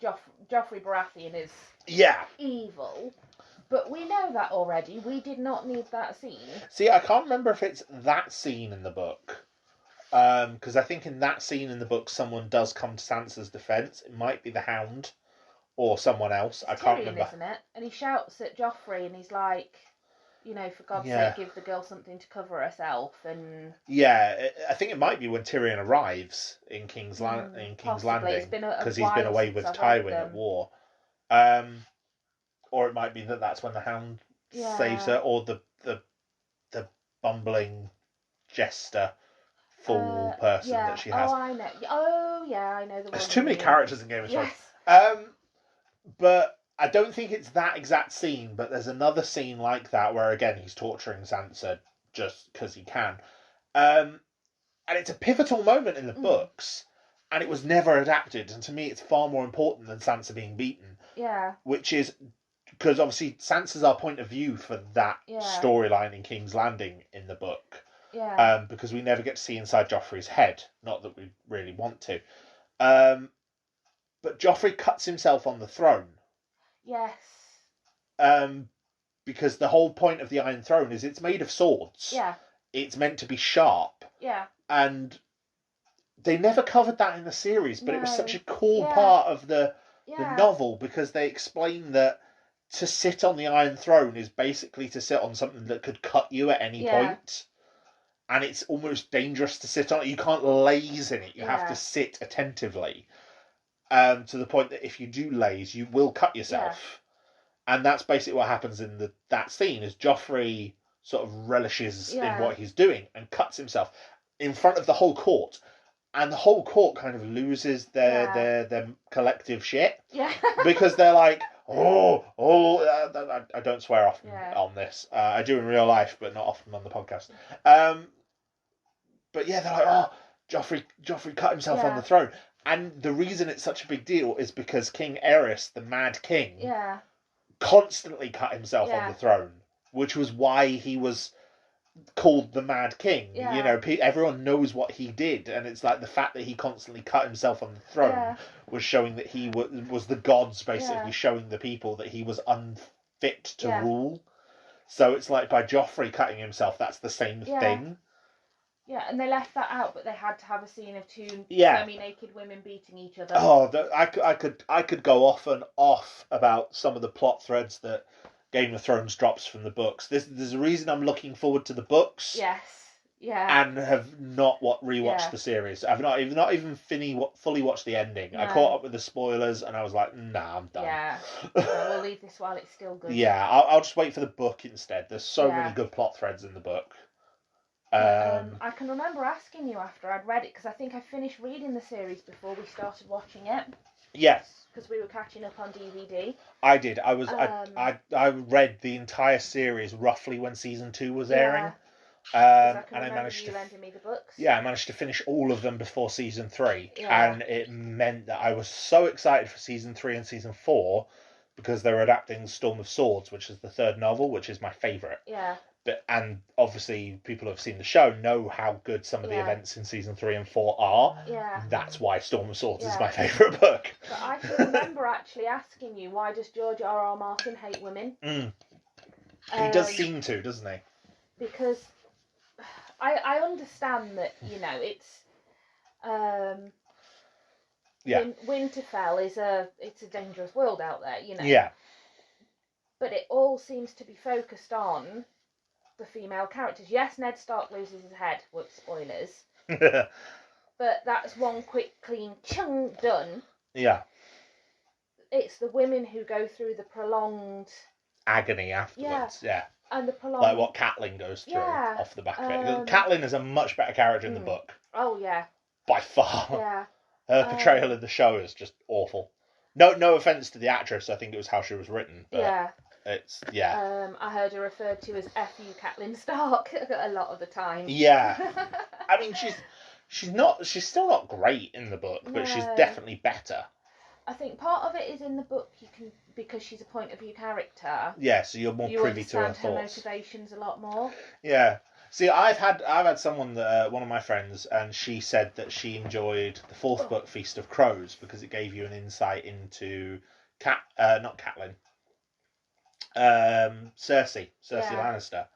[SPEAKER 2] Joffrey Baratheon is evil. But we know that already. We did not need that scene.
[SPEAKER 1] See, I can't remember if it's that scene in the book. Because I think in that scene in the book, someone does come to Sansa's defence. It might be the Hound or someone else. I can't remember.
[SPEAKER 2] Isn't it? And he shouts at Joffrey and he's like, you know, for God's sake, give the girl something to cover herself. And
[SPEAKER 1] yeah, I think it might be when Tyrion arrives in King's Landing, because he's been away with Tywin at war. Or it might be that's when the Hound saves her, or the bumbling jester fool person that she has.
[SPEAKER 2] Oh, I know. Oh, yeah, I know the one.
[SPEAKER 1] There's too many characters in Game of Thrones.
[SPEAKER 2] Yes.
[SPEAKER 1] But I don't think it's that exact scene, but there's another scene like that where, again, he's torturing Sansa just because he can. And it's a pivotal moment in the books, and it was never adapted, and to me it's far more important than Sansa being beaten.
[SPEAKER 2] Yeah.
[SPEAKER 1] Which is, because obviously Sansa's our point of view for that storyline in King's Landing in the book.
[SPEAKER 2] Yeah.
[SPEAKER 1] Because we never get to see inside Joffrey's head, not that we really want to. But Joffrey cuts himself on the throne.
[SPEAKER 2] Yes.
[SPEAKER 1] Because the whole point of the Iron Throne is it's made of swords.
[SPEAKER 2] Yeah.
[SPEAKER 1] It's meant to be sharp.
[SPEAKER 2] Yeah.
[SPEAKER 1] And they never covered that in the series, but it was such a cool part of the novel, because they explain that to sit on the Iron Throne is basically to sit on something that could cut you at any point. And it's almost dangerous to sit on it. You can't laze in it. You have to sit attentively. To the point that if you do laze, you will cut yourself. Yeah. And that's basically what happens in that scene, is Joffrey sort of relishes in what he's doing and cuts himself in front of the whole court. And the whole court kind of loses their collective shit. Yeah. Because they're like, I don't swear often on this. I do in real life, but not often on the podcast. But yeah, they're like, Joffrey cut himself on the throne. And the reason it's such a big deal is because King Aerys, the Mad King, constantly cut himself on the throne, which was why he was called the Mad King. Yeah. You know, everyone knows what he did, and it's like the fact that he constantly cut himself on the throne was showing that he was the gods basically showing the people that he was unfit to rule. So it's like by Joffrey cutting himself, that's the same thing.
[SPEAKER 2] Yeah, and they left that out, but they had to have a scene of two semi-naked women beating each other.
[SPEAKER 1] Oh, I could go off and off about some of the plot threads that Game of Thrones drops from the books. There's a reason I'm looking forward to the books.
[SPEAKER 2] Yes, yeah.
[SPEAKER 1] And have not rewatched the series. I've not even fully watched the ending. No. I caught up with the spoilers, and I was like, nah, I'm done.
[SPEAKER 2] Yeah, we'll leave this while it's still good.
[SPEAKER 1] Yeah, I'll just wait for the book instead. There's so many good plot threads in the book.
[SPEAKER 2] I can remember asking you after I'd read it, because I think I finished reading the series before we started watching it.
[SPEAKER 1] Yes.
[SPEAKER 2] Because we were catching up on DVD.
[SPEAKER 1] I did. I read the entire series roughly when season 2 was airing.
[SPEAKER 2] And I managed lending me the books.
[SPEAKER 1] Yeah, I managed to finish all of them before season 3. Yeah. And it meant that I was so excited for season 3 and season 4, because they were adapting Storm of Swords, which is the third novel, which is my favourite.
[SPEAKER 2] Yeah.
[SPEAKER 1] And obviously people who have seen the show know how good some of the events in season 3 and 4 are.
[SPEAKER 2] Yeah.
[SPEAKER 1] That's why Storm of Swords is my favourite book.
[SPEAKER 2] But I can remember actually asking you, why does George R.R. Martin hate women?
[SPEAKER 1] He does seem to, doesn't he?
[SPEAKER 2] Because I understand that, you know, it's Winterfell is it's a dangerous world out there, you know.
[SPEAKER 1] Yeah.
[SPEAKER 2] But it all seems to be focused on the female characters. Yes, Ned Stark loses his head. Whoops, spoilers. But that's one quick, clean chung done.
[SPEAKER 1] Yeah.
[SPEAKER 2] It's the women who go through the prolonged
[SPEAKER 1] agony afterwards. Yeah.
[SPEAKER 2] And the prolonged,
[SPEAKER 1] like what Catelyn goes through off the back of it. Catelyn is a much better character in the book.
[SPEAKER 2] Oh yeah.
[SPEAKER 1] By far.
[SPEAKER 2] Yeah.
[SPEAKER 1] Her portrayal in the show is just awful. No offense to the actress. I think it was how she was written. But it's
[SPEAKER 2] I heard her referred to as "F.U. Catelyn Stark" a lot of the time.
[SPEAKER 1] Yeah. I mean, she's still not great in the book, but she's definitely better.
[SPEAKER 2] I think part of it is in the book because she's a point of view character.
[SPEAKER 1] Yeah, so you're more privy to her thoughts.
[SPEAKER 2] You understand her motivations a lot more.
[SPEAKER 1] Yeah. See, I've had someone that one of my friends, and she said that she enjoyed the fourth book, Feast of Crows, because it gave you an insight into not Catelyn, Cersei Lannister.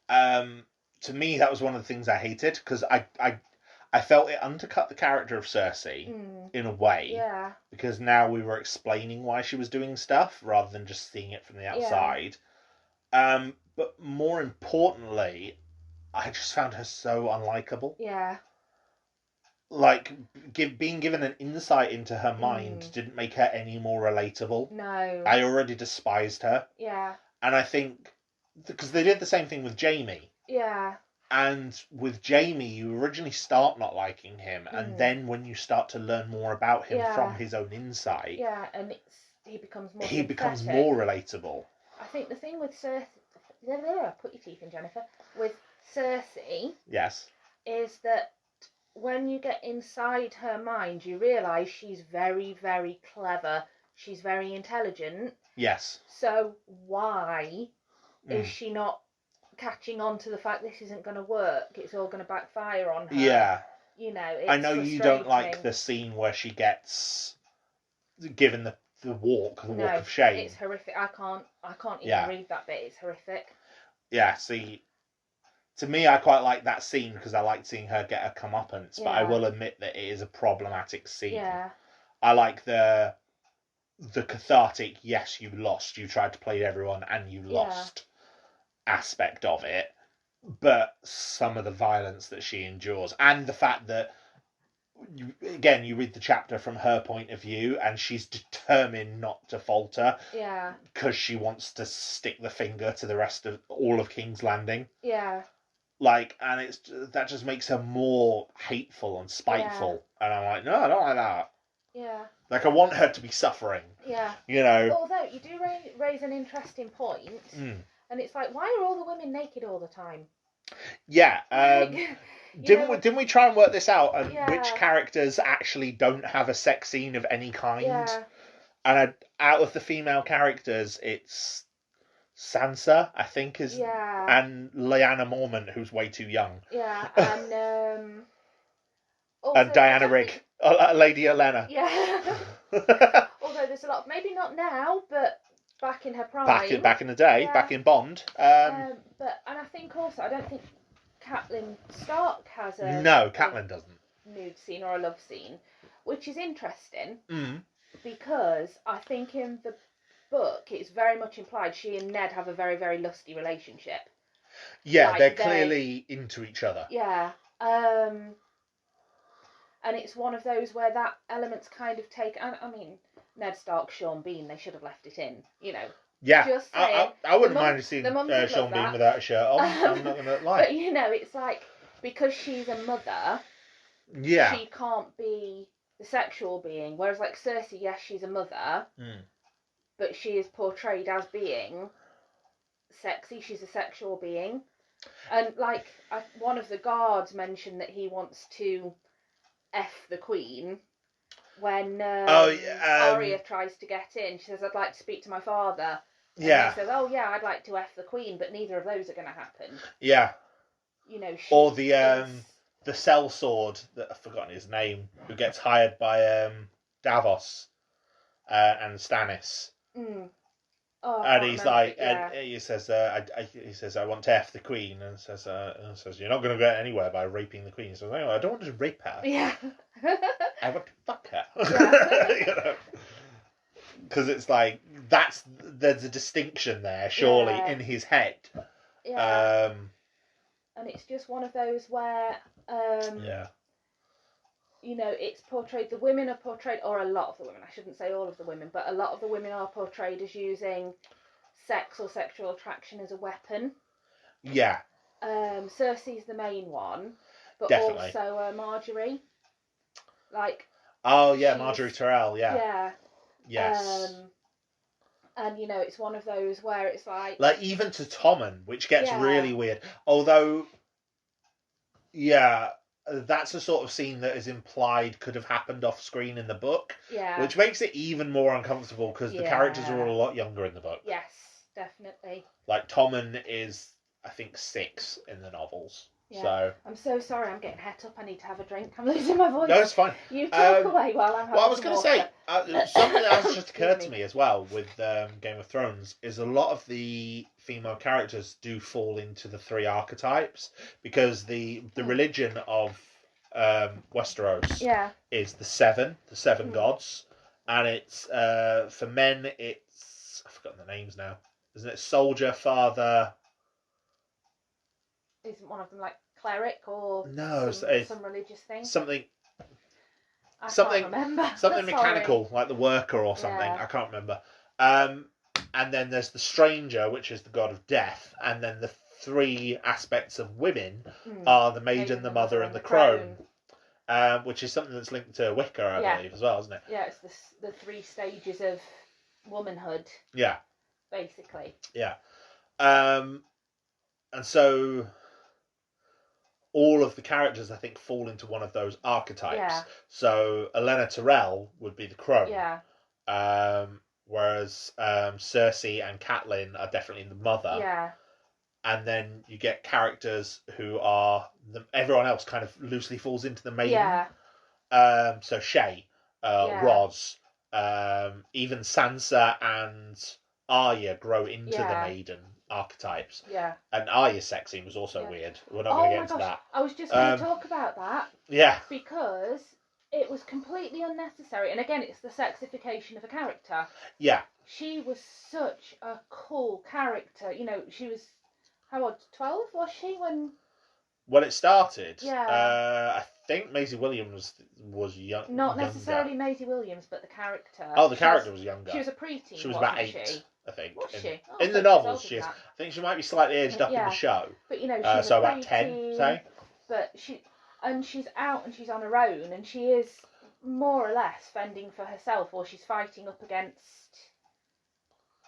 [SPEAKER 1] To me, that was one of the things I hated, because I felt it undercut the character of Cersei in a way.
[SPEAKER 2] Yeah.
[SPEAKER 1] Because now we were explaining why she was doing stuff rather than just seeing it from the outside. Yeah. But more importantly, I just found her so unlikable.
[SPEAKER 2] Yeah.
[SPEAKER 1] Like, being given an insight into her mind didn't make her any more relatable.
[SPEAKER 2] No.
[SPEAKER 1] I already despised her.
[SPEAKER 2] Yeah.
[SPEAKER 1] And I think, because they did the same thing with Jaime.
[SPEAKER 2] Yeah.
[SPEAKER 1] And with Jamie, you originally start not liking him, and then when you start to learn more about him from his own insight,
[SPEAKER 2] and he becomes more.
[SPEAKER 1] He becomes more relatable.
[SPEAKER 2] I think the thing with Cersei, put your teeth in, Jennifer. With Cersei,
[SPEAKER 1] yes,
[SPEAKER 2] is that when you get inside her mind, you realise she's very, very clever. She's very intelligent.
[SPEAKER 1] Yes.
[SPEAKER 2] So why is she not catching on to the fact this isn't going to work? It's all going to backfire on her.
[SPEAKER 1] Yeah.
[SPEAKER 2] You know, it's
[SPEAKER 1] I know you don't like the scene where she gets given the walk of shame.
[SPEAKER 2] It's horrific. I can't even read that bit. It's horrific.
[SPEAKER 1] Yeah, see, to me, I quite like that scene because I like seeing her get a comeuppance, but I will admit that it is a problematic scene.
[SPEAKER 2] Yeah.
[SPEAKER 1] I like the cathartic, yes, you lost, you tried to play everyone and you lost aspect of it, but some of the violence that she endures and the fact that you read the chapter from her point of view and she's determined not to falter because she wants to stick the finger to the rest of all of King's Landing, and that just makes her more hateful and spiteful, and I'm like, no, I don't like that. Like, I want her to be suffering. You know.
[SPEAKER 2] Although you do raise an interesting point, and it's like, why are all the women naked all the time?
[SPEAKER 1] Yeah. Didn't we try and work this out? And which characters actually don't have a sex scene of any kind?
[SPEAKER 2] Yeah.
[SPEAKER 1] And out of the female characters, it's Sansa, I think, and Lyanna Mormont, who's way too young.
[SPEAKER 2] Yeah, and
[SPEAKER 1] and Diana Rigg, Lady Olenna.
[SPEAKER 2] Yeah. Although there's a lot, maybe not now, but back in her prime.
[SPEAKER 1] Back in the day, back in Bond.
[SPEAKER 2] And I think also, I don't think Catelyn Stark has a
[SPEAKER 1] Catelyn doesn't
[SPEAKER 2] nude scene or a love scene, which is interesting because I think in the book it's very much implied she and Ned have a very, very lusty relationship.
[SPEAKER 1] Yeah, like, they're clearly into each other.
[SPEAKER 2] Yeah. And it's one of those where that element's kind of take. I mean, Ned Stark, Sean Bean, they should have left it in, you know.
[SPEAKER 1] Yeah,
[SPEAKER 2] just saying,
[SPEAKER 1] I wouldn't mind seeing Sean Bean without a shirt on. I'm not going to lie.
[SPEAKER 2] But, you know, it's like, because she's a mother, she can't be the sexual being. Whereas, like, Cersei, yes, she's a mother, but she is portrayed as being sexy. She's a sexual being. And, like, one of the guards mentioned that he wants to F the Queen when Arya tries to get in. She says, I'd like to speak to my father. And he says, oh yeah, I'd like to F the Queen, but neither of those are going to happen.
[SPEAKER 1] Yeah.
[SPEAKER 2] You know,
[SPEAKER 1] or the sellsword, that I've forgotten his name, who gets hired by Davos and Stannis. And he's like, and he says, I want to F the Queen, and says, you're not going to get anywhere by raping the Queen. He says, no, I don't want to rape her.
[SPEAKER 2] Yeah.
[SPEAKER 1] I want to fuck her. Yeah. You know? Because it's like, there's a distinction there, surely, in his head.
[SPEAKER 2] Yeah. And it's just one of those where, you know, it's portrayed, the women are portrayed, or a lot of the women, I shouldn't say all of the women, but a lot of the women are portrayed as using sex or sexual attraction as a weapon.
[SPEAKER 1] Yeah.
[SPEAKER 2] Cersei's the main one, but
[SPEAKER 1] definitely.
[SPEAKER 2] Also Marjorie. Like.
[SPEAKER 1] Oh, yeah, Marjorie Tyrell, yeah.
[SPEAKER 2] Yeah.
[SPEAKER 1] Yes.
[SPEAKER 2] And, you know, it's one of those where it's like...
[SPEAKER 1] Like, even to Tommen, which gets really weird. Although, that's the sort of scene that is implied could have happened off screen in the book.
[SPEAKER 2] Yeah.
[SPEAKER 1] Which makes it even more uncomfortable because the characters are all a lot younger in the book.
[SPEAKER 2] Yes, definitely.
[SPEAKER 1] Like, Tommen is, I think, 6 in the novels. Yeah. So
[SPEAKER 2] I'm so sorry, I'm getting het up. I need to have a drink. I'm losing my voice.
[SPEAKER 1] No, it's fine.
[SPEAKER 2] You talk away while I'm having
[SPEAKER 1] Well, I was going to say, something else just occurred to
[SPEAKER 2] me
[SPEAKER 1] as well with Game of Thrones is a lot of the female characters do fall into the 3 archetypes because the religion of Westeros is the 7 gods, and it's for men it's, I've forgotten the names now, isn't it? Soldier, father.
[SPEAKER 2] Isn't one of them like cleric or some religious thing?
[SPEAKER 1] Something
[SPEAKER 2] can't remember.
[SPEAKER 1] Something mechanical, like the worker or something. I can't remember. And then there's the stranger, which is the god of death, and then the three aspects of women are the maiden, the mother, and the crone. Which is something that's linked to Wicca, I believe, as well, isn't it?
[SPEAKER 2] Yeah, it's the 3 stages of womanhood.
[SPEAKER 1] Yeah.
[SPEAKER 2] Basically.
[SPEAKER 1] Yeah. And so all of the characters, I think, fall into one of those archetypes.
[SPEAKER 2] Yeah.
[SPEAKER 1] So Elena Tyrell would be the crone.
[SPEAKER 2] Yeah.
[SPEAKER 1] Whereas Cersei and Catelyn are definitely the mother.
[SPEAKER 2] Yeah.
[SPEAKER 1] And then you get characters who are... everyone else kind of loosely falls into the maiden.
[SPEAKER 2] Yeah.
[SPEAKER 1] So Shay, Roz, even Sansa and Arya grow into the maiden archetypes.
[SPEAKER 2] Yeah.
[SPEAKER 1] And Arya's sex scene was also weird. We're not going to get into that.
[SPEAKER 2] I was just going to talk about that.
[SPEAKER 1] Yeah.
[SPEAKER 2] Because it was completely unnecessary. And again, it's the sexification of a character.
[SPEAKER 1] Yeah.
[SPEAKER 2] She was such a cool character. You know, she was, how old, 12 was she when...
[SPEAKER 1] When it started,
[SPEAKER 2] yeah.
[SPEAKER 1] I think Maisie Williams was young.
[SPEAKER 2] Not necessarily Maisie Williams, but the character.
[SPEAKER 1] Oh, the character was younger.
[SPEAKER 2] She was a preteen.
[SPEAKER 1] She was about 8, I think.
[SPEAKER 2] Was she?
[SPEAKER 1] In the novels, she is. I think she might be slightly aged up in the show.
[SPEAKER 2] But you know, she's
[SPEAKER 1] so about 10, say.
[SPEAKER 2] But she's out and she's on her own, and she is more or less fending for herself, or she's fighting up against.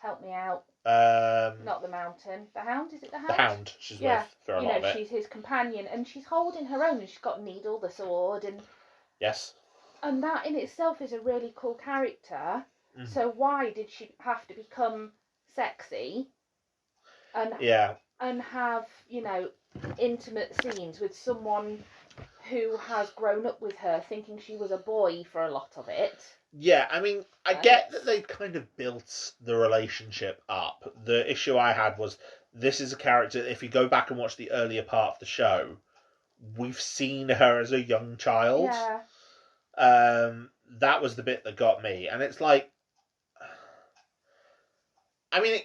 [SPEAKER 2] Help me out. Not the Mountain. The Hound, is it the Hound?
[SPEAKER 1] The Hound, she's with for a lot of it.
[SPEAKER 2] She's his companion, and she's holding her own, and she's got Needle, the sword, and...
[SPEAKER 1] Yes.
[SPEAKER 2] And that in itself is a really cool character, so why did she have to become sexy? And have, you know, intimate scenes with someone who has grown up with her, thinking she was a boy for a lot of it.
[SPEAKER 1] Yeah, I mean, I get that they kind of built the relationship up. The issue I had was, this is a character, if you go back and watch the earlier part of the show, we've seen her as a young child.
[SPEAKER 2] Yeah.
[SPEAKER 1] That was the bit that got me. And it's like, I mean,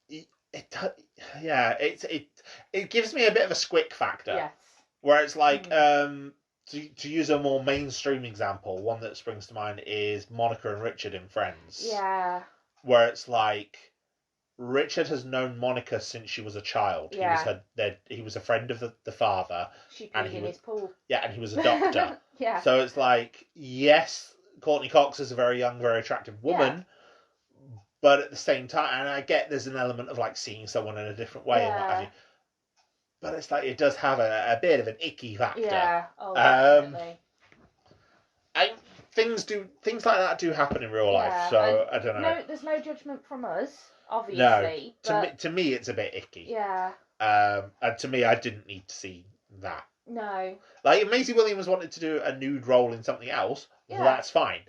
[SPEAKER 1] it gives me a bit of a squick factor.
[SPEAKER 2] Yes.
[SPEAKER 1] Where it's like, to use a more mainstream example, one that springs to mind is Monica and Richard in Friends.
[SPEAKER 2] Yeah.
[SPEAKER 1] Where it's like, Richard has known Monica since she was a child.
[SPEAKER 2] Yeah.
[SPEAKER 1] He was a friend of the father.
[SPEAKER 2] She peed in his pool.
[SPEAKER 1] Yeah, and he was a doctor.
[SPEAKER 2] Yeah.
[SPEAKER 1] So it's like, yes, Courtney Cox is a very young, very attractive woman, but at the same time, and I get there's an element of like seeing someone in a different way and what have you. But it's like, it does have a bit of an icky factor.
[SPEAKER 2] Yeah, definitely.
[SPEAKER 1] Things like that do happen in real life, so I don't know.
[SPEAKER 2] No, there's no judgment from us, obviously.
[SPEAKER 1] No, to me it's a bit icky.
[SPEAKER 2] Yeah.
[SPEAKER 1] And to me, I didn't need to see that.
[SPEAKER 2] No.
[SPEAKER 1] Like, if Maisie Williams wanted to do a nude role in something else, that's fine.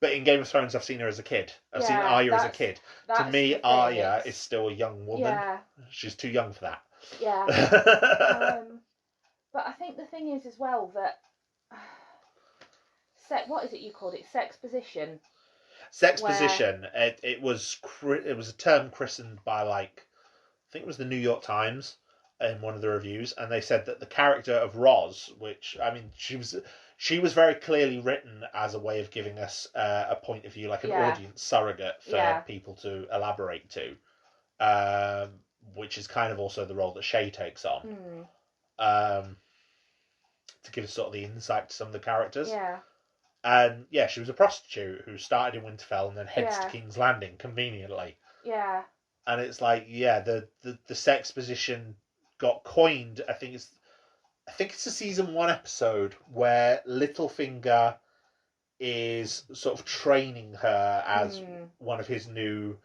[SPEAKER 1] But in Game of Thrones, I've seen her as a kid. I've seen Arya as a kid. To me, Arya is still a young woman.
[SPEAKER 2] Yeah.
[SPEAKER 1] She's too young for that.
[SPEAKER 2] Yeah. But I think the thing is as well that what is it you called it? Sexposition.
[SPEAKER 1] Sexposition. It was a term christened by, like, I think it was the New York Times in one of the reviews, and they said that the character of Roz, which, I mean, she was very clearly written as a way of giving us a point of view, like an audience surrogate for people to elaborate to. Which is kind of also the role that Shay takes on. To give us sort of the insight to some of the characters.
[SPEAKER 2] Yeah.
[SPEAKER 1] And she was a prostitute who started in Winterfell and then heads to King's Landing conveniently.
[SPEAKER 2] Yeah.
[SPEAKER 1] And it's like, the sex position got coined. I think it's a season 1 episode where Littlefinger is sort of training her as one of his new.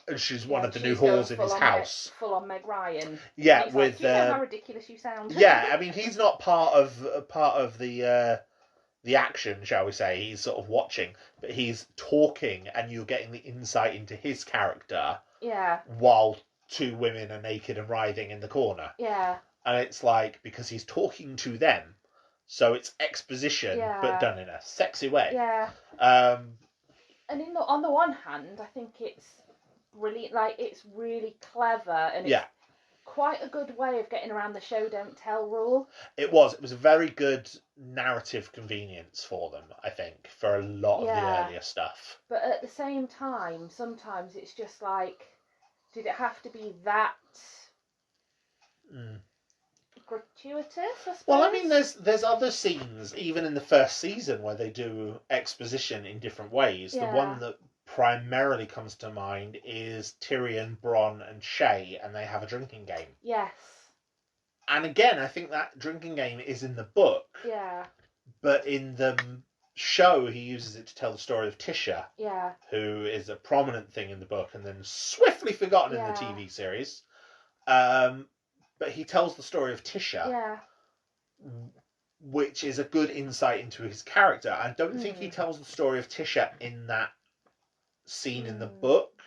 [SPEAKER 1] And she's one of the new halls in his house.
[SPEAKER 2] Full on Meg Ryan.
[SPEAKER 1] Yeah,
[SPEAKER 2] with
[SPEAKER 1] like,
[SPEAKER 2] you know how ridiculous you sound.
[SPEAKER 1] Yeah, I mean, he's not part of the action, shall we say. He's sort of watching, but he's talking, and you're getting the insight into his character.
[SPEAKER 2] Yeah.
[SPEAKER 1] While 2 women are naked and writhing in the corner.
[SPEAKER 2] Yeah.
[SPEAKER 1] And it's like, because he's talking to them, so it's exposition, but done in a sexy way.
[SPEAKER 2] Yeah. And on the one hand, I think it's brilliant. Like, it's really clever, and it's quite a good way of getting around the show don't tell rule. It was a very good narrative convenience for them, I think, for a lot of the earlier stuff. But at the same time, sometimes it's just like, Did it have to be that gratuitous, I suppose?
[SPEAKER 1] Well, I mean, there's other scenes, even in the first season, where they do exposition in different ways.
[SPEAKER 2] Yeah.
[SPEAKER 1] The one that primarily comes to mind is Tyrion, Bronn, and Shay, and they have a drinking game.
[SPEAKER 2] Yes.
[SPEAKER 1] And again, I think that drinking game is in the book.
[SPEAKER 2] Yeah.
[SPEAKER 1] But in the show, he uses it to tell the story of Tisha.
[SPEAKER 2] Yeah.
[SPEAKER 1] Who is a prominent thing in the book and then swiftly forgotten in the TV series. But he tells the story of Tisha.
[SPEAKER 2] Yeah.
[SPEAKER 1] Which is a good insight into his character. I don't think he tells the story of Tisha in that scene in the book.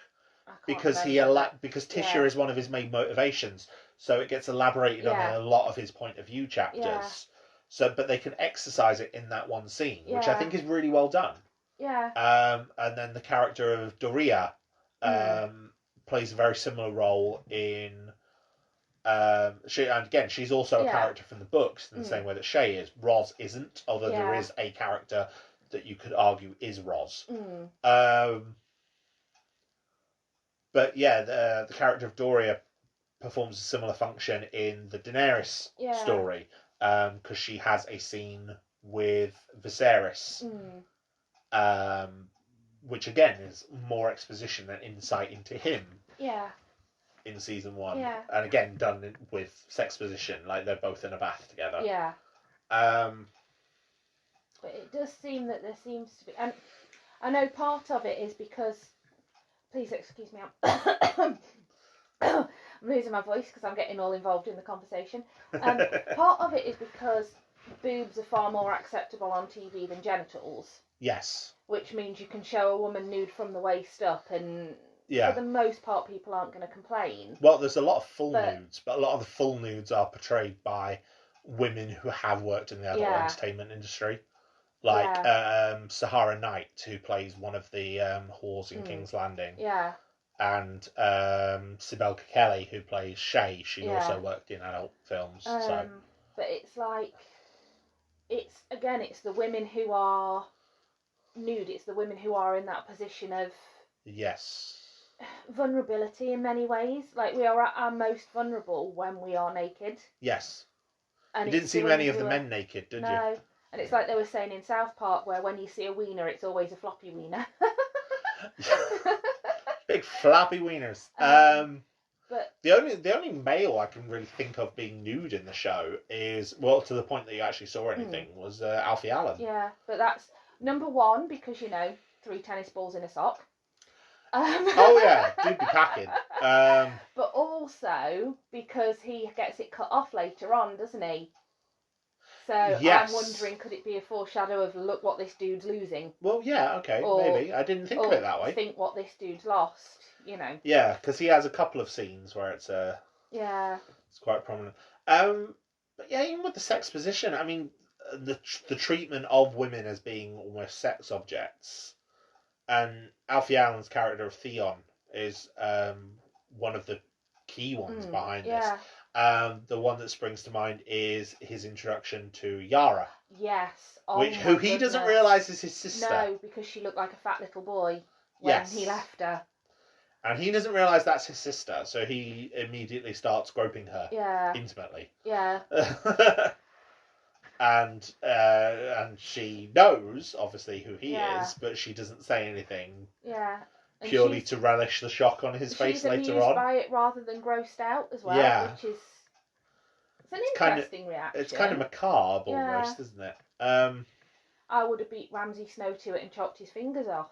[SPEAKER 1] Because Tisha is one of his main motivations. So it gets elaborated on in a lot of his point of view chapters.
[SPEAKER 2] Yeah.
[SPEAKER 1] So, but they can exercise it in that one scene, which I think is really well done.
[SPEAKER 2] Yeah.
[SPEAKER 1] And then the character of Doria plays a very similar role in. She's also a character from the books in the same way that Shay is. Roz isn't, although there is a character that you could argue is Roz. But yeah, the character of Doria performs a similar function in the Daenerys story, because she has a scene with Viserys, which again is more exposition and insight into him.
[SPEAKER 2] Yeah.
[SPEAKER 1] In season 1,
[SPEAKER 2] Yeah.
[SPEAKER 1] and again done with sexposition, like they're both in a bath together.
[SPEAKER 2] Yeah.
[SPEAKER 1] But
[SPEAKER 2] it does seem that there seems to be, and I know part of it is because. Please excuse me. I'm losing my voice because I'm getting all involved in the conversation. Part of it is because boobs are far more acceptable on TV than genitals.
[SPEAKER 1] Yes.
[SPEAKER 2] Which means you can show a woman nude from the waist up, and for the most part, people aren't going to complain.
[SPEAKER 1] Well, there's a lot of full nudes, but a lot of the full nudes are portrayed by women who have worked in the adult entertainment industry. Like Sahara Knight, who plays one of the whores in King's Landing. Yeah. And Sibel Kelly, who plays Shay. She also worked in adult films. But
[SPEAKER 2] it's like, it's the women who are nude. It's the women who are in that position of vulnerability in many ways. Like, we are at our most vulnerable when we are naked.
[SPEAKER 1] Yes. And you didn't see many of the men naked, did you?
[SPEAKER 2] No. And it's like they were saying in South Park, where when you see a wiener, it's always a floppy wiener.
[SPEAKER 1] Big floppy wieners. But the only male I can really think of being nude in the show is, well, to the point that you actually saw anything, was Alfie Allen.
[SPEAKER 2] Yeah, but that's number one because, 3 tennis balls in a sock.
[SPEAKER 1] Oh yeah, do be packing.
[SPEAKER 2] But also because he gets it cut off later on, doesn't he? So I'm wondering, could it be a foreshadow of, look what this dude's losing?
[SPEAKER 1] Well, yeah, okay, maybe. I didn't think of it that way.
[SPEAKER 2] Think what this dude's lost,
[SPEAKER 1] Yeah, because he has a couple of scenes where it's it's quite prominent. But yeah, even with the sex position, I mean, the treatment of women as being almost sex objects, and Alfie Allen's character of Theon is one of the key ones behind this. The one that springs to mind is his introduction to Yara.
[SPEAKER 2] Yes.
[SPEAKER 1] Who he doesn't realise is his sister.
[SPEAKER 2] No, because she looked like a fat little boy when he left her.
[SPEAKER 1] And he doesn't realise that's his sister, so he immediately starts groping her intimately.
[SPEAKER 2] Yeah.
[SPEAKER 1] And she knows, obviously, who he is, but she doesn't say anything.
[SPEAKER 2] Yeah. And
[SPEAKER 1] purely to relish the shock on his face later on. She's
[SPEAKER 2] amused by it rather than grossed out as well, which is an interesting reaction.
[SPEAKER 1] It's kind of macabre almost, isn't it?
[SPEAKER 2] I would have beat Ramsay Snow to it and chopped his fingers off.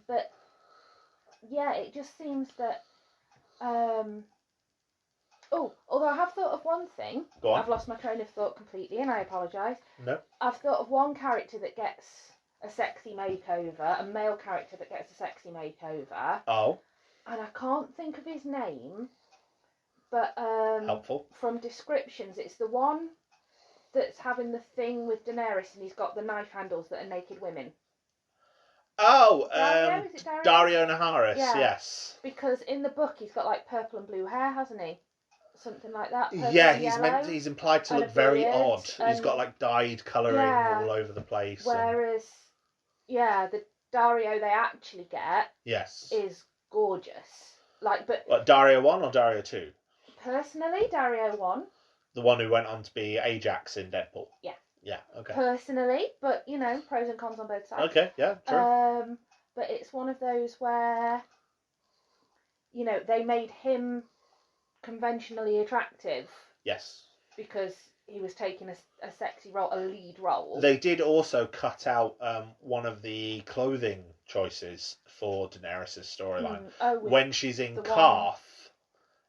[SPEAKER 2] But yeah, it just seems that. Although I have thought of one thing.
[SPEAKER 1] Go on.
[SPEAKER 2] I've lost my train of thought completely, and I apologise.
[SPEAKER 1] No.
[SPEAKER 2] I've thought of one character that gets a sexy makeover, a male character that gets a sexy makeover.
[SPEAKER 1] Oh.
[SPEAKER 2] And I can't think of his name, but
[SPEAKER 1] helpful.
[SPEAKER 2] From descriptions, it's the one that's having the thing with Daenerys, and he's got the knife handles that are naked women.
[SPEAKER 1] Oh,
[SPEAKER 2] Dario? Is it
[SPEAKER 1] Dario Naharis, yes.
[SPEAKER 2] Because in the book he's got like purple and blue hair, hasn't he? Something like that.
[SPEAKER 1] He's implied to look very odd. He's got like dyed colouring all over the place.
[SPEAKER 2] Whereas, the Dario they actually get is gorgeous. Like, but
[SPEAKER 1] What, Dario 1 or Dario 2?
[SPEAKER 2] personally, Dario 1.
[SPEAKER 1] The one who went on to be Ajax in Deadpool?
[SPEAKER 2] Yeah.
[SPEAKER 1] Yeah, okay.
[SPEAKER 2] Personally, but, you know, pros and cons on both sides.
[SPEAKER 1] Okay, yeah, true.
[SPEAKER 2] But it's one of those where, you know, they made him conventionally attractive.
[SPEAKER 1] Yes.
[SPEAKER 2] Because he was taking a sexy role, a lead role.
[SPEAKER 1] They did also cut out one of the clothing choices for Daenerys' storyline. When she's in Karth,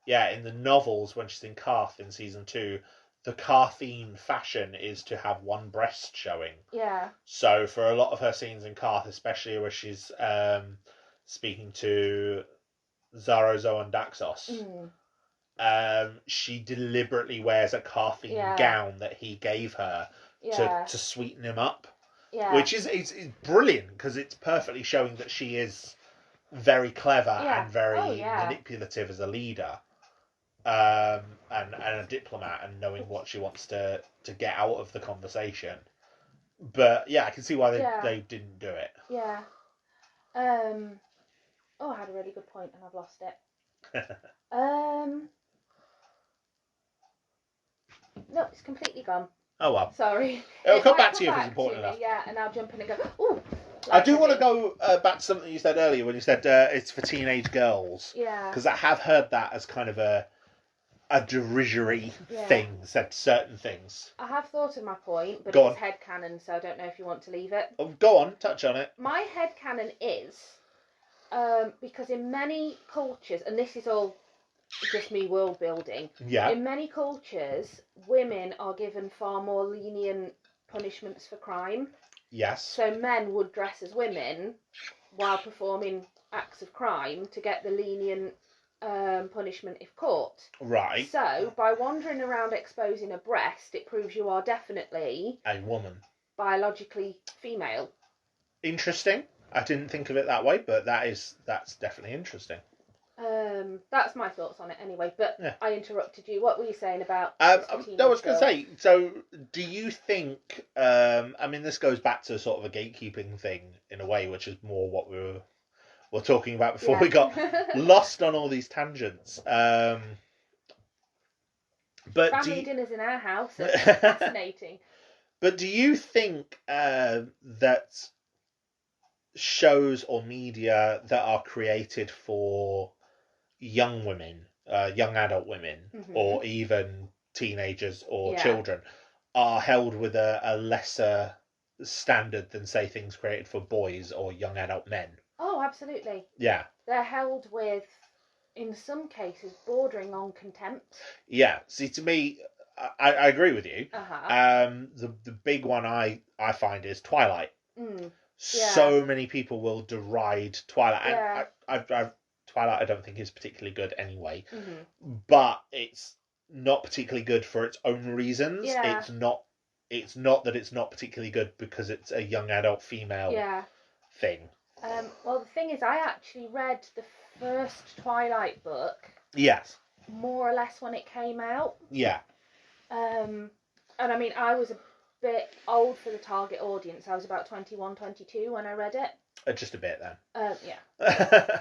[SPEAKER 1] in the novels, when she's in Karth in season 2, the Karthine fashion is to have one breast showing.
[SPEAKER 2] Yeah.
[SPEAKER 1] So for a lot of her scenes in Karth, especially where she's speaking to Zarozo and Daxos, she deliberately wears a Karthine gown that he gave her to sweeten him up. Yeah. Which is it's brilliant because it's perfectly showing that she is very clever and very manipulative as a leader. And a diplomat and knowing what she wants to get out of the conversation. But yeah, I can see why they didn't do it.
[SPEAKER 2] Yeah. I had a really good point and I've lost it. No, it's completely gone.
[SPEAKER 1] Oh well.
[SPEAKER 2] Sorry.
[SPEAKER 1] It'll come back to you if it's important enough.
[SPEAKER 2] Yeah, and I'll jump in and go, ooh.
[SPEAKER 1] I do want to go back to something you said earlier when you said it's for teenage girls.
[SPEAKER 2] Yeah.
[SPEAKER 1] Because I have heard that as kind of a derisory thing, said certain things.
[SPEAKER 2] I have thought of my point, but it's headcanon, so I don't know if you want to leave it.
[SPEAKER 1] Oh, go on, touch on it.
[SPEAKER 2] My headcanon is, because in many cultures, and this is all just me world building, in many cultures, women are given far more lenient punishments for crime.
[SPEAKER 1] Yes.
[SPEAKER 2] So men would dress as women while performing acts of crime to get the lenient punishment if caught.
[SPEAKER 1] Right.
[SPEAKER 2] So, by wandering around exposing a breast, it proves you are definitely
[SPEAKER 1] a woman.
[SPEAKER 2] Biologically female.
[SPEAKER 1] Interesting. I didn't think of it that way, but that's definitely interesting.
[SPEAKER 2] That's my thoughts on it anyway, but I interrupted you. What were you saying about
[SPEAKER 1] I was going to say, so do you think, I mean, this goes back to sort of a gatekeeping thing in a way, which is more what we were talking about before we got lost on all these tangents. But
[SPEAKER 2] family dinners in our house are fascinating.
[SPEAKER 1] But do you think that shows or media that are created for young women, young adult women, or even teenagers or children, are held with a lesser standard than, say, things created for boys or young adult men?
[SPEAKER 2] Oh, absolutely.
[SPEAKER 1] Yeah.
[SPEAKER 2] They're held with, in some cases, bordering on contempt.
[SPEAKER 1] Yeah. See, to me, I agree with you. The big one I find is Twilight. So many people will deride Twilight.
[SPEAKER 2] Yeah.
[SPEAKER 1] And Twilight I don't think is particularly good anyway. But it's not particularly good for its own reasons.
[SPEAKER 2] Yeah.
[SPEAKER 1] It's not that it's not particularly good because it's a young adult female thing.
[SPEAKER 2] Well, the thing is, I actually read the first Twilight book.
[SPEAKER 1] Yes.
[SPEAKER 2] More or less when it came out.
[SPEAKER 1] Yeah.
[SPEAKER 2] And I mean, I was a bit old for the target audience. I was about 21, 22 when I read it.
[SPEAKER 1] Just a bit then.
[SPEAKER 2] Yeah.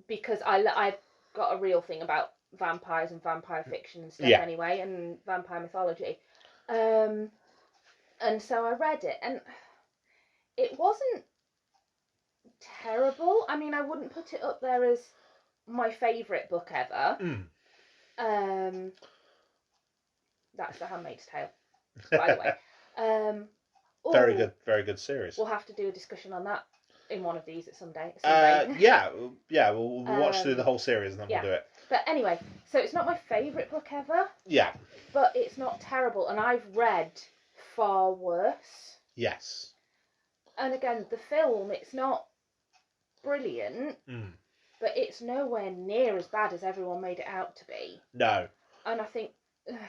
[SPEAKER 2] Because I've got a real thing about vampires and vampire fiction and stuff anyway, and vampire mythology. And so I read it, and it wasn't terrible. I mean, I wouldn't put it up there as my favourite book ever. That's The Handmaid's Tale, by the way.
[SPEAKER 1] Very good series.
[SPEAKER 2] We'll have to do a discussion on that in one of these at some day.
[SPEAKER 1] We'll watch through the whole series and then we'll do it.
[SPEAKER 2] But anyway, so it's not my favourite book ever.
[SPEAKER 1] Yeah.
[SPEAKER 2] But it's not terrible, and I've read far worse.
[SPEAKER 1] Yes.
[SPEAKER 2] And again, the film, it's not brilliant, but it's nowhere near as bad as everyone made it out to be.
[SPEAKER 1] No.
[SPEAKER 2] And I think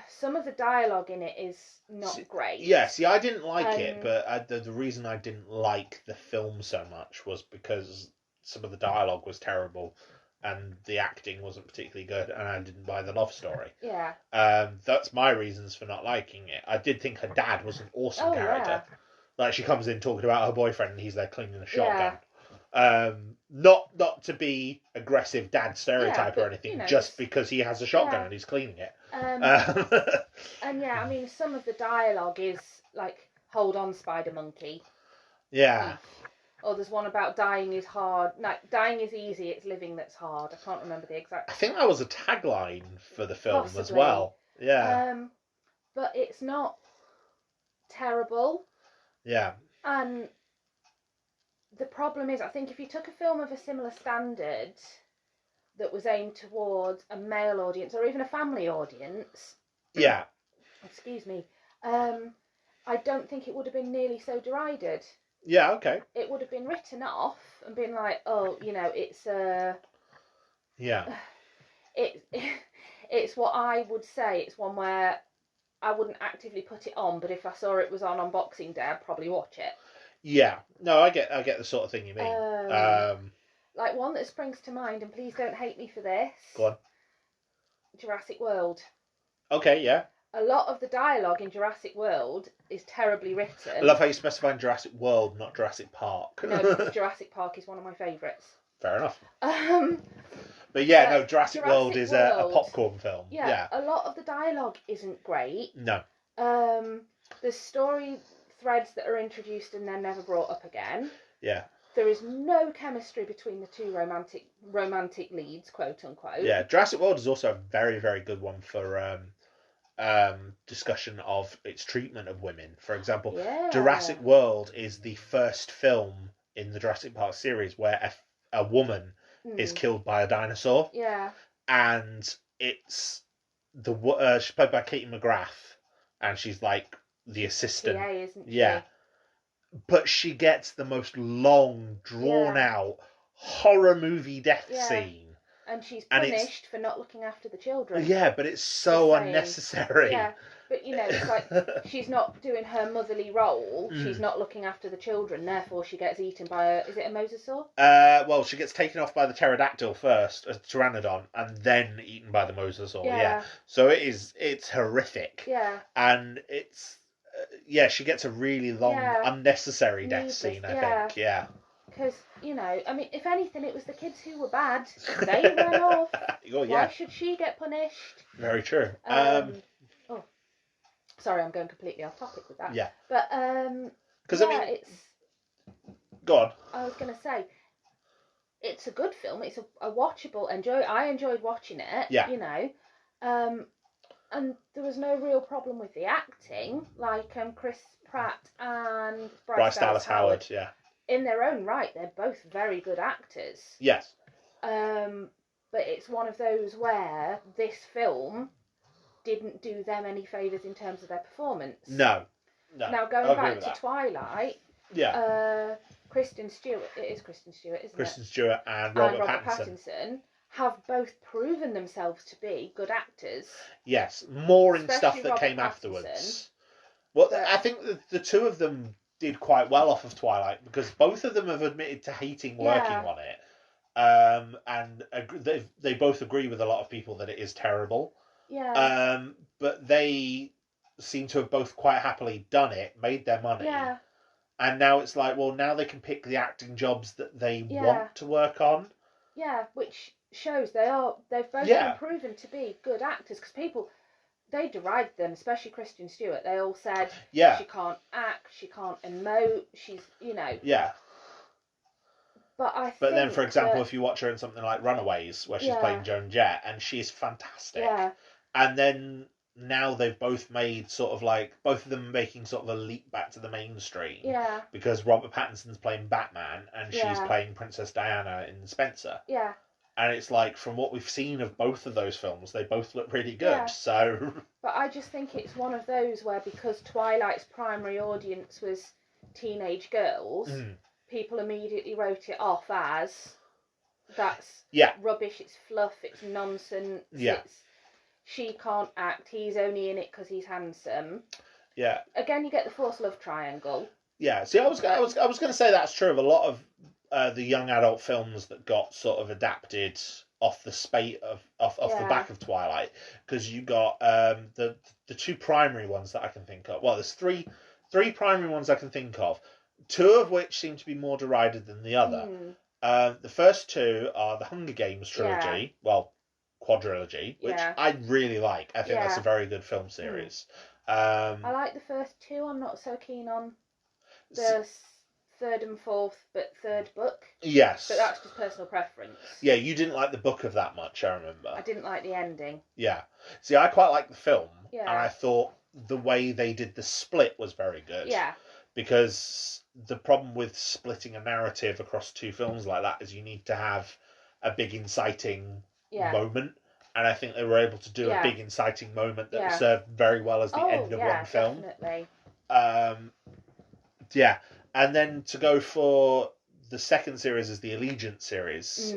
[SPEAKER 2] some of the dialogue in it is not great.
[SPEAKER 1] Yeah, see, I didn't like it, but the reason I didn't like the film so much was because some of the dialogue was terrible and the acting wasn't particularly good, and I didn't buy the love story.
[SPEAKER 2] Yeah.
[SPEAKER 1] That's my reasons for not liking it. I did think her dad was an awesome character.
[SPEAKER 2] Yeah.
[SPEAKER 1] Like, she comes in talking about her boyfriend and he's there cleaning a shotgun.
[SPEAKER 3] Not to be aggressive dad stereotype or anything, just because he has a shotgun and he's cleaning it.
[SPEAKER 2] And yeah, I mean, some of the dialogue is like, "Hold on, spider monkey."
[SPEAKER 3] Yeah.
[SPEAKER 2] Or there's one about dying is hard. No, dying is easy. It's living that's hard. I can't remember the exact.
[SPEAKER 3] I think that was a tagline for the film as well. Yeah.
[SPEAKER 2] But it's not terrible.
[SPEAKER 3] Yeah.
[SPEAKER 2] And the problem is, I think if you took a film of a similar standard that was aimed towards a male audience or even a family audience.
[SPEAKER 3] Yeah.
[SPEAKER 2] Excuse me. I don't think it would have been nearly so derided.
[SPEAKER 3] Yeah, okay.
[SPEAKER 2] It would have been written off and been like, oh, it's
[SPEAKER 3] yeah.
[SPEAKER 2] It's what I would say. It's one where I wouldn't actively put it on, but if I saw it was on Boxing Day, I'd probably watch it.
[SPEAKER 3] Yeah. No, I get the sort of thing you mean.
[SPEAKER 2] Like one that springs to mind, and please don't hate me for this.
[SPEAKER 3] Go on.
[SPEAKER 2] Jurassic World.
[SPEAKER 3] Okay, yeah.
[SPEAKER 2] A lot of the dialogue in Jurassic World is terribly written.
[SPEAKER 3] I love how you specify Jurassic World, not Jurassic Park.
[SPEAKER 2] No, because Jurassic Park is one of my favourites.
[SPEAKER 3] Fair enough. But yeah, no, Jurassic World is a popcorn film.
[SPEAKER 2] Yeah, a lot of the dialogue isn't great.
[SPEAKER 3] No.
[SPEAKER 2] There's story threads that are introduced and then never brought up again.
[SPEAKER 3] Yeah.
[SPEAKER 2] There is no chemistry between the two romantic leads, quote unquote.
[SPEAKER 3] Yeah, Jurassic World is also a very, very good one for discussion of its treatment of women. For example, Jurassic World is the first film in the Jurassic Park series where a woman is killed by a dinosaur.
[SPEAKER 2] Yeah.
[SPEAKER 3] And it's she's played by Katie McGrath, and she's like the assistant.
[SPEAKER 2] PA, isn't she?
[SPEAKER 3] Yeah. But she gets the most long, drawn out horror movie death scene.
[SPEAKER 2] And she's punished for not looking after the children.
[SPEAKER 3] Yeah, but it's so unnecessary.
[SPEAKER 2] Yeah, but it's like she's not doing her motherly role. She's not looking after the children. Therefore, she gets eaten by is it a mosasaur?
[SPEAKER 3] Well, she gets taken off by the pterodactyl first, a pteranodon, and then eaten by the mosasaur. Yeah. So it's horrific.
[SPEAKER 2] Yeah.
[SPEAKER 3] And it's she gets a really long, unnecessary death scene. I think. Yeah.
[SPEAKER 2] Because, I mean, if anything, it was the kids who were bad. They ran off. Why should she get punished?
[SPEAKER 3] Very true.
[SPEAKER 2] Sorry, I'm going completely off topic with that.
[SPEAKER 3] Yeah.
[SPEAKER 2] But,
[SPEAKER 3] because I mean, it's... Go on.
[SPEAKER 2] I was going to say, it's a good film. It's a watchable, I enjoyed watching it,
[SPEAKER 3] Yeah.
[SPEAKER 2] And there was no real problem with the acting, like Chris Pratt and
[SPEAKER 3] Bryce Dallas Howard, yeah.
[SPEAKER 2] In their own right, they're both very good actors.
[SPEAKER 3] Yes.
[SPEAKER 2] But it's one of those where this film didn't do them any favours in terms of their performance.
[SPEAKER 3] No.
[SPEAKER 2] Now, going back to Twilight, Kristen Stewart, it is Kristen Stewart, isn't it?
[SPEAKER 3] Kristen Stewart and Robert
[SPEAKER 2] Pattinson have both proven themselves to be good actors.
[SPEAKER 3] Yes, more in stuff that
[SPEAKER 2] Robert
[SPEAKER 3] came
[SPEAKER 2] Pattinson.
[SPEAKER 3] afterwards. Well, I think the two of them did quite well off of Twilight because both of them have admitted to hating working on it, and they both agree with a lot of people that it is terrible.
[SPEAKER 2] Yeah.
[SPEAKER 3] But they seem to have both quite happily done it, made their money.
[SPEAKER 2] Yeah.
[SPEAKER 3] And now it's like, well, now they can pick the acting jobs that they want to work on.
[SPEAKER 2] Yeah, which shows they've both been proven to be good actors because people. They derided them, especially Kristen Stewart. They all said she can't act, she can't emote, she's,
[SPEAKER 3] Yeah.
[SPEAKER 2] But
[SPEAKER 3] then, for example, if you watch her in something like Runaways, where she's playing Joan Jett, and she's fantastic.
[SPEAKER 2] Yeah.
[SPEAKER 3] And then now they've both made both of them making sort of a leap back to the mainstream.
[SPEAKER 2] Yeah.
[SPEAKER 3] Because Robert Pattinson's playing Batman, and she's playing Princess Diana in Spencer.
[SPEAKER 2] Yeah.
[SPEAKER 3] And it's like, from what we've seen of both of those films, they both look really good. So.
[SPEAKER 2] But I just think it's one of those where, because Twilight's primary audience was teenage girls, people immediately wrote it off as that's rubbish, it's fluff, it's nonsense, she can't act, he's only in it because he's handsome.
[SPEAKER 3] Yeah.
[SPEAKER 2] Again, you get the force love triangle.
[SPEAKER 3] Yeah. See, I was going to say that's true of a lot of the young adult films that got sort of adapted off the spate off the back of Twilight, because you got the two primary ones that I can think of. Well, there's three primary ones I can think of, two of which seem to be more derided than the other. The first two are the Hunger Games trilogy, well, quadrilogy, which I really like. I think that's a very good film series.
[SPEAKER 2] I like the first two. I'm not so keen on the third and fourth, but third book.
[SPEAKER 3] Yes.
[SPEAKER 2] But that's just personal preference.
[SPEAKER 3] Yeah, you didn't like the book of that much, I remember.
[SPEAKER 2] I didn't like the ending.
[SPEAKER 3] Yeah. See, I quite like the film.
[SPEAKER 2] Yeah.
[SPEAKER 3] And I thought the way they did the split was very good.
[SPEAKER 2] Yeah.
[SPEAKER 3] Because the problem with splitting a narrative across two films like that is you need to have a big inciting moment. And I think they were able to do a big inciting moment that served very well as the end of one film.
[SPEAKER 2] Definitely.
[SPEAKER 3] Yeah. And then to go for the second series is the Allegiance series.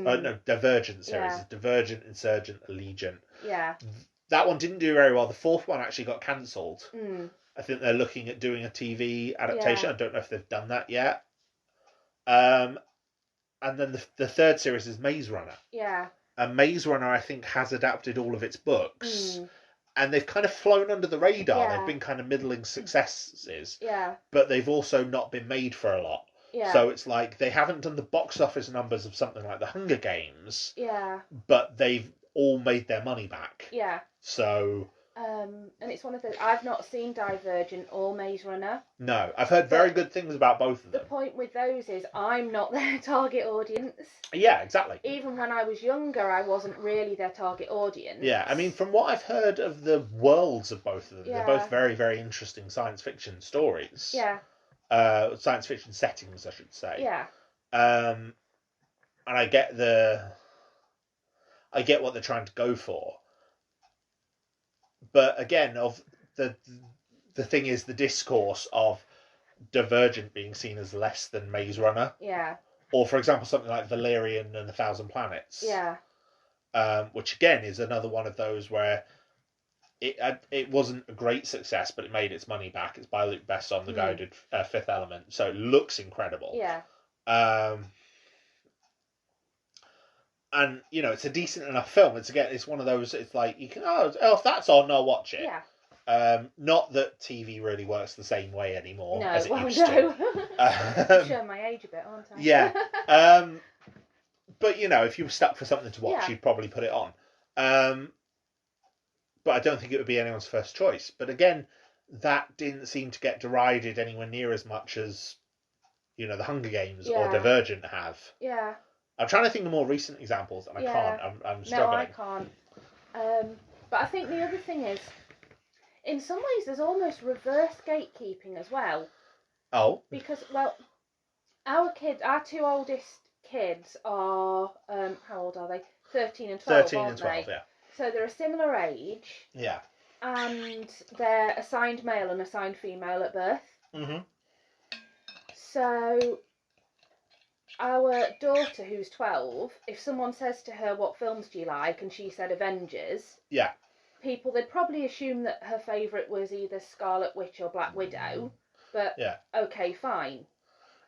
[SPEAKER 3] Divergent series. It's Divergent, Insurgent, Allegiant.
[SPEAKER 2] Yeah.
[SPEAKER 3] That one didn't do very well. The fourth one actually got cancelled. I think they're looking at doing a TV adaptation. I don't know if they've done that yet. And then the third series is Maze Runner.
[SPEAKER 2] Yeah.
[SPEAKER 3] And Maze Runner, I think, has adapted all of its books. And they've kind of flown under the radar.
[SPEAKER 2] Yeah.
[SPEAKER 3] They've been kind of middling successes.
[SPEAKER 2] Yeah.
[SPEAKER 3] But they've also not been made for a lot.
[SPEAKER 2] Yeah.
[SPEAKER 3] So it's like they haven't done the box office numbers of something like the Hunger Games.
[SPEAKER 2] Yeah.
[SPEAKER 3] But they've all made their money back.
[SPEAKER 2] Yeah.
[SPEAKER 3] So...
[SPEAKER 2] and it's one of those... I've not seen Divergent or Maze Runner.
[SPEAKER 3] No, I've heard very good things about both of them.
[SPEAKER 2] The point with those is I'm not their target audience.
[SPEAKER 3] Yeah, exactly.
[SPEAKER 2] Even when I was younger, I wasn't really their target audience.
[SPEAKER 3] Yeah, I mean, from what I've heard of the worlds of both of them, they're both very, very interesting science fiction stories.
[SPEAKER 2] Yeah.
[SPEAKER 3] Science fiction settings, I should say.
[SPEAKER 2] Yeah.
[SPEAKER 3] And I get what they're trying to go for. But again, of the thing is the discourse of Divergent being seen as less than Maze Runner.
[SPEAKER 2] Yeah.
[SPEAKER 3] Or, for example, something like Valerian and 1,000 Planets.
[SPEAKER 2] Yeah.
[SPEAKER 3] Which again is another one of those where it wasn't a great success, but it made its money back. It's by Luc Besson, the guy who did Fifth Element, so it looks incredible.
[SPEAKER 2] Yeah.
[SPEAKER 3] And you know, it's a decent enough film. It's one of those. It's like you can if that's on, I'll watch it.
[SPEAKER 2] Yeah.
[SPEAKER 3] Not that TV really works the same way anymore as it used
[SPEAKER 2] to.
[SPEAKER 3] to.
[SPEAKER 2] Showing my age a bit, aren't I?
[SPEAKER 3] Yeah. But you know, if you were stuck for something to watch, you'd probably put it on. But I don't think it would be anyone's first choice. But again, that didn't seem to get derided anywhere near as much as, you know, the Hunger Games or Divergent have.
[SPEAKER 2] Yeah.
[SPEAKER 3] I'm trying to think of more recent examples, and I can't. I'm struggling.
[SPEAKER 2] No, I can't. But I think the other thing is, in some ways, there's almost reverse gatekeeping as well.
[SPEAKER 3] Oh.
[SPEAKER 2] Because, well, our two oldest kids are, how old are they? 13 and 12,
[SPEAKER 3] 13 and 12, yeah.
[SPEAKER 2] So they're a similar age.
[SPEAKER 3] Yeah.
[SPEAKER 2] And they're assigned male and assigned female at birth.
[SPEAKER 3] Mm-hmm.
[SPEAKER 2] So our daughter, who's 12, if someone says to her, what films do you like? And she said Avengers.
[SPEAKER 3] Yeah.
[SPEAKER 2] They'd probably assume that her favourite was either Scarlet Witch or Black Widow. But, okay, fine.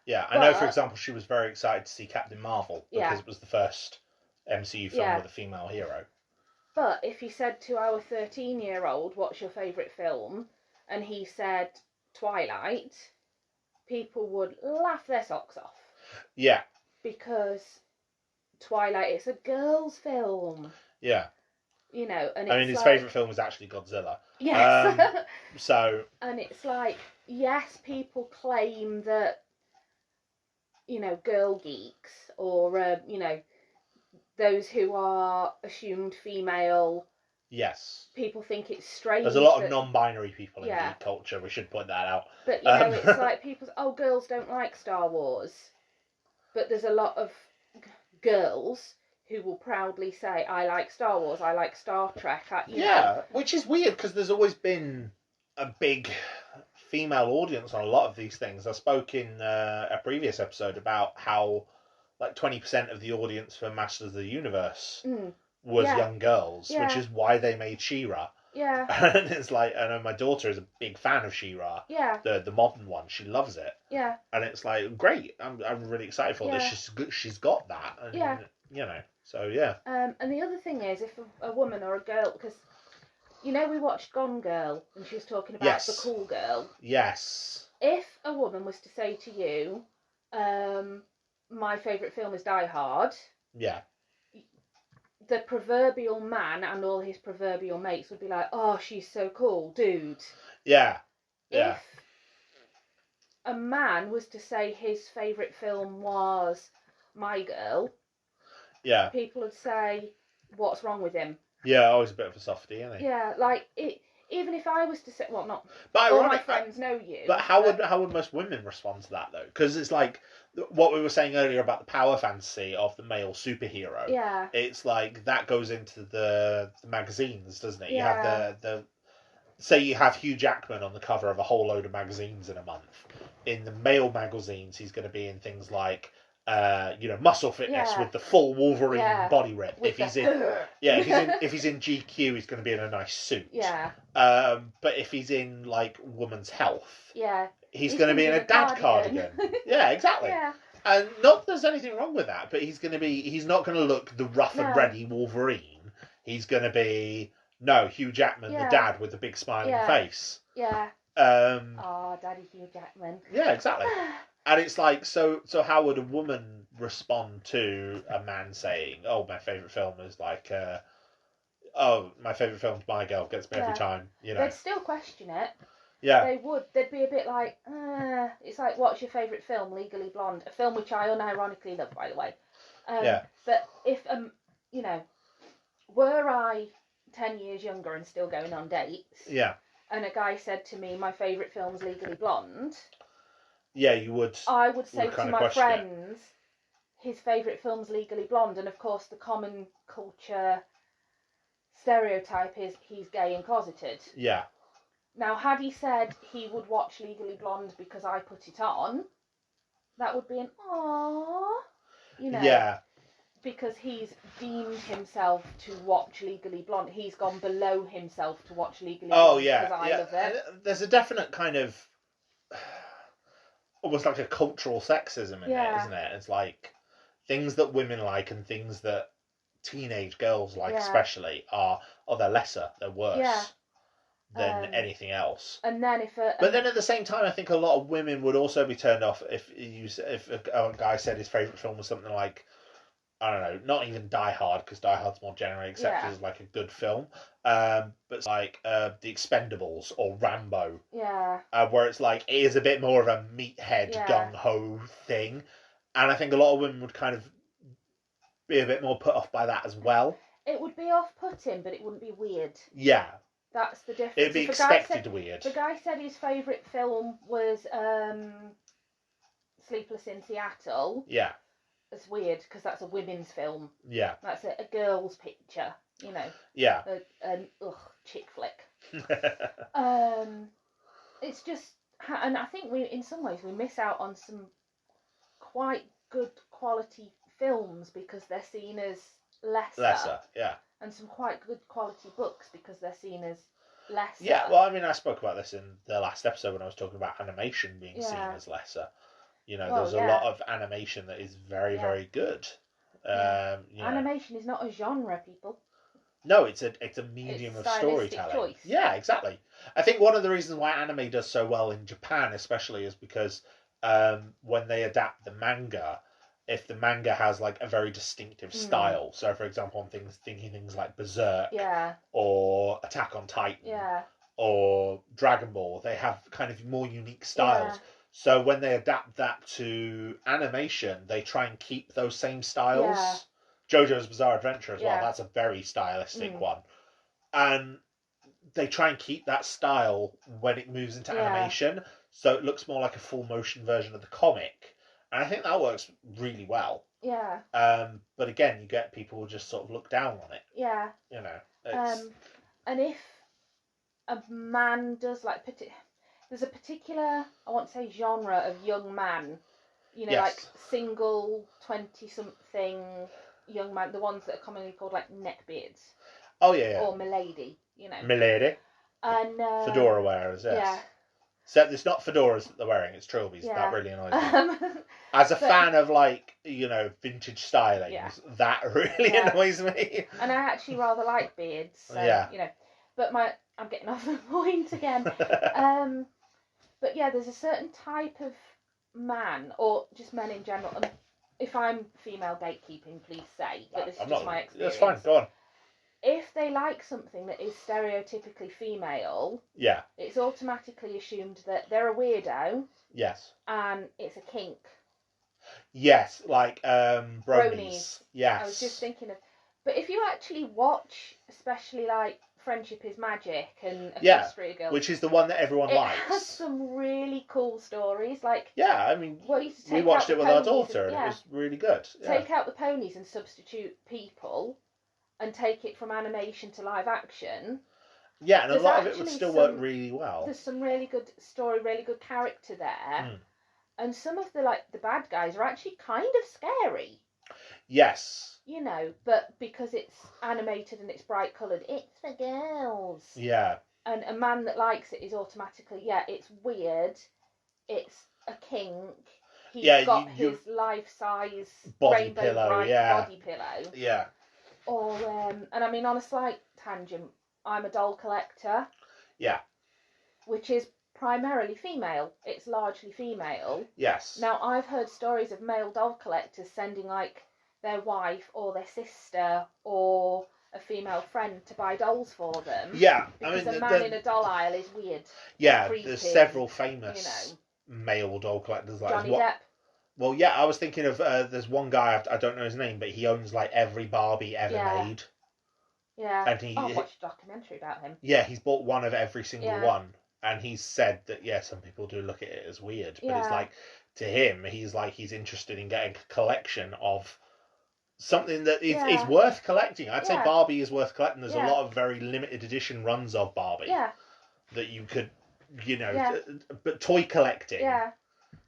[SPEAKER 3] Yeah, I know, for example, she was very excited to see Captain Marvel because it was the first MCU film with a female hero.
[SPEAKER 2] But if he said to our 13-year-old, what's your favourite film? And he said Twilight, people would laugh their socks off.
[SPEAKER 3] Yeah.
[SPEAKER 2] Because Twilight, it's a girl's film.
[SPEAKER 3] Yeah.
[SPEAKER 2] You know, and
[SPEAKER 3] I mean, his favourite film was actually Godzilla.
[SPEAKER 2] Yes.
[SPEAKER 3] So.
[SPEAKER 2] And it's like, yes, people claim that, you know, girl geeks or, you know, those who are assumed female.
[SPEAKER 3] Yes.
[SPEAKER 2] People think it's strange.
[SPEAKER 3] There's a lot of non-binary people in geek culture. We should point that out.
[SPEAKER 2] But, you know, it's like people's, girls don't like Star Wars. But there's a lot of girls who will proudly say, I like Star Wars, I like Star Trek.
[SPEAKER 3] Which is weird because there's always been a big female audience on a lot of these things. I spoke in a previous episode about how like 20% of the audience for Masters of the Universe was young girls, which is why they made She-Ra.
[SPEAKER 2] Yeah.
[SPEAKER 3] And it's like, I know my daughter is a big fan of She-Ra.
[SPEAKER 2] Yeah.
[SPEAKER 3] The modern one. She loves it.
[SPEAKER 2] Yeah.
[SPEAKER 3] And it's like, great. I'm really excited for this. She's got that. And, you know, so yeah.
[SPEAKER 2] And the other thing is, if a woman or a girl, because, you know, we watched Gone Girl, and she was talking about the cool girl.
[SPEAKER 3] Yes.
[SPEAKER 2] If a woman was to say to you, my favourite film is Die Hard,
[SPEAKER 3] Yeah.
[SPEAKER 2] the proverbial man and all his proverbial mates would be like, oh, she's so cool, dude.
[SPEAKER 3] Yeah. Yeah.
[SPEAKER 2] If a man was to say his favourite film was My Girl,
[SPEAKER 3] Yeah.
[SPEAKER 2] people would say, what's wrong with him?
[SPEAKER 3] Yeah, always a bit of a softie, isn't he?
[SPEAKER 2] Yeah, like, even if I was to say, well, not
[SPEAKER 3] but
[SPEAKER 2] all my friends know you.
[SPEAKER 3] But how would most women respond to that, though? Because it's like what we were saying earlier about the power fantasy of the male superhero.
[SPEAKER 2] Yeah.
[SPEAKER 3] It's like that goes into the magazines, doesn't it?
[SPEAKER 2] Yeah.
[SPEAKER 3] You have the say you have Hugh Jackman on the cover of a whole load of magazines in a month. In the male magazines, he's going to be in things like muscle fitness with the full Wolverine body rip. If he's in GQ, he's going to be in a nice suit.
[SPEAKER 2] Yeah.
[SPEAKER 3] But if he's in like woman's health, he's going to be in a dad cardigan. Yeah, exactly.
[SPEAKER 2] Yeah.
[SPEAKER 3] And not that there's anything wrong with that, but he's not going to look the rough and ready Wolverine. He's going to be Hugh Jackman, the dad with the big smiling face.
[SPEAKER 2] Yeah. Daddy Hugh Jackman.
[SPEAKER 3] Yeah, exactly. And it's like, so how would a woman respond to a man saying, "Oh, my favourite film is like, my favourite film's My Girl, gets me every time."
[SPEAKER 2] They'd still question it.
[SPEAKER 3] Yeah.
[SPEAKER 2] They would. They'd be a bit like, it's like, what's your favourite film? Legally Blonde, a film which I unironically love, by the way. But if were I 10 years younger and still going on dates?
[SPEAKER 3] Yeah.
[SPEAKER 2] And a guy said to me, my favourite film's Legally Blonde.
[SPEAKER 3] Yeah, you would.
[SPEAKER 2] I would say to my friends, his favourite film's Legally Blonde, and of course the common culture stereotype is he's gay and closeted.
[SPEAKER 3] Yeah.
[SPEAKER 2] Now, had he said he would watch Legally Blonde because I put it on, that would be an aww,
[SPEAKER 3] Yeah.
[SPEAKER 2] Because he's deemed himself to watch Legally Blonde. He's gone below himself to watch Legally Blonde.
[SPEAKER 3] Oh, yeah.
[SPEAKER 2] Because I love it.
[SPEAKER 3] There's a definite kind of almost like a cultural sexism in it, isn't it? It's like things that women like and things that teenage girls like especially they're lesser, they're worse than anything else.
[SPEAKER 2] And then
[SPEAKER 3] but then at the same time, I think a lot of women would also be turned off if a guy said his favourite film was something like, I don't know, not even Die Hard, because Die Hard's more generally accepted as like a good film, but it's like The Expendables or Rambo, where it's like it is a bit more of a meathead gung ho thing, and I think a lot of women would kind of be a bit more put off by that as well.
[SPEAKER 2] It would be off-putting, but it wouldn't be weird.
[SPEAKER 3] Yeah,
[SPEAKER 2] that's the difference.
[SPEAKER 3] It'd be expected weird.
[SPEAKER 2] The guy said his favourite film was Sleepless in Seattle.
[SPEAKER 3] Yeah.
[SPEAKER 2] It's weird because that's a women's film.
[SPEAKER 3] Yeah.
[SPEAKER 2] That's a girl's picture,
[SPEAKER 3] Yeah.
[SPEAKER 2] An chick flick. It's just, and I think in some ways we miss out on some quite good quality films because they're seen as lesser.
[SPEAKER 3] Yeah.
[SPEAKER 2] And some quite good quality books because they're seen as lesser.
[SPEAKER 3] Yeah, well, I mean, I spoke about this in the last episode when I was talking about animation being seen as lesser. There's a lot of animation that is very, very good.
[SPEAKER 2] Animation is not a genre, people.
[SPEAKER 3] No, it's a medium of storytelling. Choice. Yeah, exactly. I think one of the reasons why anime does so well in Japan, especially, is because when they adapt the manga, if the manga has like a very distinctive style, so for example, I'm thinking things like Berserk, or Attack on Titan, or Dragon Ball, they have kind of more unique styles. Yeah. So when they adapt that to animation, they try and keep those same styles. Yeah. JoJo's Bizarre Adventure as well, that's a very stylistic one. And they try and keep that style when it moves into animation, so it looks more like a full motion version of the comic. And I think that works really well. Yeah. But again, you get people who just sort of look down on it. Yeah.
[SPEAKER 2] And if a man does there's a particular, I won't say genre of young man, like single 20-something young man, the ones that are commonly called like neckbeards.
[SPEAKER 3] Oh yeah.
[SPEAKER 2] Or milady,
[SPEAKER 3] Milady.
[SPEAKER 2] And
[SPEAKER 3] fedora wearers, yes. Yeah. So it's not fedoras that they're wearing, it's trilbies. Yeah. That really annoys me. As a fan of vintage stylings, that really annoys me.
[SPEAKER 2] And I actually rather like beards, so, but I'm getting off the point again. But yeah, there's a certain type of man, or just men in general, if I'm female gatekeeping, please say, but this is just my experience.
[SPEAKER 3] That's fine, go on.
[SPEAKER 2] If they like something that is stereotypically female,
[SPEAKER 3] yeah,
[SPEAKER 2] it's automatically assumed that they're a weirdo.
[SPEAKER 3] Yes.
[SPEAKER 2] And it's a kink.
[SPEAKER 3] Yes, like bronies. Yes.
[SPEAKER 2] I was just thinking of, but if you actually watch, especially like Friendship is Magic and A History of Girls,
[SPEAKER 3] which is the one that everyone likes.
[SPEAKER 2] It has some really cool stories. Like
[SPEAKER 3] I mean, we watched it with our daughter, and it was really good.
[SPEAKER 2] Take out the ponies and substitute people, and take it from animation to live action.
[SPEAKER 3] Yeah, and a lot of it would still work really well.
[SPEAKER 2] There's some really good story, really good character there, and some of the bad guys are actually kind of scary.
[SPEAKER 3] Yes.
[SPEAKER 2] You know, but because it's animated and it's bright coloured, it's for girls.
[SPEAKER 3] Yeah.
[SPEAKER 2] And a man that likes it is automatically, it's weird, it's a kink. He's got his life-size rainbow bright body pillow.
[SPEAKER 3] Yeah.
[SPEAKER 2] Or, and I mean, on a slight tangent, I'm a doll collector.
[SPEAKER 3] Yeah.
[SPEAKER 2] Which is primarily female. It's largely female.
[SPEAKER 3] Yes.
[SPEAKER 2] Now, I've heard stories of male doll collectors sending, like, their wife or their sister or a female friend to buy dolls for them.
[SPEAKER 3] Yeah.
[SPEAKER 2] Because a man in a doll aisle is weird.
[SPEAKER 3] Yeah,
[SPEAKER 2] creepy,
[SPEAKER 3] there's several famous male doll collectors. Like
[SPEAKER 2] Johnny Depp.
[SPEAKER 3] Well, yeah, I was thinking of, there's one guy, I don't know his name, but he owns, like, every Barbie ever made.
[SPEAKER 2] Yeah.
[SPEAKER 3] And
[SPEAKER 2] I watched a documentary about him.
[SPEAKER 3] Yeah, he's bought one of every single one. And he's said that, some people do look at it as weird. But it's like, to him, he's interested in getting a collection of something that is worth collecting. I'd say Barbie is worth collecting. There's a lot of very limited edition runs of Barbie.
[SPEAKER 2] Yeah.
[SPEAKER 3] That you could, but toy collecting. Yeah.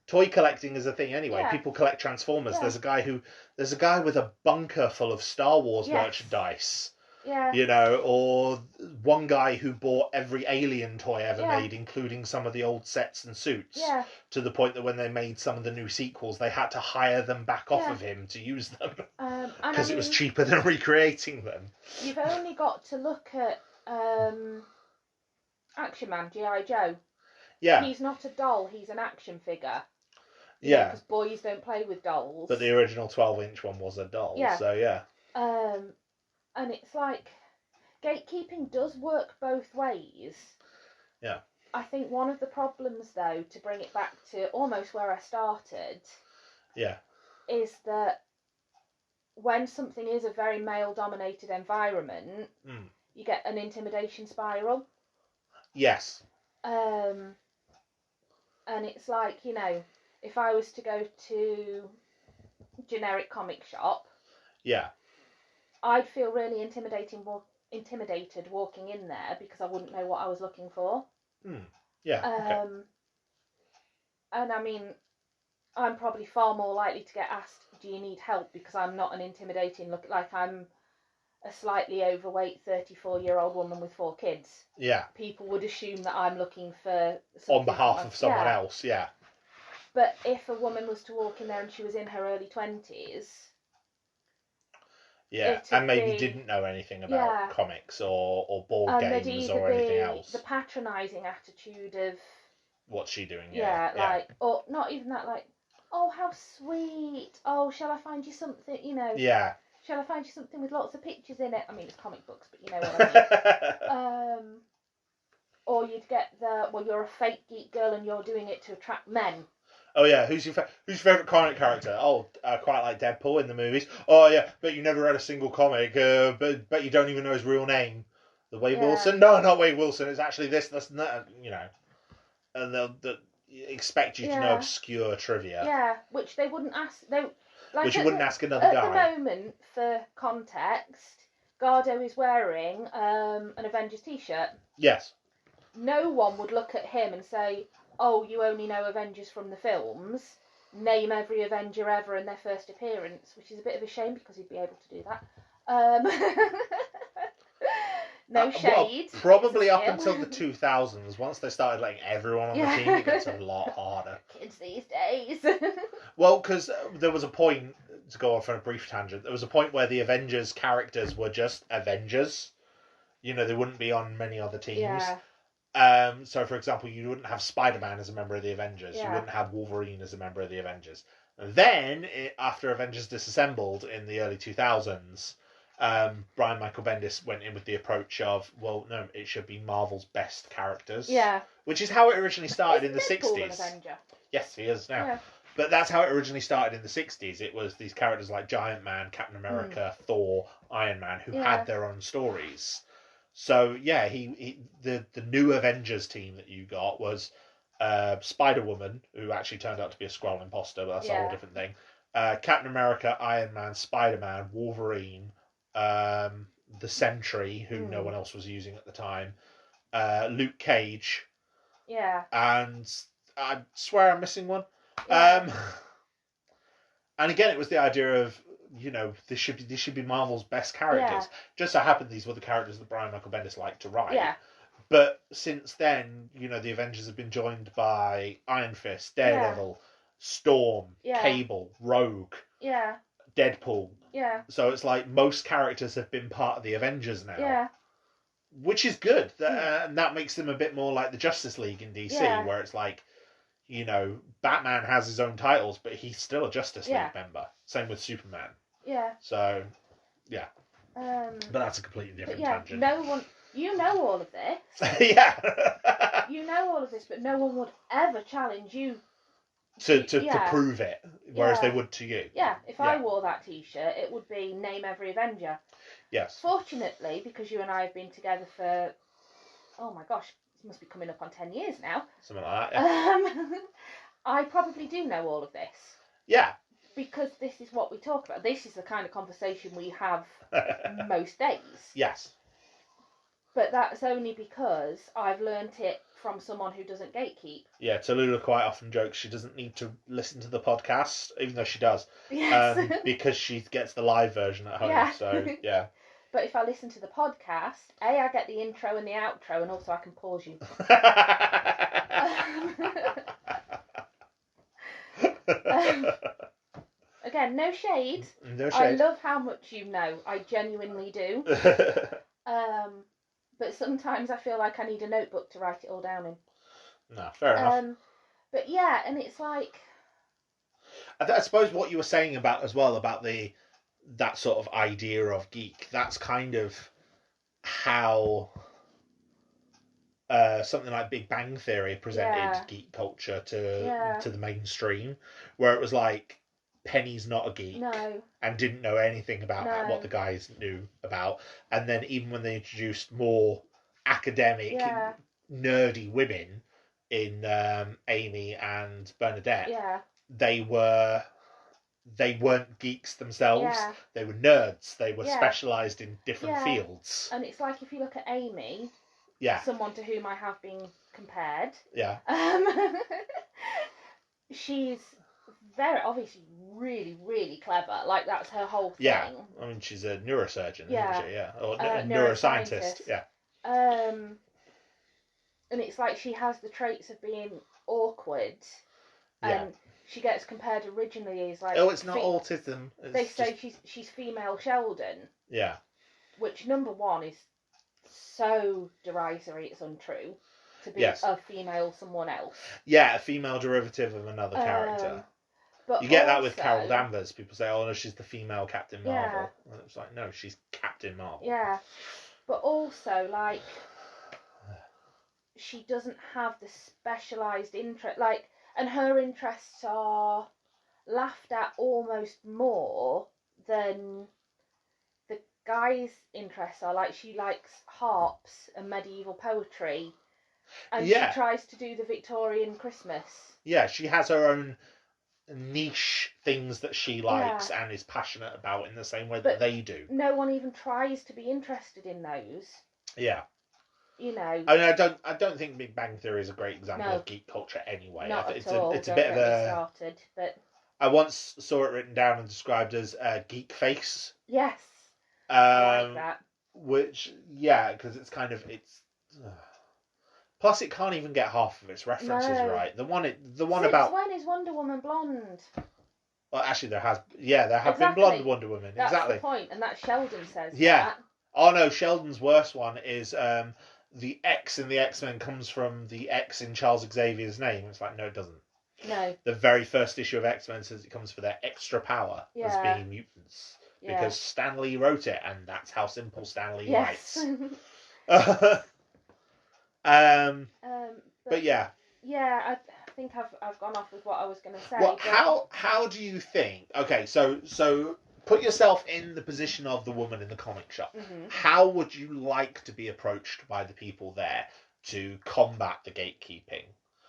[SPEAKER 3] Toy collecting is a thing anyway. Yeah. People collect Transformers. Yeah. There's a guy with a bunker full of Star Wars merchandise.
[SPEAKER 2] Yeah.
[SPEAKER 3] You know, or one guy who bought every Alien toy ever made, including some of the old sets and suits.
[SPEAKER 2] Yeah.
[SPEAKER 3] To the point that when they made some of the new sequels, they had to hire them back off of him to use them. Because it was cheaper than recreating them.
[SPEAKER 2] You've only got to look at Action Man, G.I. Joe.
[SPEAKER 3] Yeah.
[SPEAKER 2] He's not a doll, he's an action figure.
[SPEAKER 3] Yeah.
[SPEAKER 2] Because boys don't play with dolls.
[SPEAKER 3] But the original 12-inch one was a doll, so yeah.
[SPEAKER 2] And it's like, gatekeeping does work both ways.
[SPEAKER 3] Yeah.
[SPEAKER 2] I think one of the problems, though, to bring it back to almost where I started, is that when something is a very male-dominated environment, you get an intimidation spiral.
[SPEAKER 3] Yes.
[SPEAKER 2] And it's like, if I was to go to generic comic shop, I'd feel really intimidated walking in there because I wouldn't know what I was looking for.
[SPEAKER 3] Yeah.
[SPEAKER 2] And I mean, I'm probably far more likely to get asked, do you need help? Because I'm not an intimidating look, like I'm a slightly overweight 34-year-old woman with 4 kids.
[SPEAKER 3] Yeah.
[SPEAKER 2] People would assume that I'm looking for
[SPEAKER 3] on behalf of someone else,
[SPEAKER 2] But if a woman was to walk in there and she was in her early 20s...
[SPEAKER 3] Yeah, and maybe didn't know anything about comics or board games or anything else.
[SPEAKER 2] The patronising attitude of...
[SPEAKER 3] What's she doing?
[SPEAKER 2] Or not even that, like, oh, how sweet. Oh, shall I find you something,
[SPEAKER 3] Yeah.
[SPEAKER 2] Shall I find you something with lots of pictures in it? I mean, it's comic books, but you know what I mean. Or you'd get you're a fake geek girl and you're doing it to attract men.
[SPEAKER 3] Oh yeah, who's your favourite comic character? Oh, I quite like Deadpool in the movies. Oh yeah, but you never read a single comic. But you don't even know his real name. The Wade Wilson? No, not Wade Wilson. It's actually this and that. And they'll expect you to know obscure trivia.
[SPEAKER 2] Yeah, which they wouldn't ask.
[SPEAKER 3] Which you wouldn't ask another guy.
[SPEAKER 2] At the moment, for context, Garhdo is wearing an Avengers t-shirt.
[SPEAKER 3] Yes.
[SPEAKER 2] No one would look at him and say, oh, you only know Avengers from the films. Name every Avenger ever and their first appearance, which is a bit of a shame because he'd be able to do that. No shade.
[SPEAKER 3] Well, probably up until the 2000s. Once they started letting everyone on the team, it gets a lot harder.
[SPEAKER 2] Kids these days.
[SPEAKER 3] Well, because there was a point, to go off on a brief tangent, there was a point where the Avengers characters were just Avengers. They wouldn't be on many other teams.
[SPEAKER 2] Yeah.
[SPEAKER 3] So, for example, you wouldn't have Spider-Man as a member of the Avengers.
[SPEAKER 2] Yeah.
[SPEAKER 3] You wouldn't have Wolverine as a member of the Avengers. And then, after Avengers Disassembled in the early 2000s, Brian Michael Bendis went in with the approach of, well, no, it should be Marvel's best characters.
[SPEAKER 2] Yeah.
[SPEAKER 3] Which is how it originally started in the
[SPEAKER 2] Deadpool
[SPEAKER 3] 60s.
[SPEAKER 2] An Avenger?
[SPEAKER 3] Yes, he is now.
[SPEAKER 2] Yeah.
[SPEAKER 3] But that's how it originally started in the 60s. It was these characters like Giant Man, Captain America, Thor, Iron Man, who had their own stories. So, yeah, the new Avengers team that you got was Spider-Woman, who actually turned out to be a Skrull imposter, but that's a whole different thing. Captain America, Iron Man, Spider-Man, Wolverine, the Sentry, who no one else was using at the time, Luke Cage.
[SPEAKER 2] Yeah.
[SPEAKER 3] And I swear I'm missing one.
[SPEAKER 2] Yeah.
[SPEAKER 3] And again, it was the idea of, this should be Marvel's best characters. Just so happened these were the characters that Brian Michael Bendis liked to write.
[SPEAKER 2] Yeah.
[SPEAKER 3] But since then, the Avengers have been joined by Iron Fist, Daredevil, Storm, Cable, Rogue, Deadpool.
[SPEAKER 2] Yeah.
[SPEAKER 3] So it's like most characters have been part of the Avengers now.
[SPEAKER 2] Yeah.
[SPEAKER 3] Which is good. And that makes them a bit more like the Justice League in DC, where it's like, Batman has his own titles, but he's still a Justice League member. Same with Superman.
[SPEAKER 2] Yeah.
[SPEAKER 3] So, yeah. But that's a completely different tangent.
[SPEAKER 2] No one... You know all of this.
[SPEAKER 3] Yeah.
[SPEAKER 2] You know all of this, but no one would ever challenge you
[SPEAKER 3] to prove it, whereas they would to you.
[SPEAKER 2] Yeah, if I wore that t-shirt, it would be name every Avenger.
[SPEAKER 3] Yes.
[SPEAKER 2] Fortunately, because you and I have been together for, oh my gosh, it must be coming up on 10 years now.
[SPEAKER 3] Something like that, yeah.
[SPEAKER 2] I probably do know all of this.
[SPEAKER 3] Yeah.
[SPEAKER 2] Because this is what we talk about. This is the kind of conversation we have most days.
[SPEAKER 3] Yes.
[SPEAKER 2] But that's only because I've learnt it from someone who doesn't gatekeep.
[SPEAKER 3] Yeah, Tallulah quite often jokes she doesn't need to listen to the podcast, even though she does.
[SPEAKER 2] Yes.
[SPEAKER 3] Because she gets the live version at home.
[SPEAKER 2] Yeah.
[SPEAKER 3] So, yeah.
[SPEAKER 2] But if I listen to the podcast, I get the intro and the outro, and also I can pause you. Again, no shade.
[SPEAKER 3] No shade.
[SPEAKER 2] I love how much you know. I genuinely do. But sometimes I feel like I need a notebook to write it all down in.
[SPEAKER 3] No, fair enough.
[SPEAKER 2] But yeah, and it's like...
[SPEAKER 3] I suppose what you were saying about that sort of idea of geek, that's kind of how something like Big Bang Theory presented geek culture to the mainstream, where it was like, Penny's not a geek and didn't know anything about what the guys knew about. And then even when they introduced more academic, nerdy women in Amy and Bernadette, they weren't geeks themselves.
[SPEAKER 2] Yeah.
[SPEAKER 3] They were nerds. They were specialised in different fields.
[SPEAKER 2] And it's like if you look at Amy, someone to whom I have been compared, she's very obviously really, really clever. Like, that's her whole thing.
[SPEAKER 3] Yeah, I mean, she's a neurosurgeon, isn't she? Yeah, or neuroscientist. Yeah.
[SPEAKER 2] And it's like she has the traits of being awkward, and she gets compared originally as like...
[SPEAKER 3] Oh, it's not autism.
[SPEAKER 2] They say she's female Sheldon.
[SPEAKER 3] Yeah.
[SPEAKER 2] Which, number one, is so derisory it's untrue. To be a female someone else.
[SPEAKER 3] Yeah, a female derivative of another character. But you get that with Carol Danvers. People say, oh no, she's the female Captain Marvel. And it's like, no, she's Captain Marvel.
[SPEAKER 2] Yeah. But also, like, she doesn't have the specialised interest. Like, and her interests are laughed at almost more than the guy's interests are. Like, she likes harps and medieval poetry. And she tries to do the Victorian Christmas. Yeah,
[SPEAKER 3] she has her own niche things that she likes and is passionate about in the same way that they do.
[SPEAKER 2] No one even tries to be interested in those.
[SPEAKER 3] Yeah.
[SPEAKER 2] You know.
[SPEAKER 3] I mean, I don't think Big Bang Theory is a great example of geek culture anyway.
[SPEAKER 2] Not
[SPEAKER 3] it's
[SPEAKER 2] at all.
[SPEAKER 3] It's a bit of a...
[SPEAKER 2] started, but...
[SPEAKER 3] I once saw it written down and described as geek face.
[SPEAKER 2] Yes. I like that.
[SPEAKER 3] Which, because it's kind of... Plus, it can't even get half of its references right. The one about...
[SPEAKER 2] when is Wonder Woman blonde?
[SPEAKER 3] Well, actually, there have been blonde Wonder Women.
[SPEAKER 2] That's
[SPEAKER 3] exactly.
[SPEAKER 2] The point, and that Sheldon says
[SPEAKER 3] that. Oh no, Sheldon's worst one is the X in the X-Men comes from the X in Charles Xavier's name. It's like, no, it doesn't.
[SPEAKER 2] No.
[SPEAKER 3] The very first issue of X-Men says it comes for their extra power as being mutants.
[SPEAKER 2] Yeah.
[SPEAKER 3] Because Stan Lee wrote it, and that's how simple Stan Lee
[SPEAKER 2] Yes.
[SPEAKER 3] writes. But yeah.
[SPEAKER 2] Yeah, I think I've gone off with what I was going to say.
[SPEAKER 3] Well,
[SPEAKER 2] but...
[SPEAKER 3] how do you think? Okay, so put yourself in the position of the woman in the comic shop.
[SPEAKER 2] Mm-hmm.
[SPEAKER 3] How would you like to be approached by the people there to combat the gatekeeping?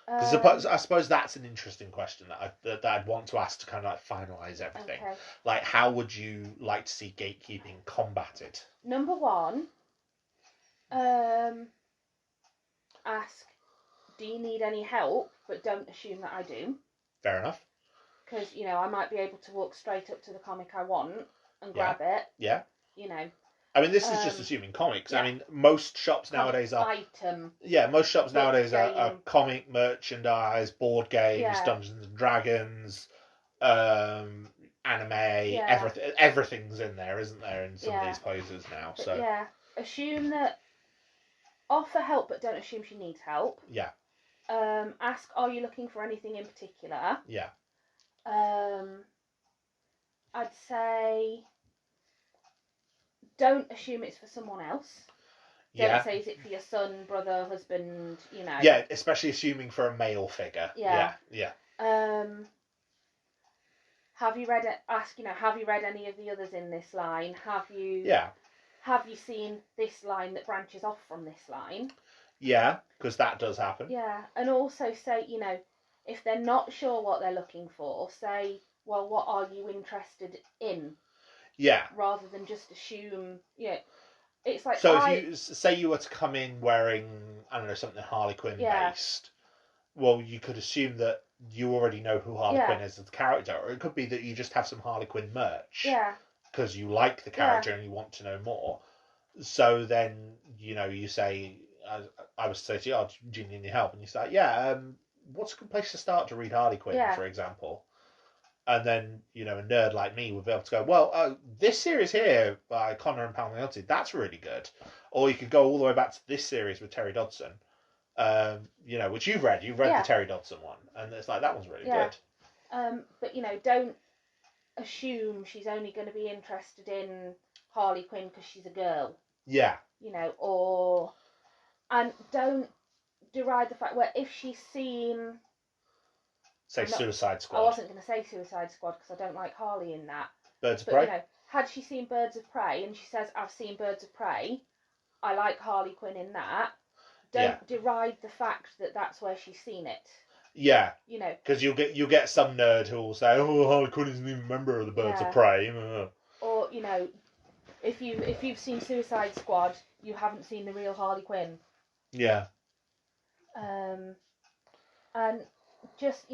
[SPEAKER 3] Because I suppose that's an interesting question that I'd want to ask to kind of like finalise everything.
[SPEAKER 2] Okay.
[SPEAKER 3] Like, how would you like to see gatekeeping combated?
[SPEAKER 2] Number one, ask, do you need any help? But don't assume that I do.
[SPEAKER 3] Fair enough.
[SPEAKER 2] Because, I might be able to walk straight up to the comic I want and grab it.
[SPEAKER 3] Yeah.
[SPEAKER 2] I
[SPEAKER 3] mean, this is just assuming comics.
[SPEAKER 2] Yeah.
[SPEAKER 3] I mean, most shops nowadays are...
[SPEAKER 2] Item.
[SPEAKER 3] Yeah, most shops nowadays are
[SPEAKER 2] game.
[SPEAKER 3] comic merchandise, board games,
[SPEAKER 2] Yeah.
[SPEAKER 3] Dungeons and Dragons, anime, everything's in there, isn't there, in some of these places now.
[SPEAKER 2] But
[SPEAKER 3] so
[SPEAKER 2] yeah, assume that... Offer help, but don't assume she needs help.
[SPEAKER 3] Yeah.
[SPEAKER 2] Ask, are you looking for anything in particular?
[SPEAKER 3] Yeah.
[SPEAKER 2] I'd say... Don't assume it's for someone else. Don't say, is it for your son, brother, husband,
[SPEAKER 3] Yeah, especially assuming for a male figure.
[SPEAKER 2] Yeah.
[SPEAKER 3] Yeah.
[SPEAKER 2] Have you read it? Ask, have you read any of the others in this line? Have you seen this line that branches off from this line?
[SPEAKER 3] Yeah, because that does happen.
[SPEAKER 2] Yeah, and also say, if they're not sure what they're looking for, say, well, what are you interested in?
[SPEAKER 3] Yeah.
[SPEAKER 2] Rather than just assume, it's like...
[SPEAKER 3] So if you say you were to come in wearing, I don't know, something Harley Quinn based, well, you could assume that you already know who Harley Quinn is as the character, or it could be that you just have some Harley Quinn merch.
[SPEAKER 2] Yeah.
[SPEAKER 3] Because you like the character and you want to know more. So then, you say, I was saying to you, do you need any help? And you say, what's a good place to start to read Harley Quinn, for example? And then, a nerd like me would be able to go, well, this series here by Connor and Palmiotti, that's really good. Or you could go all the way back to this series with Terry Dodson, which you've read. You've read the Terry Dodson one. And it's like, that one's really good.
[SPEAKER 2] But, don't assume she's only going to be interested in Harley Quinn because she's a girl.
[SPEAKER 3] Yeah.
[SPEAKER 2] And don't deride the fact where if she's seen...
[SPEAKER 3] Say Suicide Squad.
[SPEAKER 2] I wasn't going to say Suicide Squad because I don't like Harley in that.
[SPEAKER 3] Birds of Prey?
[SPEAKER 2] Had she seen Birds of Prey and she says, I've seen Birds of Prey, I like Harley Quinn in that, don't deride the fact that that's where she's seen it.
[SPEAKER 3] Yeah. Because you'll get some nerd who will say, oh, Harley Quinn isn't even a member of the Birds of Prey.
[SPEAKER 2] Or, if you've seen Suicide Squad, you haven't seen the real Harley Quinn.
[SPEAKER 3] Yeah.
[SPEAKER 2] And just,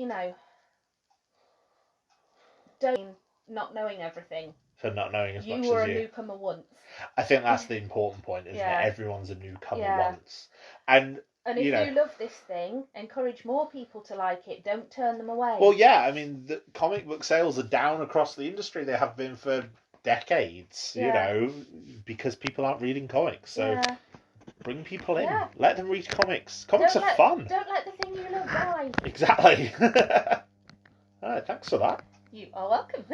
[SPEAKER 2] don't not knowing everything.
[SPEAKER 3] For not knowing as much as you.
[SPEAKER 2] You were a newcomer once.
[SPEAKER 3] I think that's the important point, isn't it? Everyone's a newcomer once. And
[SPEAKER 2] if you love this thing, encourage more people to like it. Don't turn them away.
[SPEAKER 3] Well, yeah, I mean, the comic book sales are down across the industry. They have been for decades, because people aren't reading comics. So bring people in. Yeah. Let them read comics. Comics are fun.
[SPEAKER 2] Don't let the thing you love die.
[SPEAKER 3] Exactly. All right, thanks for that.
[SPEAKER 2] You are welcome.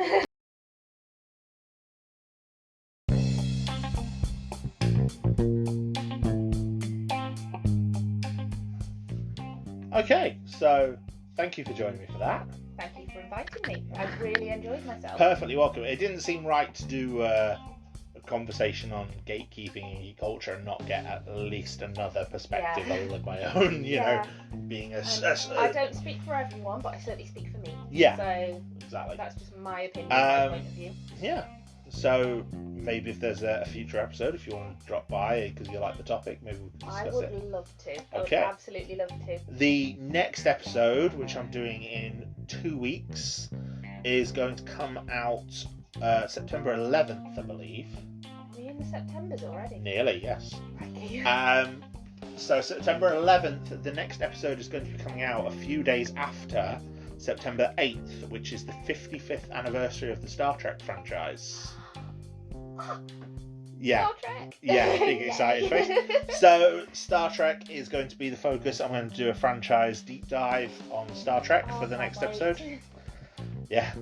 [SPEAKER 3] Okay, so thank you for joining me for that.
[SPEAKER 2] Thank you for inviting me. I really enjoyed myself.
[SPEAKER 3] Perfectly welcome. It didn't seem right to do a conversation on gatekeeping and geek culture and not get at least another perspective other than my own, being a...
[SPEAKER 2] I don't speak for everyone, but I certainly speak for me.
[SPEAKER 3] Yeah,
[SPEAKER 2] so
[SPEAKER 3] exactly.
[SPEAKER 2] That's just my opinion, my point of view.
[SPEAKER 3] Yeah. So maybe if there's a future episode, if you want to drop by because you like the topic, maybe we can discuss it.
[SPEAKER 2] I would love to.
[SPEAKER 3] Okay.
[SPEAKER 2] I would absolutely love to.
[SPEAKER 3] The next episode, which I'm doing in 2 weeks, is going to come out September 11th, I believe.
[SPEAKER 2] Are we in the Septembers already?
[SPEAKER 3] Nearly, yes.
[SPEAKER 2] Right.
[SPEAKER 3] So September 11th, the next episode is going to be coming out a few days after September 8th, which is the 55th anniversary of the Star Trek franchise. Yeah.
[SPEAKER 2] Star Trek.
[SPEAKER 3] Yeah, big excited face. So Star Trek is going to be the focus. I'm going to do a franchise deep dive on Star Trek for the next episode. Yeah.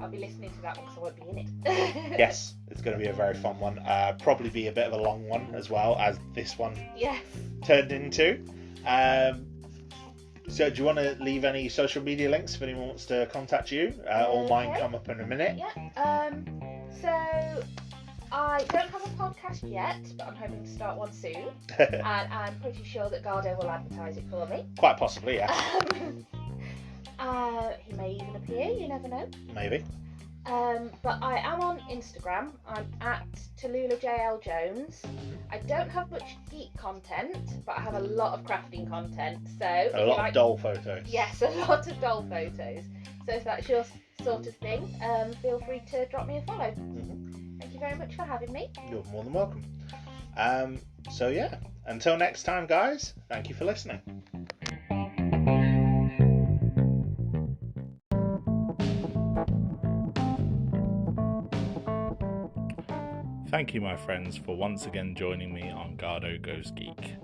[SPEAKER 2] I'll be listening to that one because I won't be in it.
[SPEAKER 3] Yes, it's going to be a very fun one. Probably be a bit of a long one as well, as this one turned into. So do you want to leave any social media links if anyone wants to contact you? All mine come up in a minute.
[SPEAKER 2] Yeah. So I don't have a podcast yet, but I'm hoping to start one soon. And I'm pretty sure that Garhdo will advertise it for me.
[SPEAKER 3] Quite possibly, yeah.
[SPEAKER 2] He may even appear, you never know.
[SPEAKER 3] Maybe.
[SPEAKER 2] But I am on Instagram. I'm at Tallulah JL Jones. I don't have much geek content, but I have a lot of crafting content. So
[SPEAKER 3] A lot of doll photos.
[SPEAKER 2] Yes, a lot of doll photos. So if that's your sort of thing, feel free to drop me a follow.
[SPEAKER 3] Mm-hmm.
[SPEAKER 2] Thank you very much for having me.
[SPEAKER 3] You're more than welcome. So yeah, until next time, guys, thank you for listening. Thank you, my friends, for once again joining me on Garhdo Goes Geek.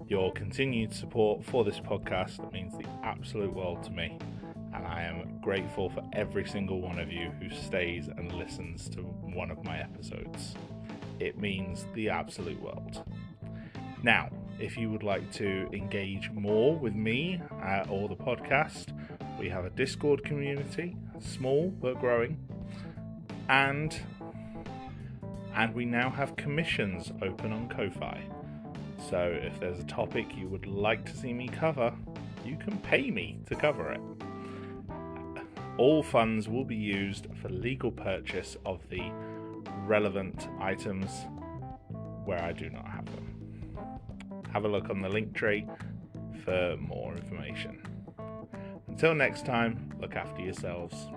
[SPEAKER 3] Your continued support for this podcast means the absolute world to me, and I am grateful for every single one of you who stays and listens to one of my episodes. It means the absolute world. Now, if you would like to engage more with me or the podcast, we have a Discord community, small but growing, and we now have commissions open on Ko-Fi. So if there's a topic you would like to see me cover, you can pay me to cover it. All funds will be used for legal purchase of the relevant items where I do not have them. Have a look on the link tree for more information. Until next time, look after yourselves.